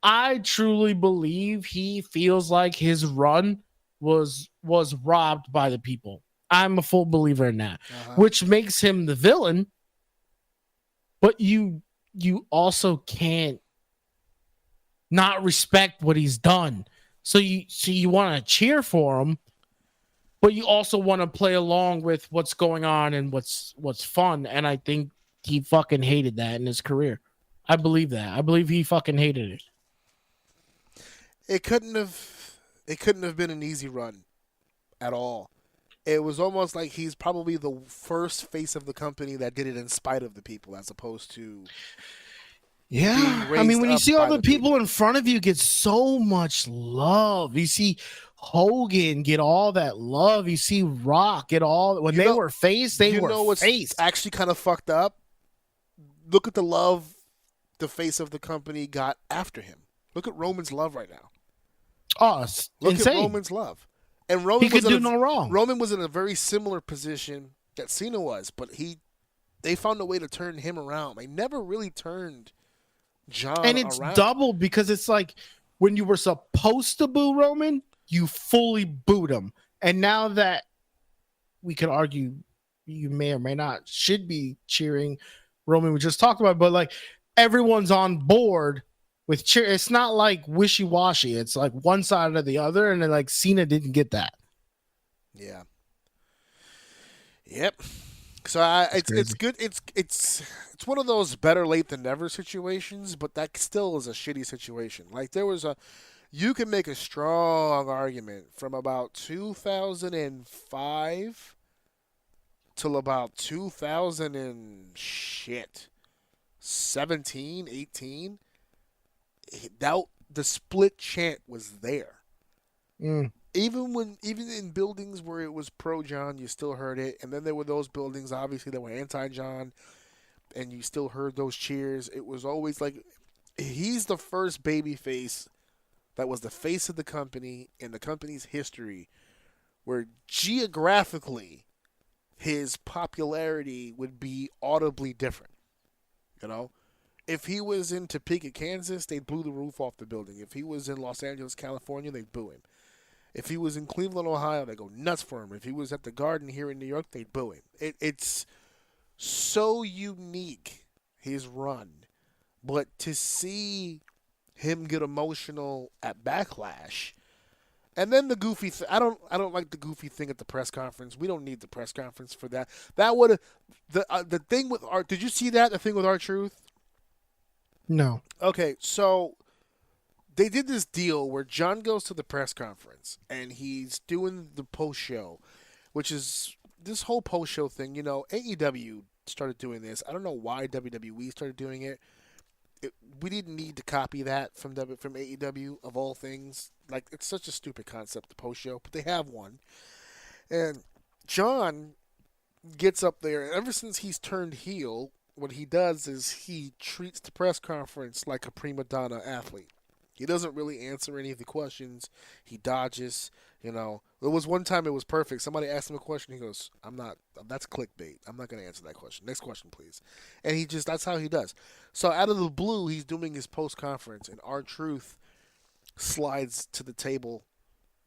E: I truly believe he feels like his run was robbed by the people. I'm a full believer in that, which makes him the villain. But you also can't not respect what he's done. So you want to cheer for him, but you also want to play along with what's going on and what's fun. And I think he fucking hated that in his career. I believe that. I believe he fucking hated it.
D: It couldn't have been an easy run at all. It was almost like he's probably the first face of the company that did it in spite of the people, as opposed to
E: I mean, when you see all the people in front of you get so much love, you see Hogan get all that love, you see Rock get all, when they were face, they were face.
D: Actually kind of fucked up. Look at the love the face of the company got after him. Look at Roman's love right now.
E: Oh, it's
D: Look
E: insane.
D: at Roman's love. And Roman
E: he could do no wrong.
D: Roman was in a very similar position that Cena was, but they found a way to turn him around. They never really turned John
E: and it's
D: around.
E: Doubled, because it's like when you were supposed to boo Roman, you fully booed him. And now that we could argue you may or may not should be cheering Roman, we just talked about it, but like everyone's on board with cheer. It's not like wishy-washy. It's like one side or the other, and then like Cena didn't get that.
D: Yeah. Yep. So it's good. It's one of those better late than never situations, but that still is a shitty situation. Like you can make a strong argument from about 2005 till about 2017, 18. The split chant was there. Even in buildings where it was pro John, you still heard it, and then there were those buildings obviously that were anti John, and you still heard those cheers. It was always like he's the first baby face that was the face of the company in the company's history, where geographically his popularity would be audibly different. You know? If he was in Topeka, Kansas, they'd blew the roof off the building. If he was in Los Angeles, California, they'd boo him. If he was in Cleveland, Ohio, they'd go nuts for him. If he was at the Garden here in New York, they'd boo him. It's so unique, his run. But to see him get emotional at Backlash And then the goofy I don't like the goofy thing at the press conference. We don't need the press conference for that. That would the thing with Art. Did you see that? The thing with R-Truth?
E: No.
D: Okay, so they did this deal where John goes to the press conference and he's doing the post show, which is this whole post show thing. You know, AEW started doing this. I don't know why WWE started doing it. We didn't need to copy that from AEW of all things. Like, it's such a stupid concept, the post show, but they have one. And John gets up there, and ever since he's turned heel, what he does is he treats the press conference like a prima donna athlete. He doesn't really answer any of the questions. He dodges. You know, there was one time it was perfect. Somebody asked him a question. He goes, that's clickbait. I'm not going to answer that question. Next question, please. And that's how he does. So out of the blue, he's doing his post-conference, and R-Truth slides to the table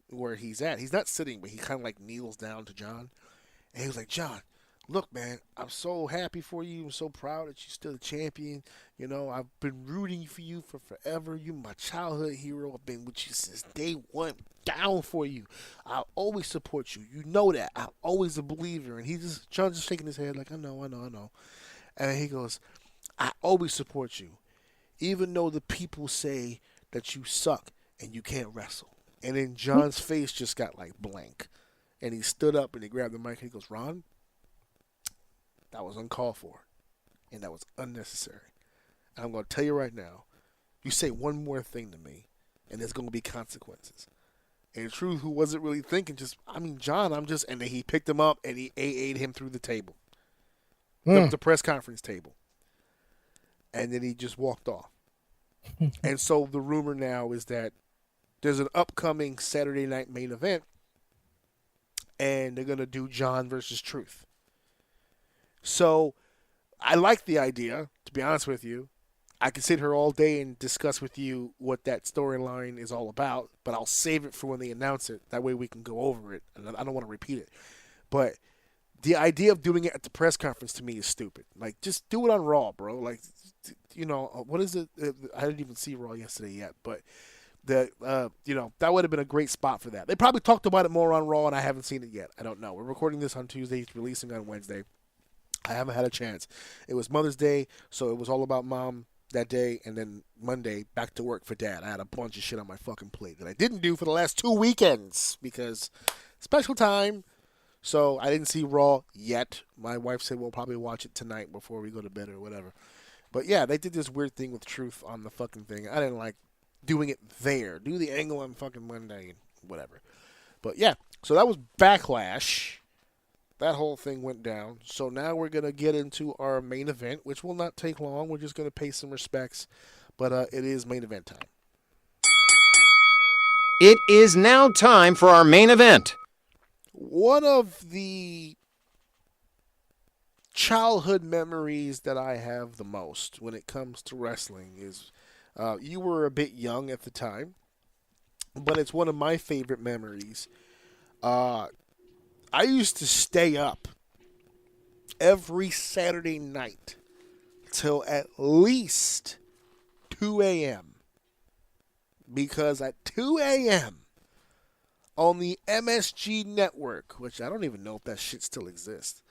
D: where he's at. He's not sitting, but he kind of like kneels down to John. And he was like, John, look, man, I'm so happy for you. I'm so proud that you're still a champion. You know, I've been rooting for you for forever. You're my childhood hero. I've been with you since day one. Down for you. I'll always support you. You know that. I'm always a believer. And John's just shaking his head like, I know. And he goes, I always support you. Even though the people say that you suck and you can't wrestle. And then John's face just got like blank. And he stood up and he grabbed the mic and he goes, Ron, that was uncalled for. And that was unnecessary. And I'm going to tell you right now, you say one more thing to me, and there's going to be consequences. And Truth, who wasn't really thinking, John, and then he picked him up and he AA'd him through the table. The press conference table. And then he just walked off. And so the rumor now is that there's an upcoming Saturday night main event, and they're going to do John versus Truth. So I like the idea, to be honest with you. I can sit here all day and discuss with you what that storyline is all about, but I'll save it for when they announce it. That way we can go over it, and I don't want to repeat it. But the idea of doing it at the press conference to me is stupid. Like, just do it on Raw, bro. Like, you know, what is it? I didn't even see Raw yesterday yet, but that would have been a great spot for that. They probably talked about it more on Raw, and I haven't seen it yet. I don't know. We're recording this on Tuesday. It's releasing on Wednesday. I haven't had a chance. It was Mother's Day, so it was all about Mom that day, and then Monday, back to work for Dad. I had a bunch of shit on my fucking plate that I didn't do for the last 2 weekends because special time. So I didn't see Raw yet. My wife said we'll probably watch it tonight before we go to bed or whatever. But yeah, they did this weird thing with Truth on the fucking thing. I didn't like doing it there. Do the angle on fucking Monday and whatever. But yeah, so that was Backlash. That whole thing went down. So now we're going to get into our main event, which will not take long. We're just going to pay some respects. But it is main event time.
F: It is now time for our main event.
D: One of the childhood memories that I have the most when it comes to wrestling is you were a bit young at the time, but it's one of my favorite memories. I used to stay up every Saturday night till at least 2 a.m. Because at 2 a.m. on the MSG network, which I don't even know if that shit still exists,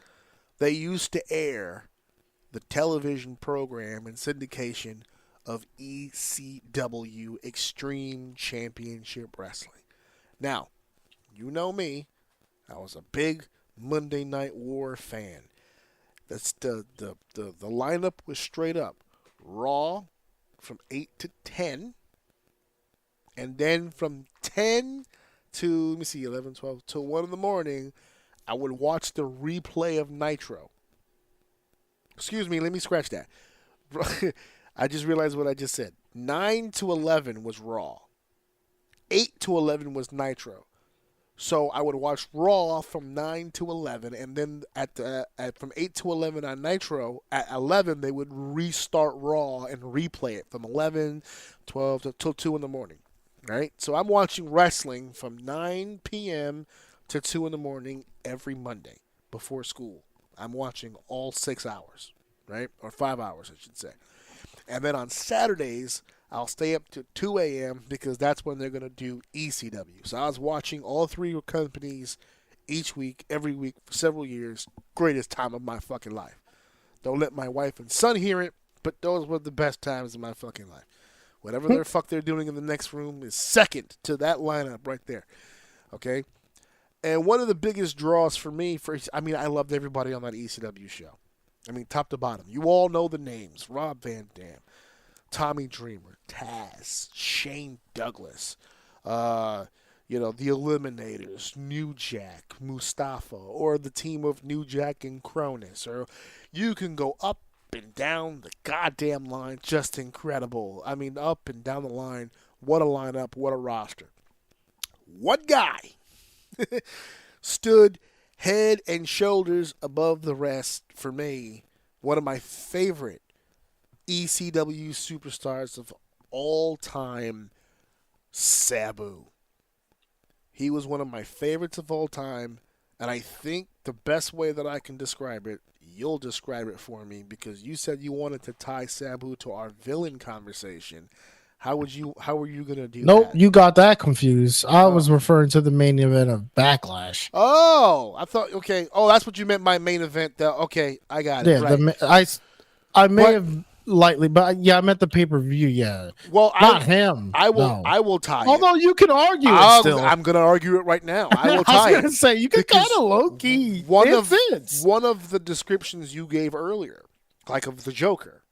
D: they used to air the television program and syndication of ECW Extreme Championship Wrestling. Now, you know me. I was a big Monday Night War fan. That's the lineup was straight up Raw from 8 to 10, and then from 10 to 11, 12 till 1 in the morning, I would watch the replay of Nitro. Excuse me, let me scratch that. I just realized what I just said. 9 to 11 was Raw. 8 to 11 was Nitro. So I would watch Raw from 9 to 11, and then from 8 to 11 on Nitro, at 11 they would restart Raw and replay it from 11, 12 till 2 in the morning. Right? So I'm watching wrestling from 9 p.m. to 2 in the morning every Monday before school. I'm watching all 6 hours, right? Or 5 hours, I should say. And then on Saturdays, I'll stay up to 2 a.m. because that's when they're going to do ECW. So I was watching all three companies each week, every week, for several years. Greatest time of my fucking life. Don't let my wife and son hear it, but those were the best times of my fucking life. Whatever the fuck they're doing in the next room is second to that lineup right there. Okay? And one of the biggest draws for me, I loved everybody on that ECW show. I mean, top to bottom. You all know the names. Rob Van Dam, Tommy Dreamer, Taz, Shane Douglas, the Eliminators, New Jack, Mustafa, or the team of New Jack and Cronus. Or you can go up and down the goddamn line. Just incredible. I mean, up and down the line. What a lineup. What a roster. One guy stood head and shoulders above the rest for me. One of my favorite ECW superstars of all time, Sabu. He was one of my favorites of all time, and I think the best way that I can describe it, you'll describe it for me, because you said you wanted to tie Sabu to our villain conversation. How were you going to do that?
E: Nope, you got that confused. I was referring to the main event of Backlash.
D: Oh, I thought, okay. Oh, that's what you meant by main event. Okay, I got it.
E: Yeah,
D: right.
E: I may have lightly, but yeah, I meant the pay-per-view, yeah.
D: Well,
E: not him.
D: I will.
E: No.
D: I will tie.
E: Although you can argue it still.
D: I'm going to argue it right now. I will tie.
E: I was going to say you can kind of low key.
D: One of the descriptions you gave earlier, like of the Joker,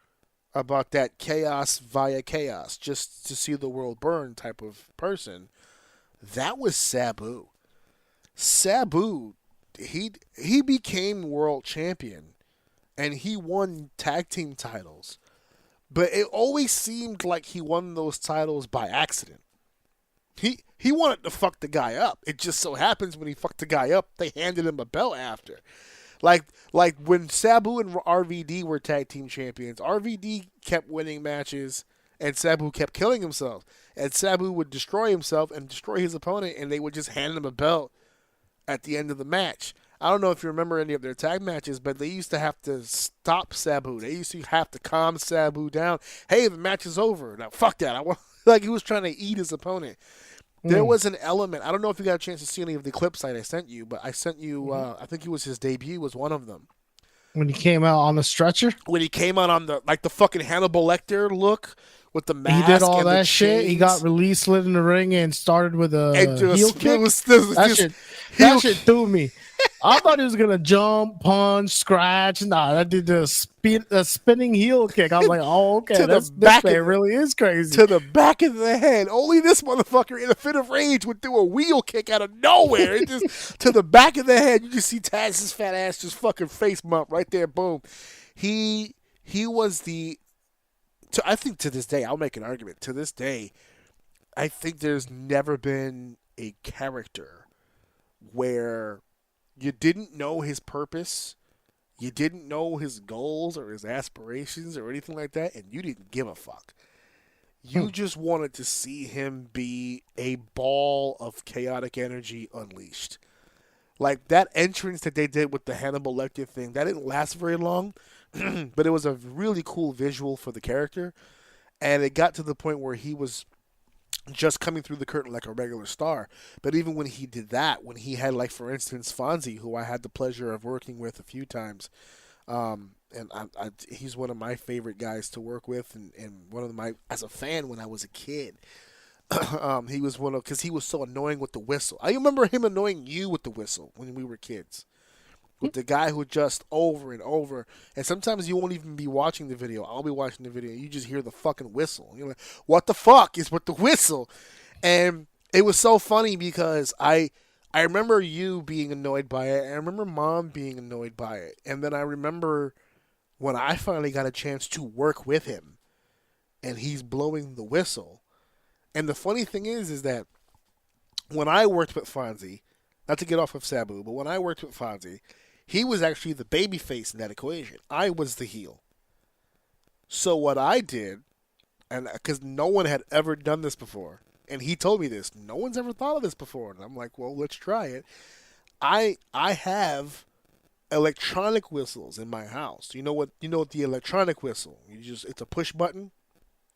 D: about that chaos via chaos, just to see the world burn type of person, that was Sabu. Sabu, he became world champion, and he won tag team titles. But it always seemed like he won those titles by accident. He wanted to fuck the guy up. It just so happens when he fucked the guy up, they handed him a belt after. Like when Sabu and RVD were tag team champions, RVD kept winning matches, and Sabu kept killing himself. And Sabu would destroy himself and destroy his opponent, and they would just hand him a belt at the end of the match. I don't know if you remember any of their tag matches, but they used to have to stop Sabu. They used to have to calm Sabu down. Hey, the match is over. Now, fuck that. Like he was trying to eat his opponent. There was an element. I don't know if you got a chance to see any of the clips I sent you, but I sent you, I think it was his debut was one of them.
E: When he came out on the stretcher?
D: When he came out on the fucking Hannibal Lecter look with the mask.
E: He did all
D: and
E: that shit. He got released, slid in the ring, and started with a heel kick. That shit threw me. I thought he was going to jump, punch, scratch. Nah, that did a spinning heel kick. I was like, oh, okay. This man really is crazy.
D: To the back of the head. Only this motherfucker in a fit of rage would do a wheel kick out of nowhere. It just to the back of the head. You just see Taz's fat ass just fucking face bump right there. Boom. He was I think to this day, I'll make an argument. To this day, I think there's never been a character where you didn't know his purpose, you didn't know his goals or his aspirations or anything like that, and you didn't give a fuck. You just wanted to see him be a ball of chaotic energy unleashed. Like that entrance that they did with the Hannibal Lecter thing, that didn't last very long, but it was a really cool visual for the character, and it got to the point where he was just coming through the curtain like a regular star. But even when he did that, when he had, like, for instance, Fonzie, who I had the pleasure of working with a few times, and he's one of my favorite guys to work with, and one of my, as a fan when I was a kid, he was because he was so annoying with the whistle. I remember him annoying you with the whistle when we were kids. With the guy who just over and over, and sometimes you won't even be watching the video. I'll be watching the video. You just hear the fucking whistle. You're like, what the fuck is with the whistle? And it was so funny because I remember you being annoyed by it. I remember Mom being annoyed by it. And then I remember when I finally got a chance to work with him, and he's blowing the whistle. And the funny thing is that when I worked with Fonzie, not to get off of Sabu, but when I worked with Fonzie, he was actually the baby face in that equation. I was the heel. So what I did, and because no one had ever done this before, and he told me this, no one's ever thought of this before, and I'm like, well, let's try it. I have electronic whistles in my house. You know what the electronic whistle? It's a push button.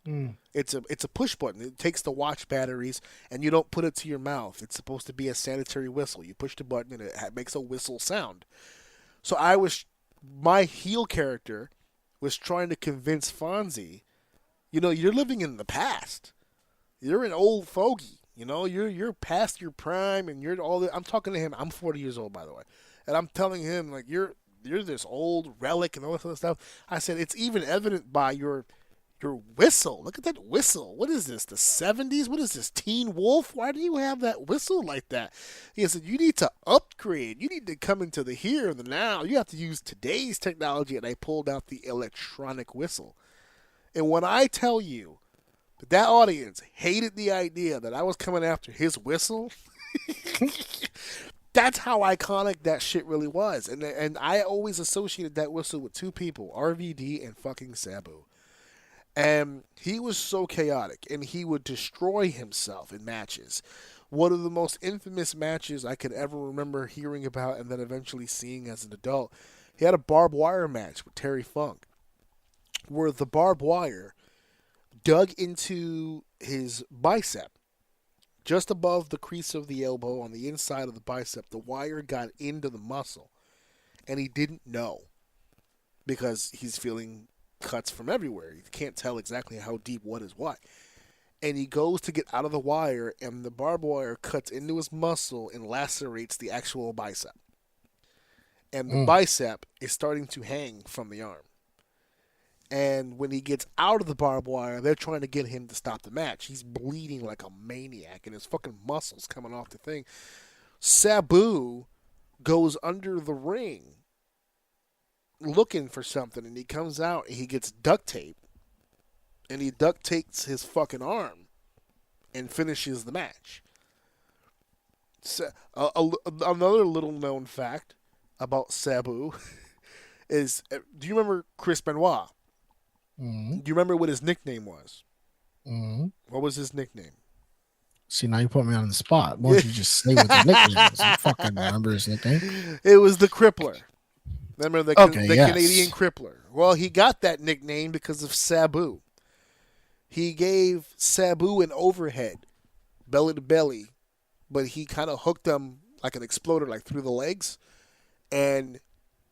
D: It's a push button. It takes the watch batteries, and you don't put it to your mouth. It's supposed to be a sanitary whistle. You push the button, and it makes a whistle sound. So my heel character was trying to convince Fonzie, you're living in the past. You're an old fogey. You're past your prime, and you're all. I'm talking to him. I'm 40 years old, by the way, and I'm telling him like you're this old relic and all this other stuff. I said it's even evident by your whistle. Look at that whistle. What is this? The 70s? What is this? Teen Wolf? Why do you have that whistle like that? He said, you need to upgrade. You need to come into the here and the now. You have to use today's technology. And I pulled out the electronic whistle. And when I tell you that audience hated the idea that I was coming after his whistle, that's how iconic that shit really was. And I always associated that whistle with two people, RVD and fucking Sabu. And he was so chaotic, and he would destroy himself in matches. One of the most infamous matches I could ever remember hearing about and then eventually seeing as an adult, he had a barbed wire match with Terry Funk, where the barbed wire dug into his bicep, just above the crease of the elbow on the inside of the bicep. The wire got into the muscle, and he didn't know because he's feeling cuts from everywhere. You can't tell exactly how deep what is what. And he goes to get out of the wire, and the barbed wire cuts into his muscle and lacerates the actual bicep. And the bicep is starting to hang from the arm. And when he gets out of the barbed wire, they're trying to get him to stop the match. He's bleeding like a maniac, and his fucking muscles coming off the thing. Sabu goes under the ring looking for something, and he comes out and he gets duct tape, and he duct tapes his fucking arm and finishes the match. So, another little known fact about Sabu is, do you remember Chris Benoit?
E: Mm-hmm.
D: Do you remember what his nickname was?
E: Mm-hmm.
D: What was his nickname?
E: See, now you put me on the spot. Why don't you just say what the nickname was? I fucking remember his nickname.
D: It was the Crippler. Remember the
E: yes.
D: Canadian Crippler? Well, he got that nickname because of Sabu. He gave Sabu an overhead, belly to belly, but he kind of hooked him like an exploder, like through the legs, and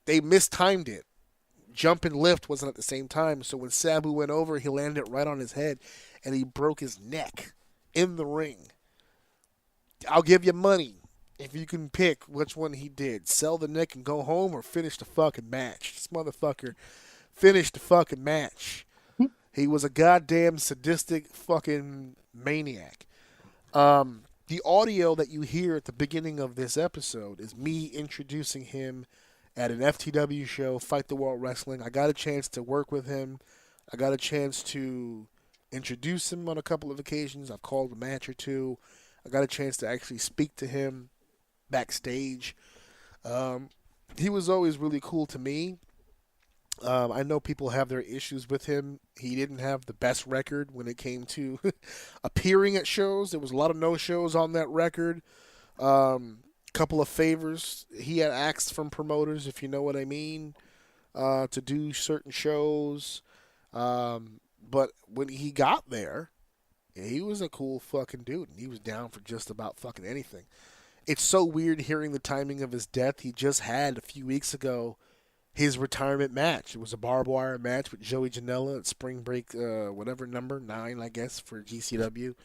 D: they mistimed it. Jump and lift wasn't at the same time, so when Sabu went over, he landed right on his head, and he broke his neck in the ring. I'll give you money if you can pick which one he did. Sell the neck and go home, or finish the fucking match. This motherfucker finished the fucking match. He was a goddamn sadistic fucking maniac. The audio that you hear at the beginning of this episode is me introducing him at an FTW show, Fight the World Wrestling. I got a chance to work with him. I got a chance to introduce him on a couple of occasions. I've called a match or two. I got a chance to actually speak to him backstage. He was always really cool to me. I know people have their issues with him. He didn't have the best record when it came to appearing at shows. There was a lot of no-shows on that record. Couple of favors he had asked from promoters, if you know what I mean, to do certain shows. But when he got there, he was a cool fucking dude, and he was down for just about fucking anything. It's so weird hearing the timing of his death. He just had, a few weeks ago, his retirement match. It was a barbed wire match with Joey Janela at Spring Break, whatever, number 9, I guess, for GCW.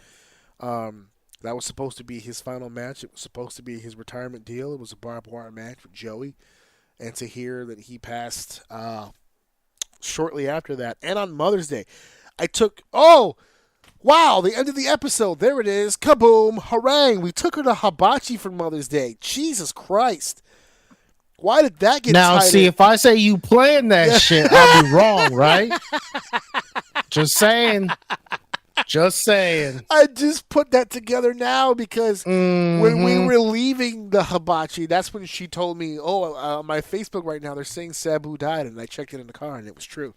D: That was supposed to be his final match. It was supposed to be his retirement deal. It was a barbed wire match with Joey. And to hear that he passed shortly after that, and on Mother's Day, wow, the end of the episode. There it is. Kaboom. Harangue. We took her to Hibachi for Mother's Day. Jesus Christ. Why did that get
E: now?
D: tied
E: See,
D: in?
E: if I say you playing that shit, I'll be wrong, right? Just saying. Just saying.
D: I just put that together now because when we were leaving the Hibachi, that's when she told me, on my Facebook right now, they're saying Sabu died, and I checked it in the car, and it was true.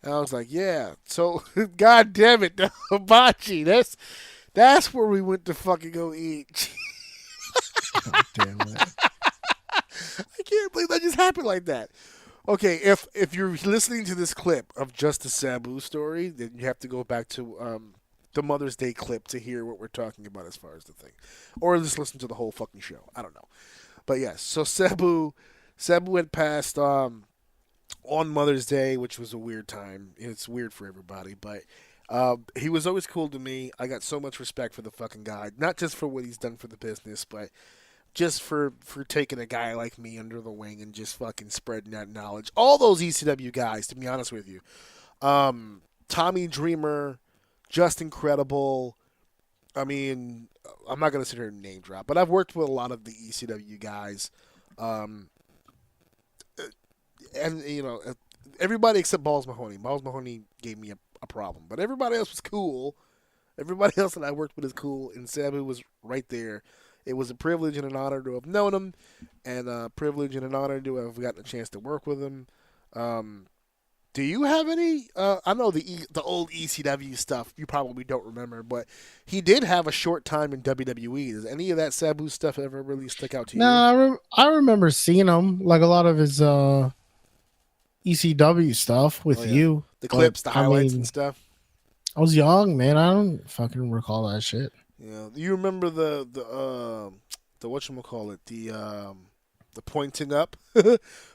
D: And I was like, yeah. So, God damn it, the Hibachi. That's where we went to fucking go eat.
E: God damn it.
D: I can't believe that just happened like that. Okay, if you're listening to this clip of just the Sabu story, then you have to go back to the Mother's Day clip to hear what we're talking about as far as the thing, or just listen to the whole fucking show. I don't know, but yes. So Sabu had passed on Mother's Day, which was a weird time. It's weird for everybody, but he was always cool to me. I got so much respect for the fucking guy, not just for what he's done for the business, but just for taking a guy like me under the wing and just fucking spreading that knowledge. All those ECW guys, to be honest with you. Tommy Dreamer, just incredible. I mean, I'm not going to sit here and name drop, but I've worked with a lot of the ECW guys. And, you know, everybody except Balls Mahoney. Balls Mahoney gave me a problem, but everybody else was cool. Everybody else that I worked with is cool, and Sabu was right there. It was a privilege and an honor to have known him, and a privilege and an honor to have gotten a chance to work with him. Do you have any? I know the old ECW stuff you probably don't remember, but he did have a short time in WWE. Does any of that Sabu stuff ever really stick out to you?
E: No, I remember seeing him, like a lot of his ECW stuff with you.
D: The clips,
E: but,
D: the highlights and stuff.
E: I was young, man. I don't fucking recall that shit.
D: Yeah, you remember the whatchamacallit, the pointing up,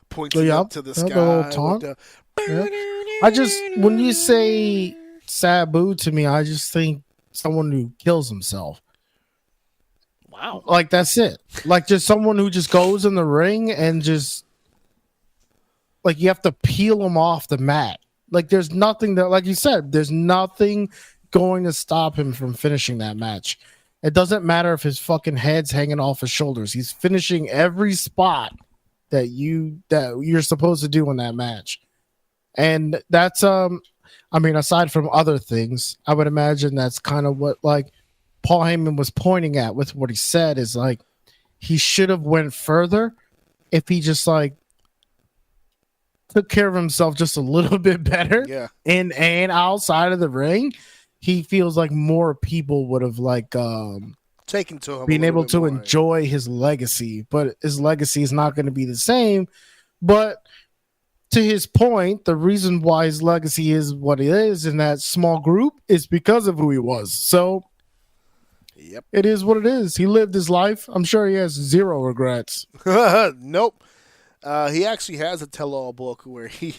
D: pointing up to the sky.
E: The little taunt. I just, when you say Sabu to me, I just think someone who kills himself.
D: Wow.
E: Like, that's it. Like, just someone who just goes in the ring and just, like, you have to peel him off the mat. Like, there's nothing that, like you said, there's nothing going to stop him from finishing that match. It doesn't matter if his fucking head's hanging off his shoulders. He's finishing every spot that you're supposed to do in that match. And that's I mean, aside from other things, I would imagine that's kind of what like Paul Heyman was pointing at with what he said is like he should have went further if he just like took care of himself just a little bit better.
D: Yeah.
E: And outside of the ring, he feels like more people would have like
D: taken to him,
E: being able to
D: more,
E: enjoy his legacy, but his legacy is not going to be the same. But to his point, the reason why his legacy is what it is in that small group is because of who he was. So
D: yep,
E: it is what it is. He lived his life. I'm sure he has zero regrets.
D: Nope. He actually has a tell-all book where he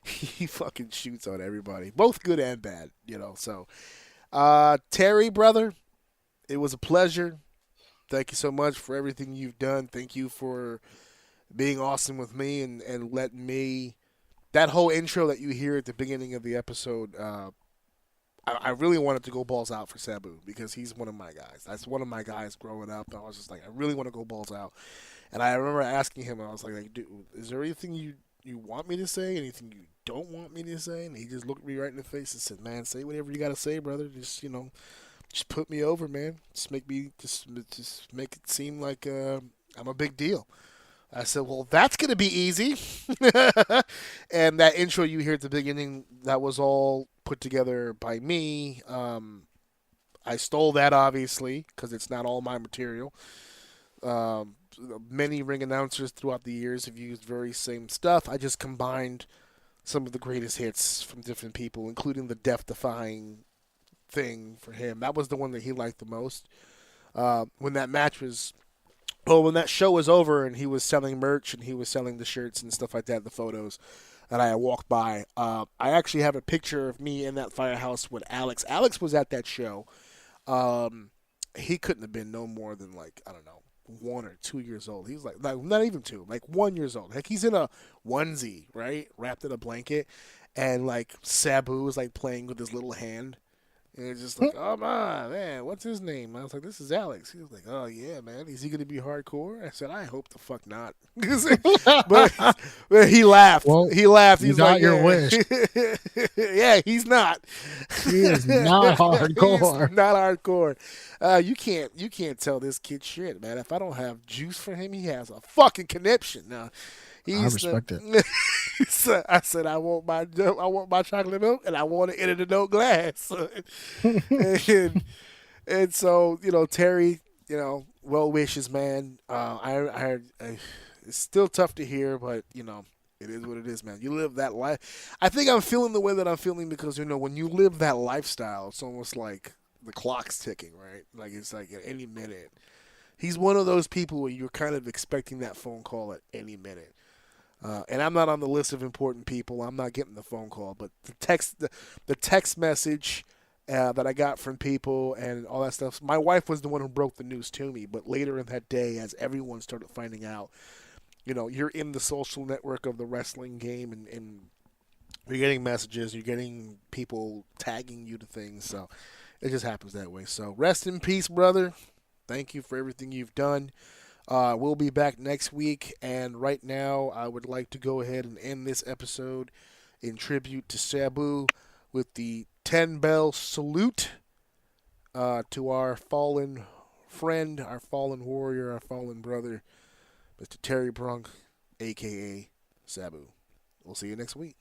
D: fucking shoots on everybody, both good and bad, you know. So, Terry, brother, it was a pleasure. Thank you so much for everything you've done. Thank you for being awesome with me and letting me. That whole intro that you hear at the beginning of the episode, I really wanted to go balls out for Sabu because he's one of my guys. That's one of my guys growing up. I was just like, I really want to go balls out. And I remember asking him, I was like, dude, is there anything you want me to say? Anything you don't want me to say? And he just looked me right in the face and said, man, say whatever you got to say, brother. Just, you know, just put me over, man. Just make it seem like I'm a big deal. I said, well, that's going to be easy. And that intro you hear at the beginning, that was all put together by me. I stole that, obviously, because it's not all my material. Many ring announcers throughout the years have used very same stuff. I just combined some of the greatest hits from different people, including the death-defying thing for him. That was the one that he liked the most. When that show was over and he was selling merch and he was selling the shirts and stuff like that, the photos that I walked by, I actually have a picture of me in that firehouse with Alex. Alex was at that show. He couldn't have been no more than, like, I don't know, 1 or 2 years old. He was like not even 2, like 1 year old. Like, he's in a onesie, right, wrapped in a blanket, and like Sabu was like playing with his little hand. And it's just like, oh my man, what's his name? I was like, this is Alex. He was like, oh yeah, man, is he gonna be hardcore? I said, I hope the fuck not. but he laughed.
E: Well,
D: he laughed.
E: You
D: He's
E: got
D: like,
E: your
D: yeah.
E: wish.
D: Yeah, he's not.
E: He is not hardcore.
D: He's not hardcore. You can't tell this kid shit, man. If I don't have juice for him, he has a fucking conniption. Now,
E: I respect it.
D: So I said, I want my chocolate milk, and I want it in a no glass. and so, you know, Terry, you know, well wishes, man. It's still tough to hear, but you know, It is what it is, man. You live that life. I think I'm feeling the way that I'm feeling because, when you live that lifestyle, it's almost like the clock's ticking, right? Like it's like at any minute. He's one of those people where you're kind of expecting that phone call at any minute. And I'm not on the list of important people. I'm not getting the phone call, but the text message that I got from people and all that stuff. My wife was the one who broke the news to me, but later in that day, as everyone started finding out, you're in the social network of the wrestling game, and you're getting messages, you're getting people tagging you to things, so it just happens that way. So rest in peace, brother. Thank you for everything you've done. We'll be back next week, and right now I would like to go ahead and end this episode in tribute to Sabu with the 10-bell salute to our fallen friend, our fallen warrior, our fallen brother, Mr. Terry Brunk, a.k.a. Sabu. We'll see you next week.